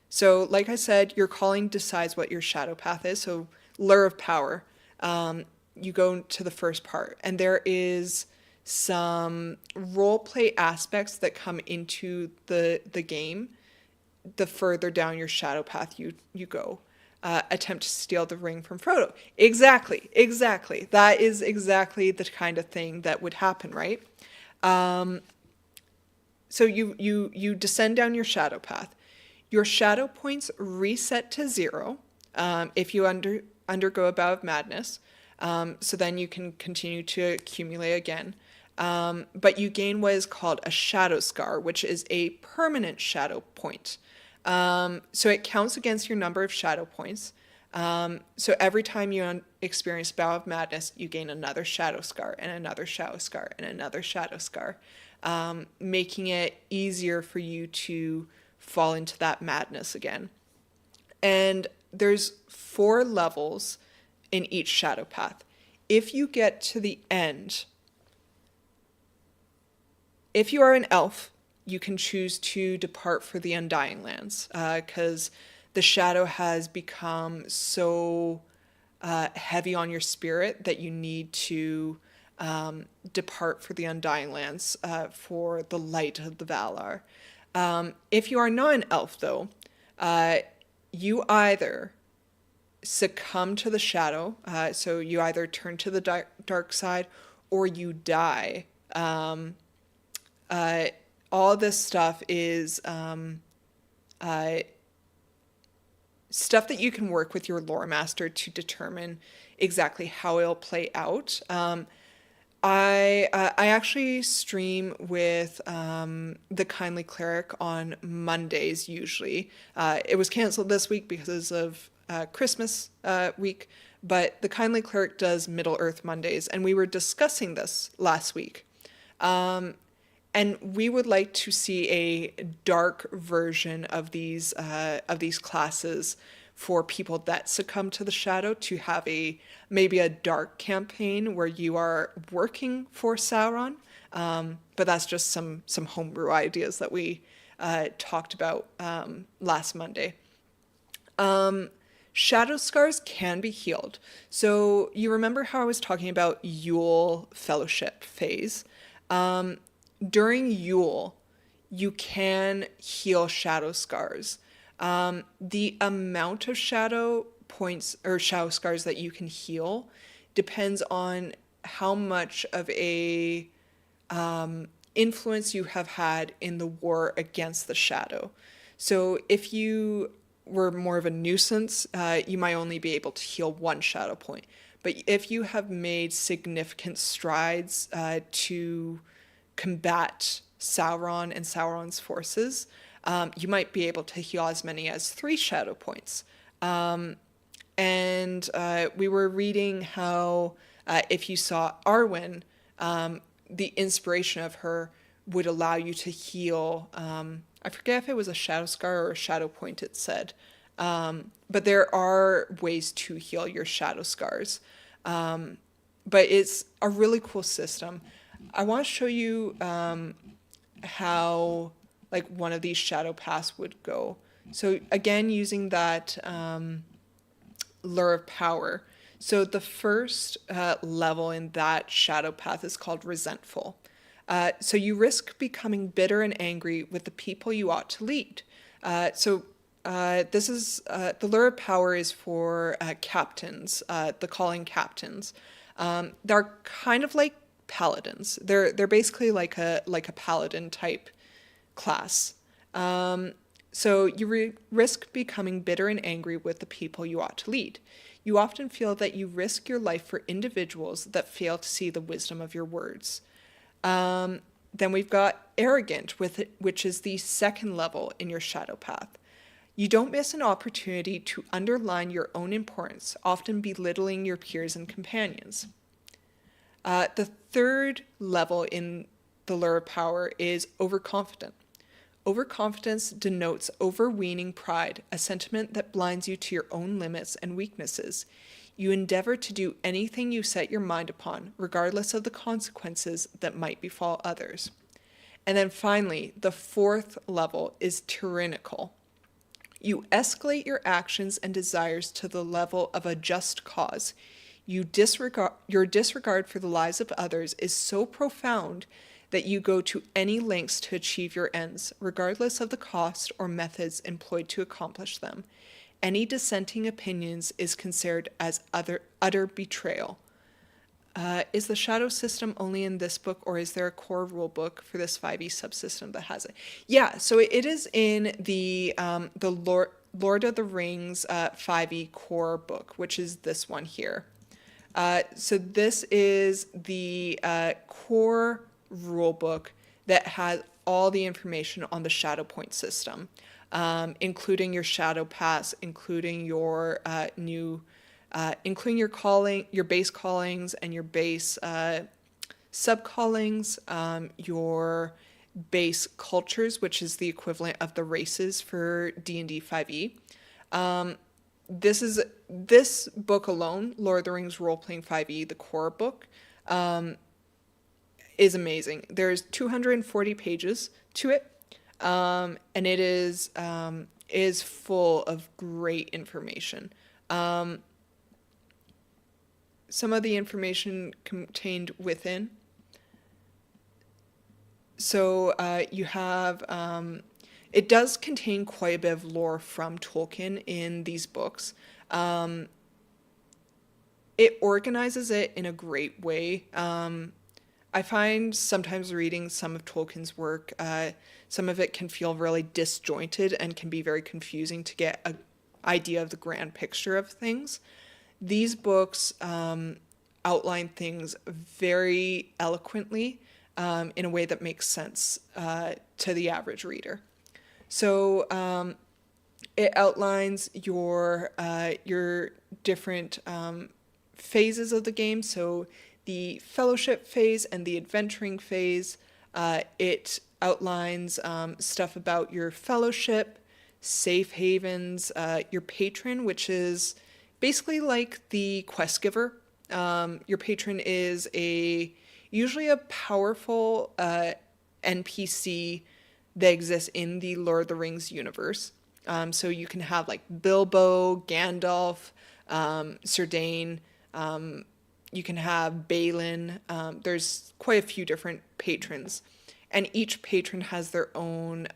So like I said, your calling decides what your shadow path is. So Lure of Power, you go to the first part, and there is some role play aspects that come into the game the further down your shadow path you go. Attempt to steal the ring from Frodo. Exactly. That is exactly the kind of thing that would happen, right? So you descend down your shadow path. Your shadow points reset to 0 if you undergo a bout of madness. So then you can continue to accumulate again. But you gain what is called a shadow scar, which is a permanent shadow point. So it counts against your number of shadow points. So every time you experience bout of madness, you gain another shadow scar and another shadow scar and another shadow scar, making it easier for you to fall into that madness again. And there's 4 levels in each shadow path. If you get to the end, if you are an elf, you can choose to depart for the Undying Lands, because the shadow has become so heavy on your spirit that you need to depart for the Undying Lands for the light of the Valar. If you are not an elf, though, you either succumb to the shadow, so you either turn to the dark side or you die. All this stuff is stuff that you can work with your lore master to determine exactly how it'll play out. I actually stream with the Kindly Cleric on Mondays usually. It was canceled this week because of Christmas week, but the Kindly Cleric does Middle-earth Mondays, and we were discussing this last week. And we would like to see a dark version of these classes for people that succumb to the shadow, to have maybe a dark campaign where you are working for Sauron. But that's just some homebrew ideas that we talked about last Monday. Shadow scars can be healed. So you remember how I was talking about Yule Fellowship phase? During Yule, you can heal shadow scars. The amount of shadow points or shadow scars that you can heal depends on how much of a influence you have had in the war against the shadow. So if you were more of a nuisance, you might only be able to heal 1 shadow point. But if you have made significant strides to combat Sauron and Sauron's forces, you might be able to heal as many as 3 shadow points. And we were reading how if you saw Arwen, the inspiration of her would allow you to heal, I forget if it was a shadow scar or a shadow point it said, but there are ways to heal your shadow scars. But it's a really cool system. I want to show you how like one of these shadow paths would go. So again, using that Lure of Power. So the first level in that shadow path is called Resentful. So you risk becoming bitter and angry with the people you ought to lead. This is the Lure of Power is for captains, the calling captains. They're kind of like paladins. They're basically like a paladin type class. So you risk becoming bitter and angry with the people you ought to lead. You often feel that you risk your life for individuals that fail to see the wisdom of your words. Then we've got Arrogant, which is the second level in your shadow path. You don't miss an opportunity to underline your own importance, often belittling your peers and companions. The third level in the Lure of Power is Overconfident. Overconfidence denotes overweening pride, a sentiment that blinds you to your own limits and weaknesses. You endeavor to do anything you set your mind upon, regardless of the consequences that might befall others. And then finally, the fourth level is tyrannical. You escalate your actions and desires to the level of a just cause. Your disregard for the lives of others is so profound that you go to any lengths to achieve your ends, regardless of the cost or methods employed to accomplish them. Any dissenting opinions is considered as utter betrayal. Is the shadow system only in this book, or is there a core rule book for this 5e subsystem that has it? Yeah, so it is in the Lord of the Rings 5e core book, which is this one here. So this is the core rule book that has all the information on the shadow point system, including your shadow pass, including your including your base callings and your base sub callings, your base cultures, which is the equivalent of the races for D&D 5e. This book alone, Lord of the Rings Role-Playing 5e, the core book, is amazing. There's 240 pages to it, and it is full of great information. Some of the information contained within. So you have, it does contain quite a bit of lore from Tolkien in these books. It organizes it in a great way. I find sometimes reading some of Tolkien's work, some of it can feel really disjointed and can be very confusing to get an idea of the grand picture of things. These books outline things very eloquently in a way that makes sense to the average reader. So it outlines your different phases of the game. So the fellowship phase and the adventuring phase. It outlines stuff about your fellowship, safe havens, your patron, which is basically like the quest giver. Your patron is usually a powerful NPC that exists in the Lord of the Rings universe. So you can have like Bilbo, Gandalf, Cerdane, you can have Balin. There's quite a few different patrons, and each patron has their own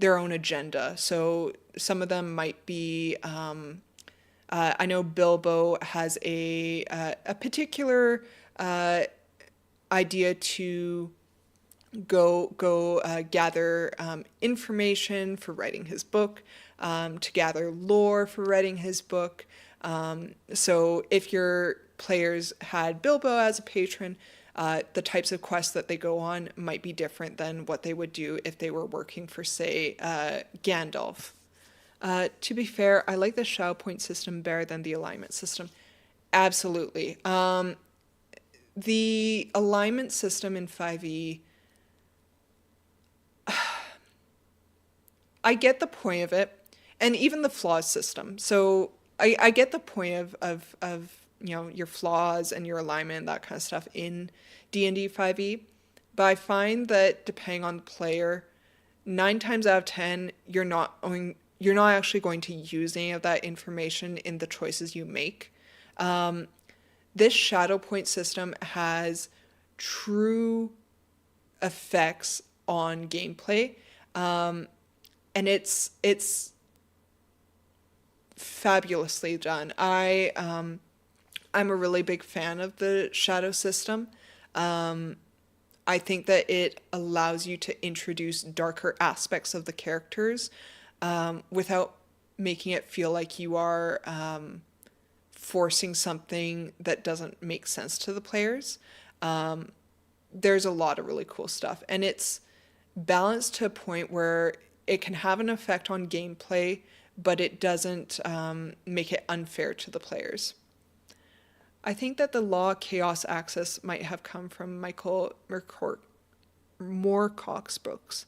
agenda. So some of them might be, I know Bilbo has a particular idea to go gather information for writing his book, to gather lore for writing his book. So if your players had Bilbo as a patron, the types of quests that they go on might be different than what they would do if they were working for, say, Gandalf. To be fair, I like the shadow point system better than the alignment system. Absolutely. The alignment system in 5e, I get the point of it, and even the flaws system. So I get the point of your flaws and your alignment, that kind of stuff in D&D 5e, but I find that depending on the player, 9 times out of 10, you're not actually going to use any of that information in the choices you make. This shadow point system has true effects on gameplay, and it's fabulously done. I'm a really big fan of the shadow system. I think that it allows you to introduce darker aspects of the characters without making it feel like you are forcing something that doesn't make sense to the players. There's a lot of really cool stuff, and it's balanced to a point where it can have an effect on gameplay, but it doesn't make it unfair to the players. I think that the Law Chaos Axis might have come from Michael Moorcock's books.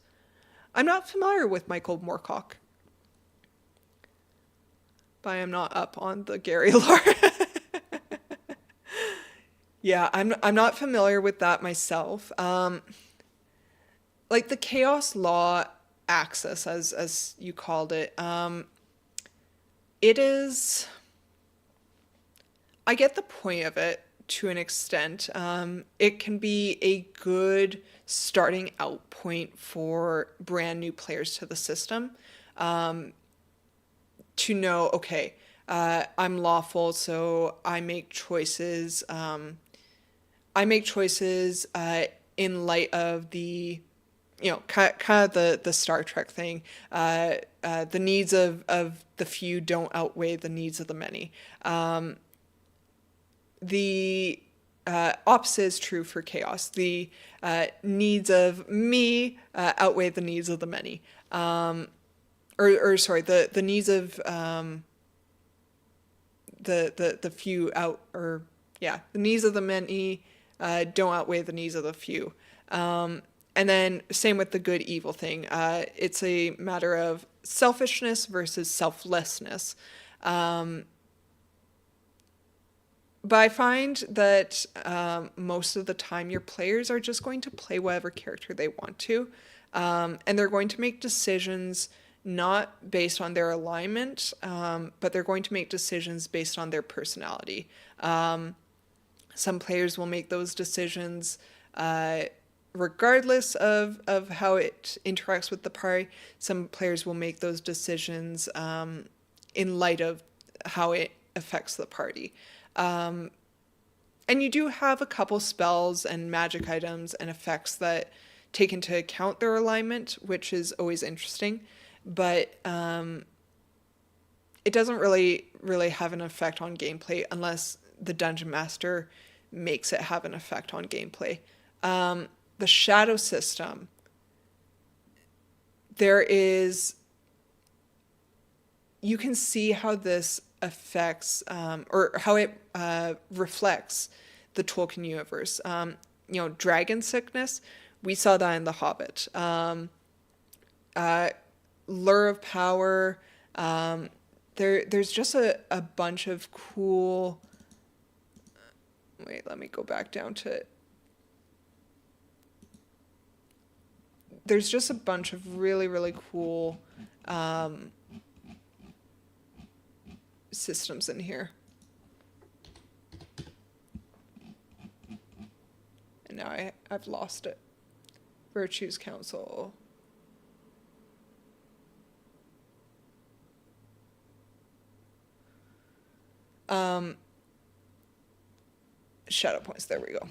I'm not familiar with Michael Moorcock. but I am not up on the Gary lore. Yeah, I'm not familiar with that myself. Like the Chaos Law axis, as you called it, it is. I get the point of it to an extent. It can be a good starting out point for brand new players to the system, to know, okay, I'm lawful, so I make choices. In light of the, kind of the Star Trek thing. The needs of the few don't outweigh the needs of the many. The opposite is true for chaos. The needs of me outweigh the needs of the many. Or sorry, the needs of the few the needs of the many don't outweigh the needs of the few. And then same with the good evil thing. It's a matter of selfishness versus selflessness. But I find that most of the time your players are just going to play whatever character they want to. And they're going to make decisions not based on their alignment, but they're going to make decisions based on their personality. Some players will make those decisions regardless of how it interacts with the party. Some players will make those decisions in light of how it affects the party. And you do have a couple spells and magic items and effects that take into account their alignment, which is always interesting. But it doesn't really have an effect on gameplay unless the dungeon master makes it have an effect on gameplay. The shadow system, you can see how this affects or how it reflects the Tolkien universe. Dragon sickness, we saw that in The Hobbit. Lure of power, there's just a bunch of cool. Wait, let me go back down to it. There's just a bunch of really, really cool systems in here. And now I've lost it. Virtues Council. Shadow points, there we go.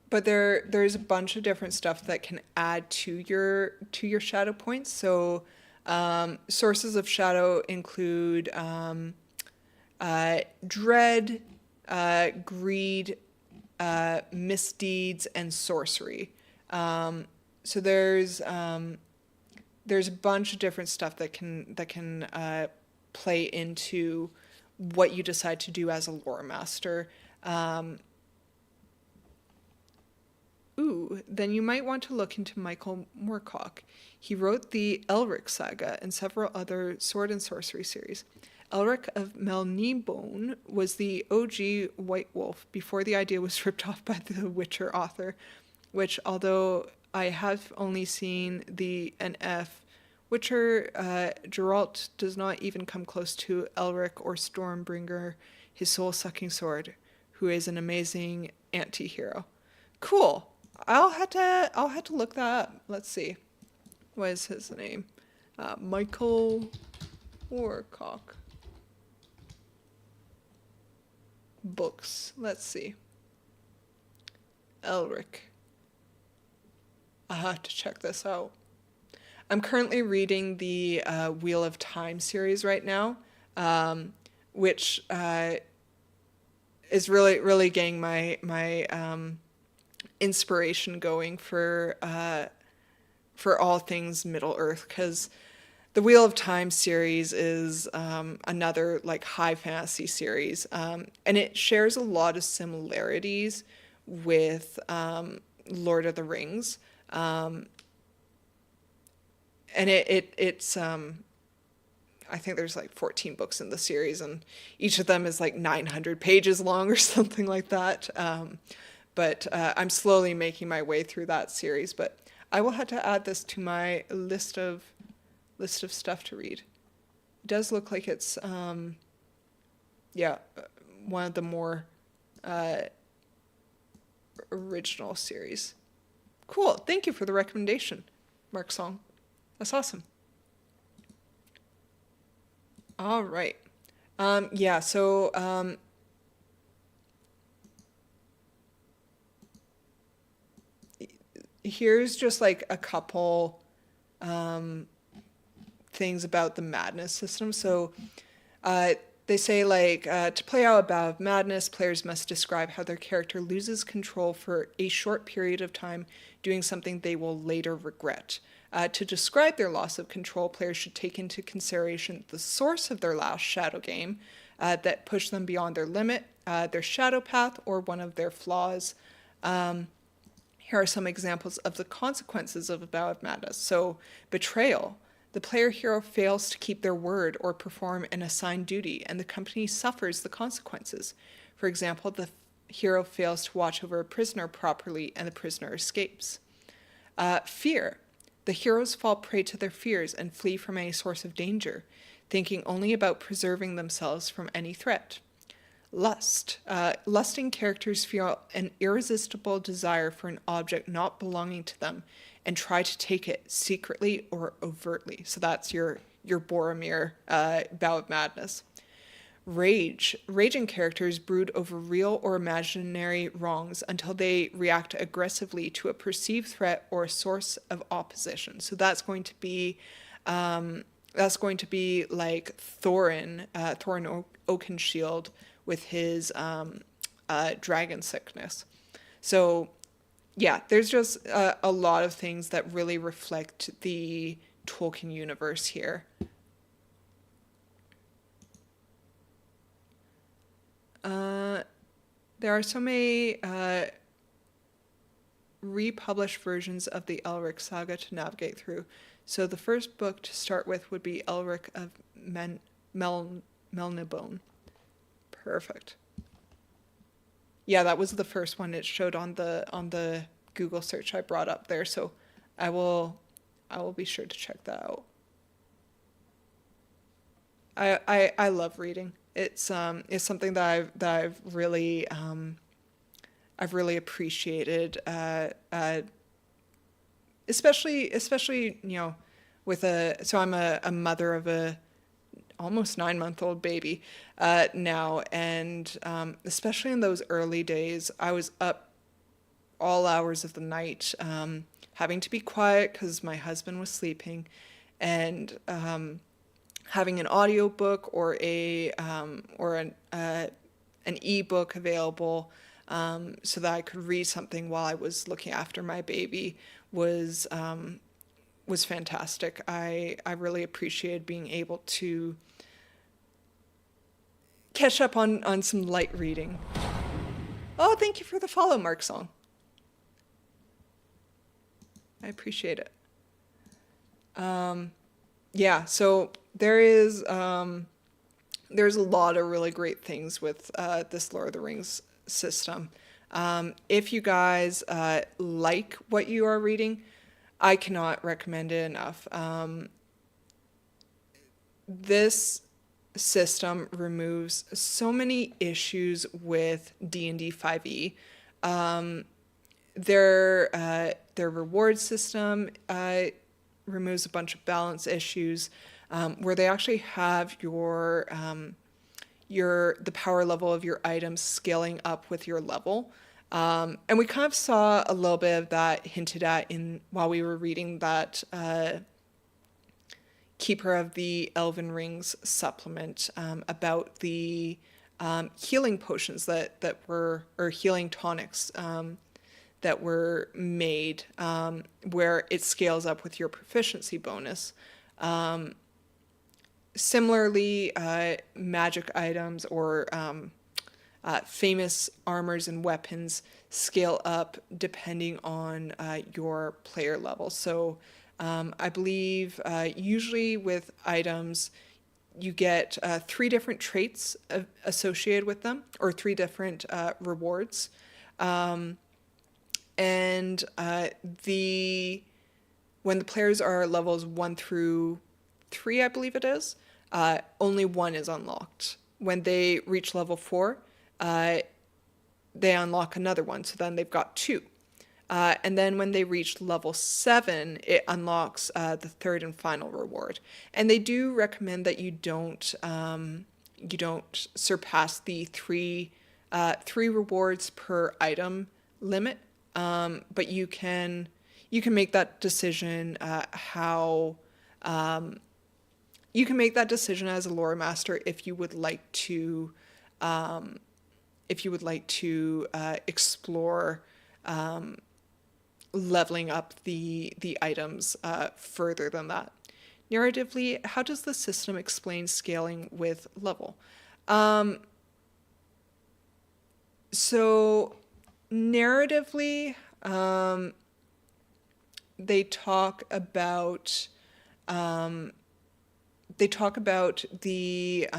But there's a bunch of different stuff that can add to your shadow points. So sources of shadow include dread, greed, misdeeds, and sorcery. So there's a bunch of different stuff that can play into what you decide to do as a lore master. Then you might want to look into Michael Moorcock. He wrote the Elric saga and several other sword and sorcery series. Elric of Melnibone was the OG White Wolf before the idea was ripped off by the Witcher author, which, although I have only seen the NF, Witcher Geralt does not even come close to Elric or Stormbringer, his soul-sucking sword, who is an amazing anti-hero. Cool. I'll have to look that up. Let's see. What is his name? Michael Moorcock. Books. Let's see. Elric. I'll have to check this out. I'm currently reading the Wheel of Time series right now, which is really getting my inspiration going for all things Middle Earth, because the Wheel of Time series is another like high fantasy series, and it shares a lot of similarities with Lord of the Rings, and it's I think there's like 14 books in the series, and each of them is like 900 pages long or something like that. But I'm slowly making my way through that series. But I will have to add this to my list of stuff to read. It does look like it's one of the more original series. Cool. Thank you for the recommendation, Mark Song. That's awesome. All right. Here's just like a couple things about the madness system. So they say to play out a bout of madness, players must describe how their character loses control for a short period of time, doing something they will later regret. To describe their loss of control, players should take into consideration the source of their last shadow game that pushed them beyond their limit, their shadow path, or one of their flaws. Here are some examples of the consequences of a bout of madness. So, betrayal. The player hero fails to keep their word or perform an assigned duty, and the company suffers the consequences. For example, the hero fails to watch over a prisoner properly, and the prisoner escapes. Fear. The heroes fall prey to their fears and flee from any source of danger, thinking only about preserving themselves from any threat. Lust. Lusting characters feel an irresistible desire for an object not belonging to them and try to take it secretly or overtly. So that's your Boromir bout of madness. Rage. Raging characters brood over real or imaginary wrongs until they react aggressively to a perceived threat or a source of opposition. So that's going to be like Thorin Oakenshield with his dragon sickness. So yeah, there's just a lot of things that really reflect the Tolkien universe here. There are so many republished versions of the Elric saga to navigate through. So the first book to start with would be Elric of Melnibone. Perfect. Yeah, that was the first one it showed on the Google search I brought up there. So I will be sure to check that out. I love reading. It's something that I've really appreciated, especially with so I'm a mother of a almost 9-month-old baby now, and especially in those early days, I was up all hours of the night, having to be quiet because my husband was sleeping, and having an audiobook or an ebook available so that I could read something while I was looking after my baby was fantastic. I really appreciated being able to catch up on some light reading. Oh, thank you for the follow, Mark Song. I appreciate it. Yeah, so there's a lot of really great things with this Lord of the Rings system. If you guys like what you are reading, I cannot recommend it enough. This system removes so many issues with D&D 5e. Their reward system removes a bunch of balance issues, where they actually have the power level of your items scaling up with your level. And we kind of saw a little bit of that hinted at while we were reading that Keeper of the Elven-Rings supplement about the healing potions or healing tonics that were made, where it scales up with your proficiency bonus. Similarly, magic items or famous armors and weapons scale up depending on your player level. So I believe usually with items, you get 3 different traits associated with them, or 3 different rewards. And when the players are levels 1 through 3, I believe it is, only 1 is unlocked. When they reach level 4, they unlock another one, so then they've got 2. And then when they reach level 7, it unlocks the 3rd and final reward. And they do recommend that you don't surpass the 3 rewards per item limit. But you can make that decision you can make that decision as a lore master if you would like to explore leveling up the items further than that. Narratively, how does the system explain scaling with level? So narratively, they talk about the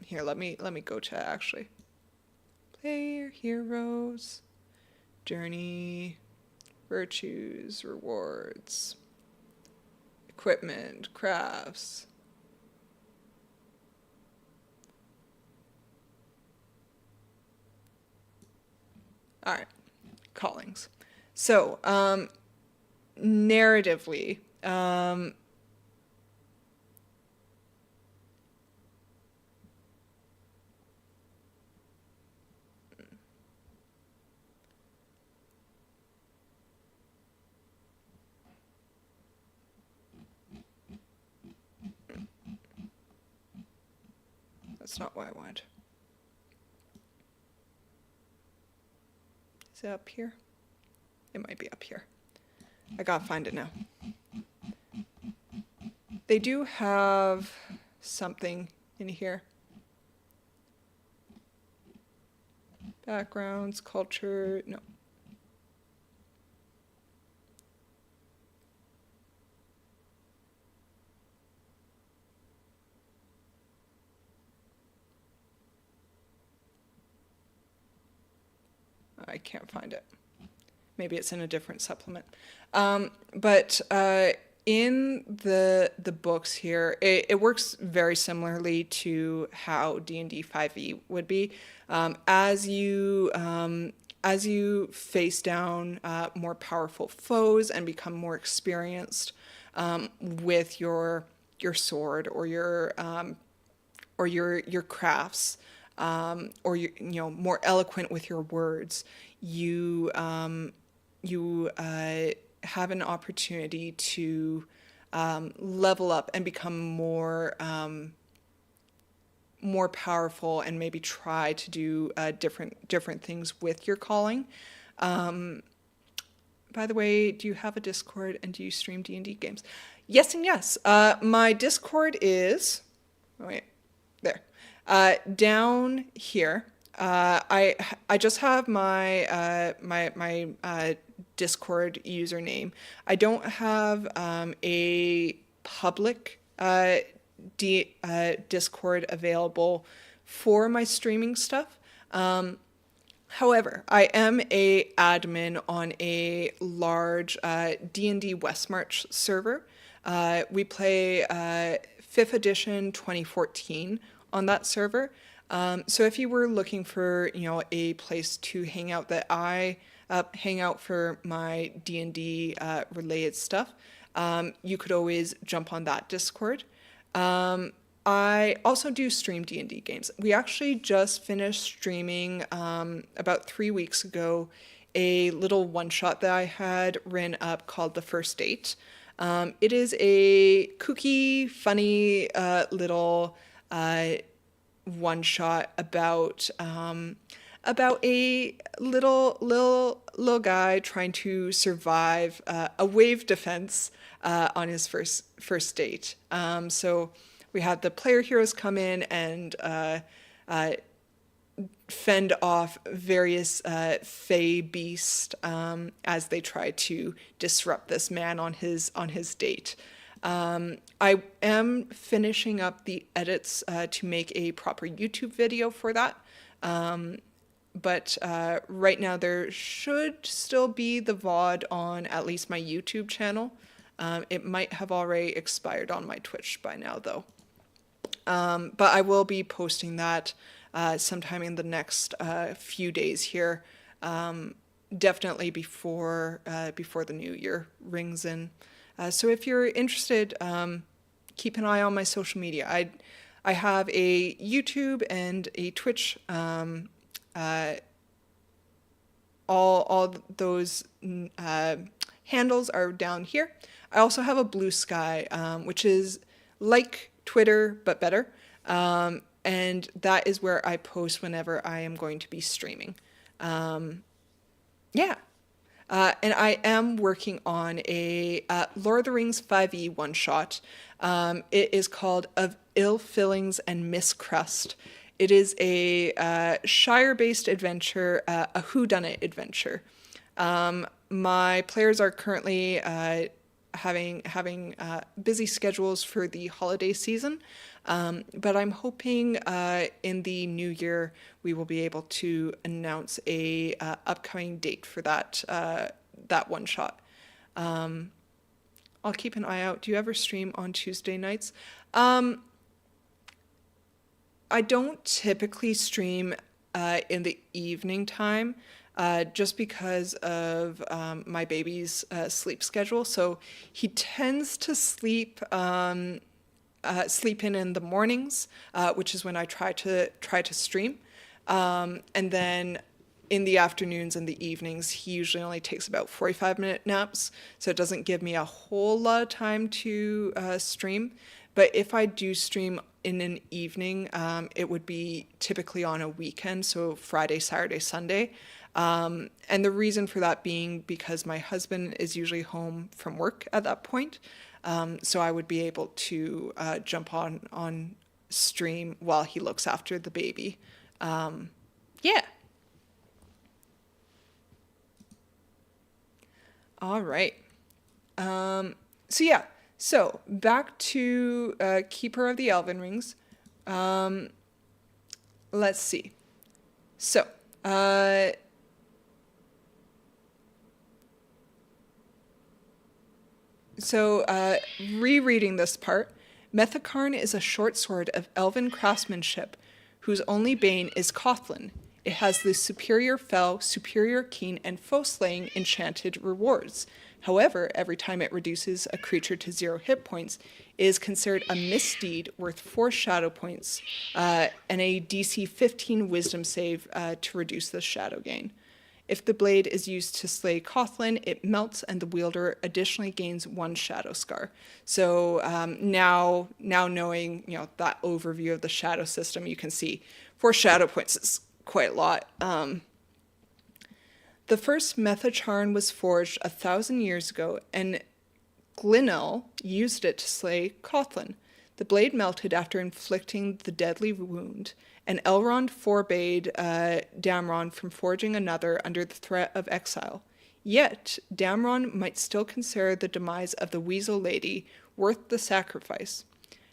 here, let me go to actually player heroes, journey, virtues, rewards, equipment, crafts. All right, callings. So, narratively, that's not what I want. Is it up here? It might be up here. I gotta find it now. They do have something in here. Backgrounds, culture, no. I can't find it. Maybe it's in a different supplement. But in the books here, it works very similarly to how D&D 5e would be. As you face down more powerful foes and become more experienced with your sword or your crafts, or you're more eloquent with your words, you have an opportunity to level up and become more powerful and maybe try to do different things with your calling. By the way, do you have a Discord and do you stream D&D games? Yes and yes. My Discord is, there. Down here, I just have my my Discord username. I don't have a public Discord available for my streaming stuff. However, I am a admin on a large D&D Westmarch server. We play 5th edition 2014 on that server. So if you were looking for, a place to hang out that I hang out for my D&D related stuff, you could always jump on that Discord. I also do stream D&D games. We actually just finished streaming about 3 weeks ago a little one-shot that I had written up called The First Date. It is a kooky, funny little one shot about a little guy trying to survive a wave defense on his first date. So we had the player heroes come in and fend off various fey beasts as they try to disrupt this man on his date. I am finishing up the edits to make a proper YouTube video for that. But right now there should still be the VOD on at least my YouTube channel. It might have already expired on my Twitch by now, though. But I will be posting that sometime in the next few days here. Definitely before the new year rings in. So if you're interested, keep an eye on my social media. I have a YouTube and a Twitch. All those handles are down here. I also have a Blue Sky, which is like Twitter but better, and that is where I post whenever I am going to be streaming. Yeah. And I am working on a LOTR5e one-shot. It is called Of Ill Fillings and Miscrust. It is a Shire-based adventure, a whodunit adventure. My players are currently having busy schedules for the holiday season, but I'm hoping in the new year we will be able to announce a upcoming date for that one shot. I'll keep an eye out. Do you ever stream on Tuesday nights? I don't typically stream in the evening time, just because of my baby's sleep schedule. So he tends to sleep in the mornings, which is when I try to stream, and then in the afternoons and the evenings he usually only takes about 45-minute naps, so it doesn't give me a whole lot of time to stream. But if I do stream in an evening, it would be typically on a weekend, so Friday, Saturday, Sunday. And the reason for that being because my husband is usually home from work at that point. So I would be able to jump on stream while he looks after the baby. Yeah. All right. So yeah. So back to Keeper of the Elven-Rings. Let's see. So, rereading this part, Methacarn is a short sword of elven craftsmanship whose only bane is Cothlin. It has the superior fell, superior keen, and foe-slaying enchanted rewards. However, every time it reduces a creature to 0 hit points, it is considered a misdeed worth 4 shadow points and a DC 15 wisdom save to reduce the shadow gain. If the blade is used to slay Cothlin, it melts and the wielder additionally gains 1 shadow scar. So now knowing that overview of the shadow system, you can see 4 shadow points is quite a lot. The first Methacharn was forged 1,000 years ago, and Glinel used it to slay Cothlin. The blade melted after inflicting the deadly wound, and Elrond forbade Damron from forging another under the threat of exile. Yet, Damron might still consider the demise of the Weasel Lady worth the sacrifice.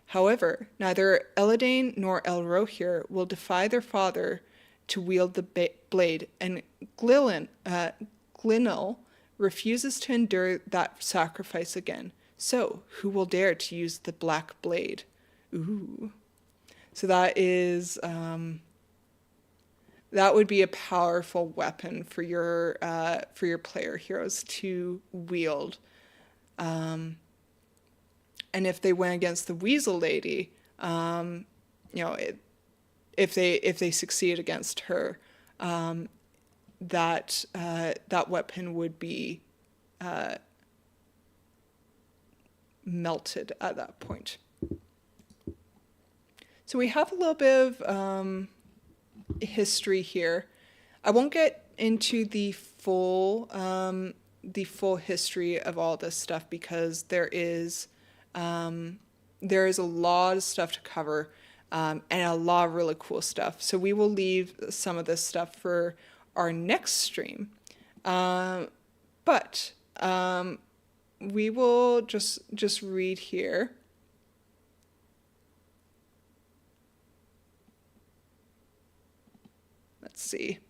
However, neither Eladane nor Elrohir will defy their father to wield the blade, and Glinel refuses to endure that sacrifice again. So, who will dare to use the black blade? Ooh. So that is, that would be a powerful weapon for your player heroes to wield. And if they went against the Weasel Lady, if they succeed against her, that weapon would be melted at that point. So we have a little bit of history here. I won't get into the full history of all this stuff because there is a lot of stuff to cover. And a lot of really cool stuff. So we will leave some of this stuff for our next stream. But we will just read here. Let's see.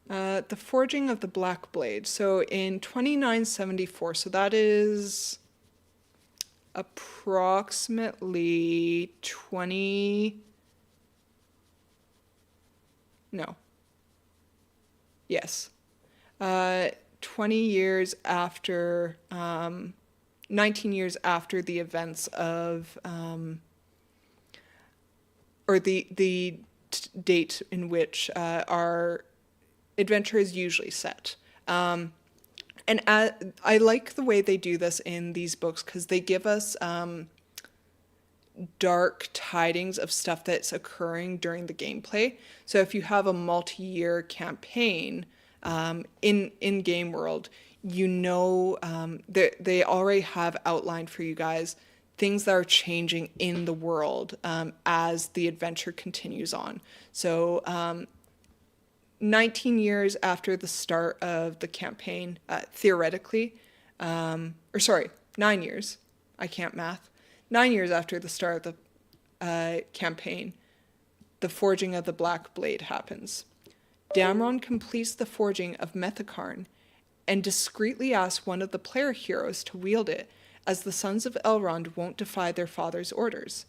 The forging of the Black Blade. So in 2974, so that is approximately 20. No. Yes. 20 years after, 19 years after the events of, or the date in which our adventure is usually set. And I like the way they do this in these books because they give us dark tidings of stuff that's occurring during the gameplay. So if you have a multi-year campaign in game world, you know they already have outlined for you guys things that are changing in the world as the adventure continues on. So 19 years after the start of the campaign, theoretically, or sorry, 9 years. I can't math. 9 years after the start of the campaign, the forging of the Black Blade happens. Damron completes the forging of Methakarn and discreetly asks one of the player heroes to wield it, as the sons of Elrond won't defy their father's orders.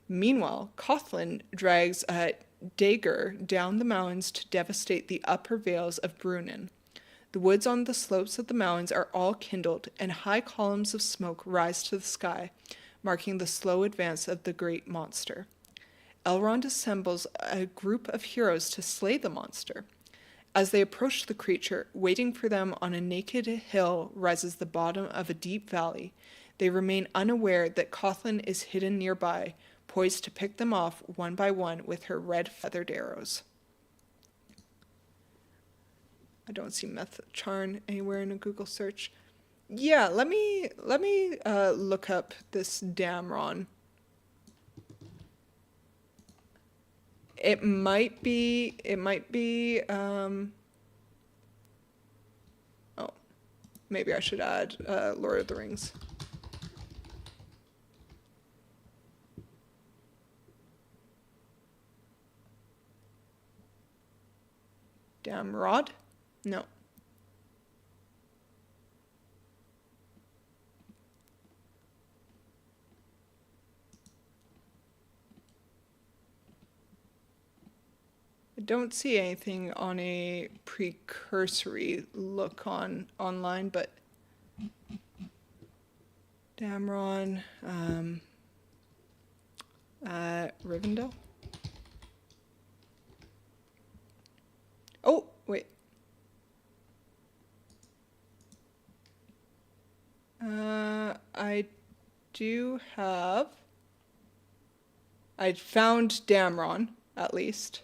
Meanwhile, Cothlin drags Dagur down the mountains to devastate the upper vales of Brunnen. The woods on the slopes of the mountains are all kindled, and high columns of smoke rise to the sky, marking the slow advance of the great monster. Elrond assembles a group of heroes to slay the monster. As they approach the creature, waiting for them on a naked hill rises the bottom of a deep valley. They remain unaware that Cothlin is hidden nearby, poised to pick them off one by one with her red feathered arrows. I don't see Methacharn anywhere in a Google search. Yeah, let me look up this Damron. It might be oh, maybe I should add Lord of the Rings. Damrod? No. I don't see anything on a precursory look online, but Damron, Rivendell. Oh, wait. I do have. I found Damron, at least.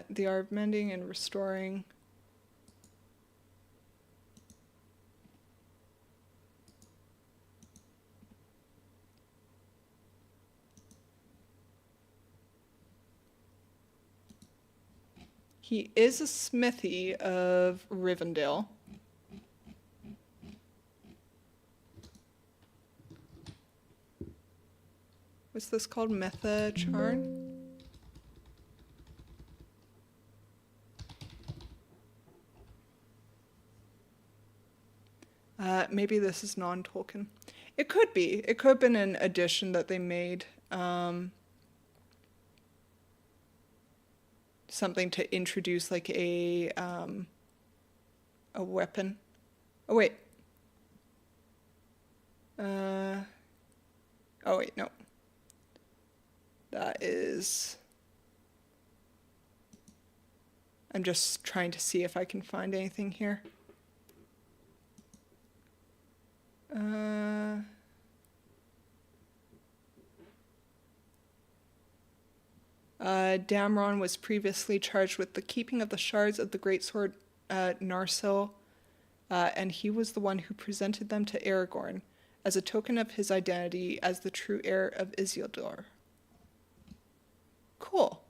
The art of mending and restoring. He is a smithy of Rivendell. What's this called? Methacharn? Maybe this is non-Tolkien. It could be. It could have been an addition that they made. Something to introduce like a weapon. Oh wait. Oh wait, no. That is. I'm just trying to see if I can find anything here. Damron was previously charged with the keeping of the shards of the great sword Narsil, and he was the one who presented them to Aragorn. as a token of his identity as the true heir of Isildur. Cool.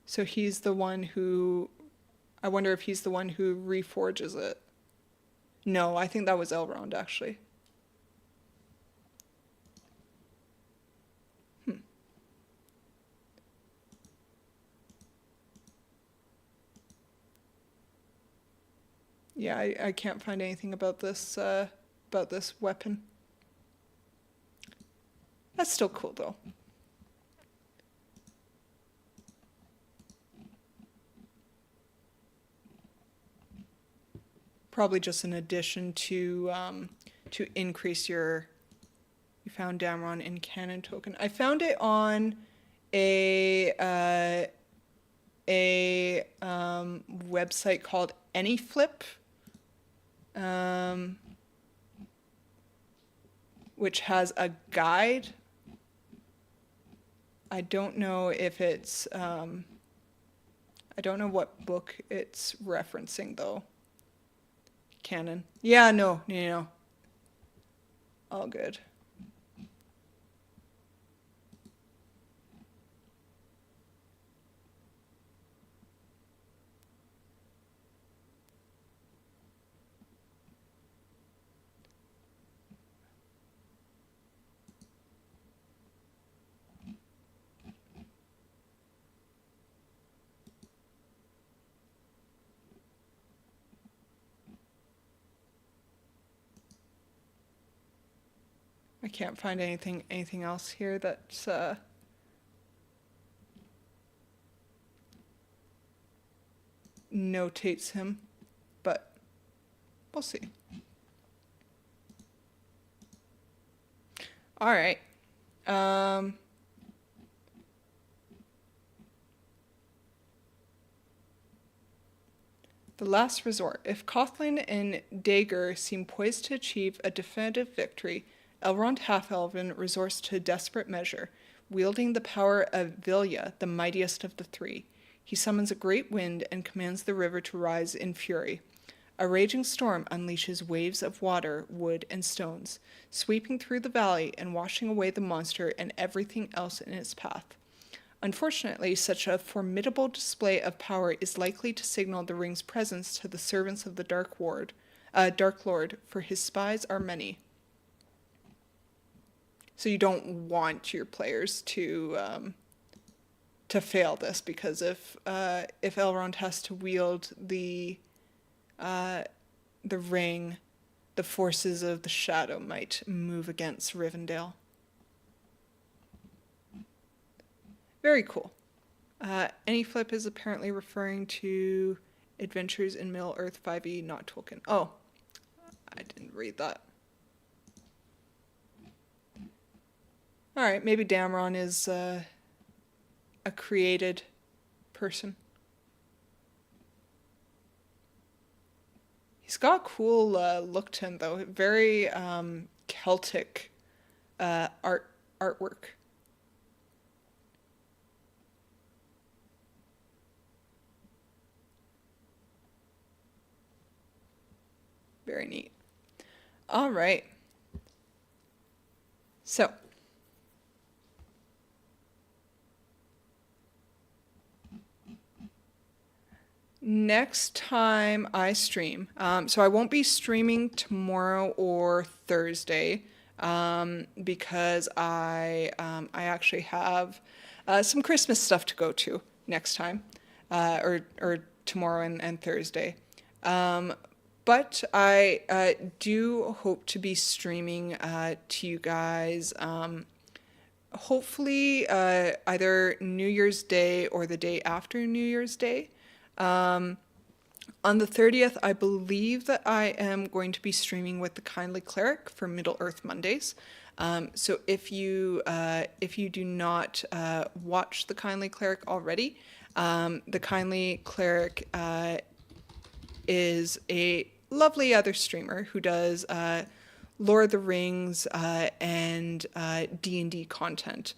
So he's the one who... I wonder if he's the one who reforges it. No, I think that was Elrond, actually. Yeah, I can't find anything about this weapon. That's still cool, though. Probably just an addition to increase your... You found Damron in canon token. I found it on a website called AnyFlip, which has a guide. I don't know if it's... I don't know what book it's referencing, though. Canon. Yeah, no. All good. I can't find anything else here that's notates him, but we'll see. All right. The last resort. If Cauthlan and Dagur seem poised to achieve a definitive victory, Elrond Half-Elven resorts to a desperate measure, wielding the power of Vilya, the mightiest of the three. He summons a great wind and commands the river to rise in fury. A raging storm unleashes waves of water, wood, and stones, sweeping through the valley and washing away the monster and everything else in its path. Unfortunately, such a formidable display of power is likely to signal the ring's presence to the servants of the Dark Lord, for his spies are many. So you don't want your players to fail this, because if Elrond has to wield the ring, the forces of the shadow might move against Rivendell. Very cool. AnyFlip is apparently referring to Adventures in Middle-earth 5e, not Tolkien. Oh, I didn't read that. All right, maybe Damron is a created person. He's got a cool look to him, though. Very Celtic artwork. Very neat. All right. So, next time I stream, so I won't be streaming tomorrow or Thursday, because I actually have some Christmas stuff to go to next time, or tomorrow and Thursday. But I do hope to be streaming to you guys, hopefully either New Year's Day or the day after New Year's Day. On the 30th, I believe that I am going to be streaming with the Kindly Cleric for Middle-earth Mondays. So if you do not watch the Kindly Cleric already, the Kindly Cleric is a lovely other streamer who does Lord of the Rings and D&D content.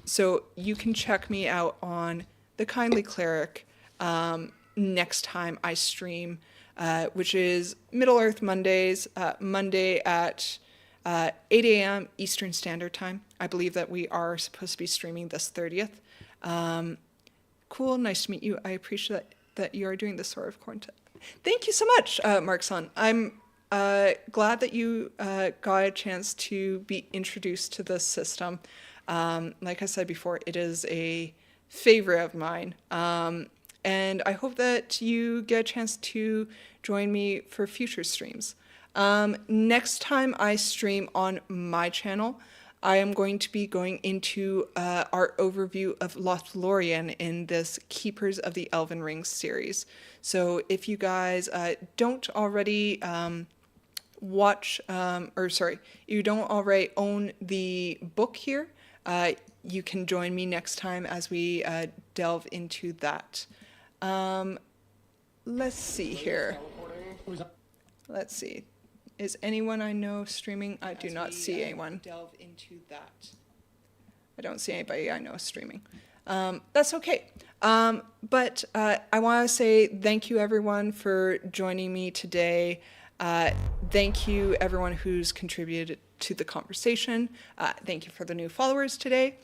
So you can check me out on the Kindly Cleric next time I stream. which is Middle Earth Mondays, Monday at 8 a.m. Eastern Standard Time. I believe that we are supposed to be streaming this 30th. Cool, nice to meet you. I appreciate that you are doing this sort of content. Thank you so much, Mark-san. I'm glad that you got a chance to be introduced to this system. Like I said before, it is a favorite of mine. And I hope that you get a chance to join me for future streams. Next time I stream on my channel, I am going to be going into our overview of Lothlorien in this Keepers of the Elven-Rings series. So if you guys don't already you don't already own the book here, you can join me next time as we delve into that. Let's see here. Let's see. Is anyone I know streaming? I do not see anyone. Delve into that. I don't see anybody I know streaming. That's okay. But I want to say thank you everyone for joining me today. Thank you everyone who's contributed to the conversation. Thank you for the new followers today.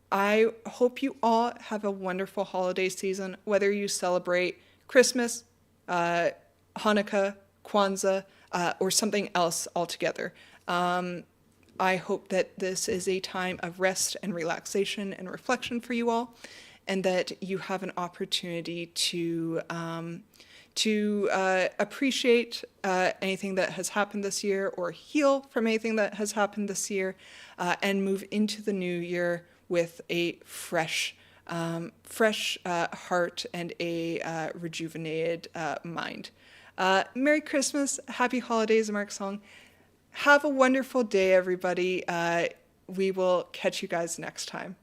I hope you all have a wonderful holiday season, whether you celebrate Christmas, Hanukkah, Kwanzaa, or something else altogether. I hope that this is a time of rest and relaxation and reflection for you all, and that you have an opportunity to appreciate anything that has happened this year, or heal from anything that has happened this year, and move into the new year with a fresh heart and a rejuvenated mind. Merry Christmas, Happy Holidays, Mark Song. Have a wonderful day, everybody. We will catch you guys next time.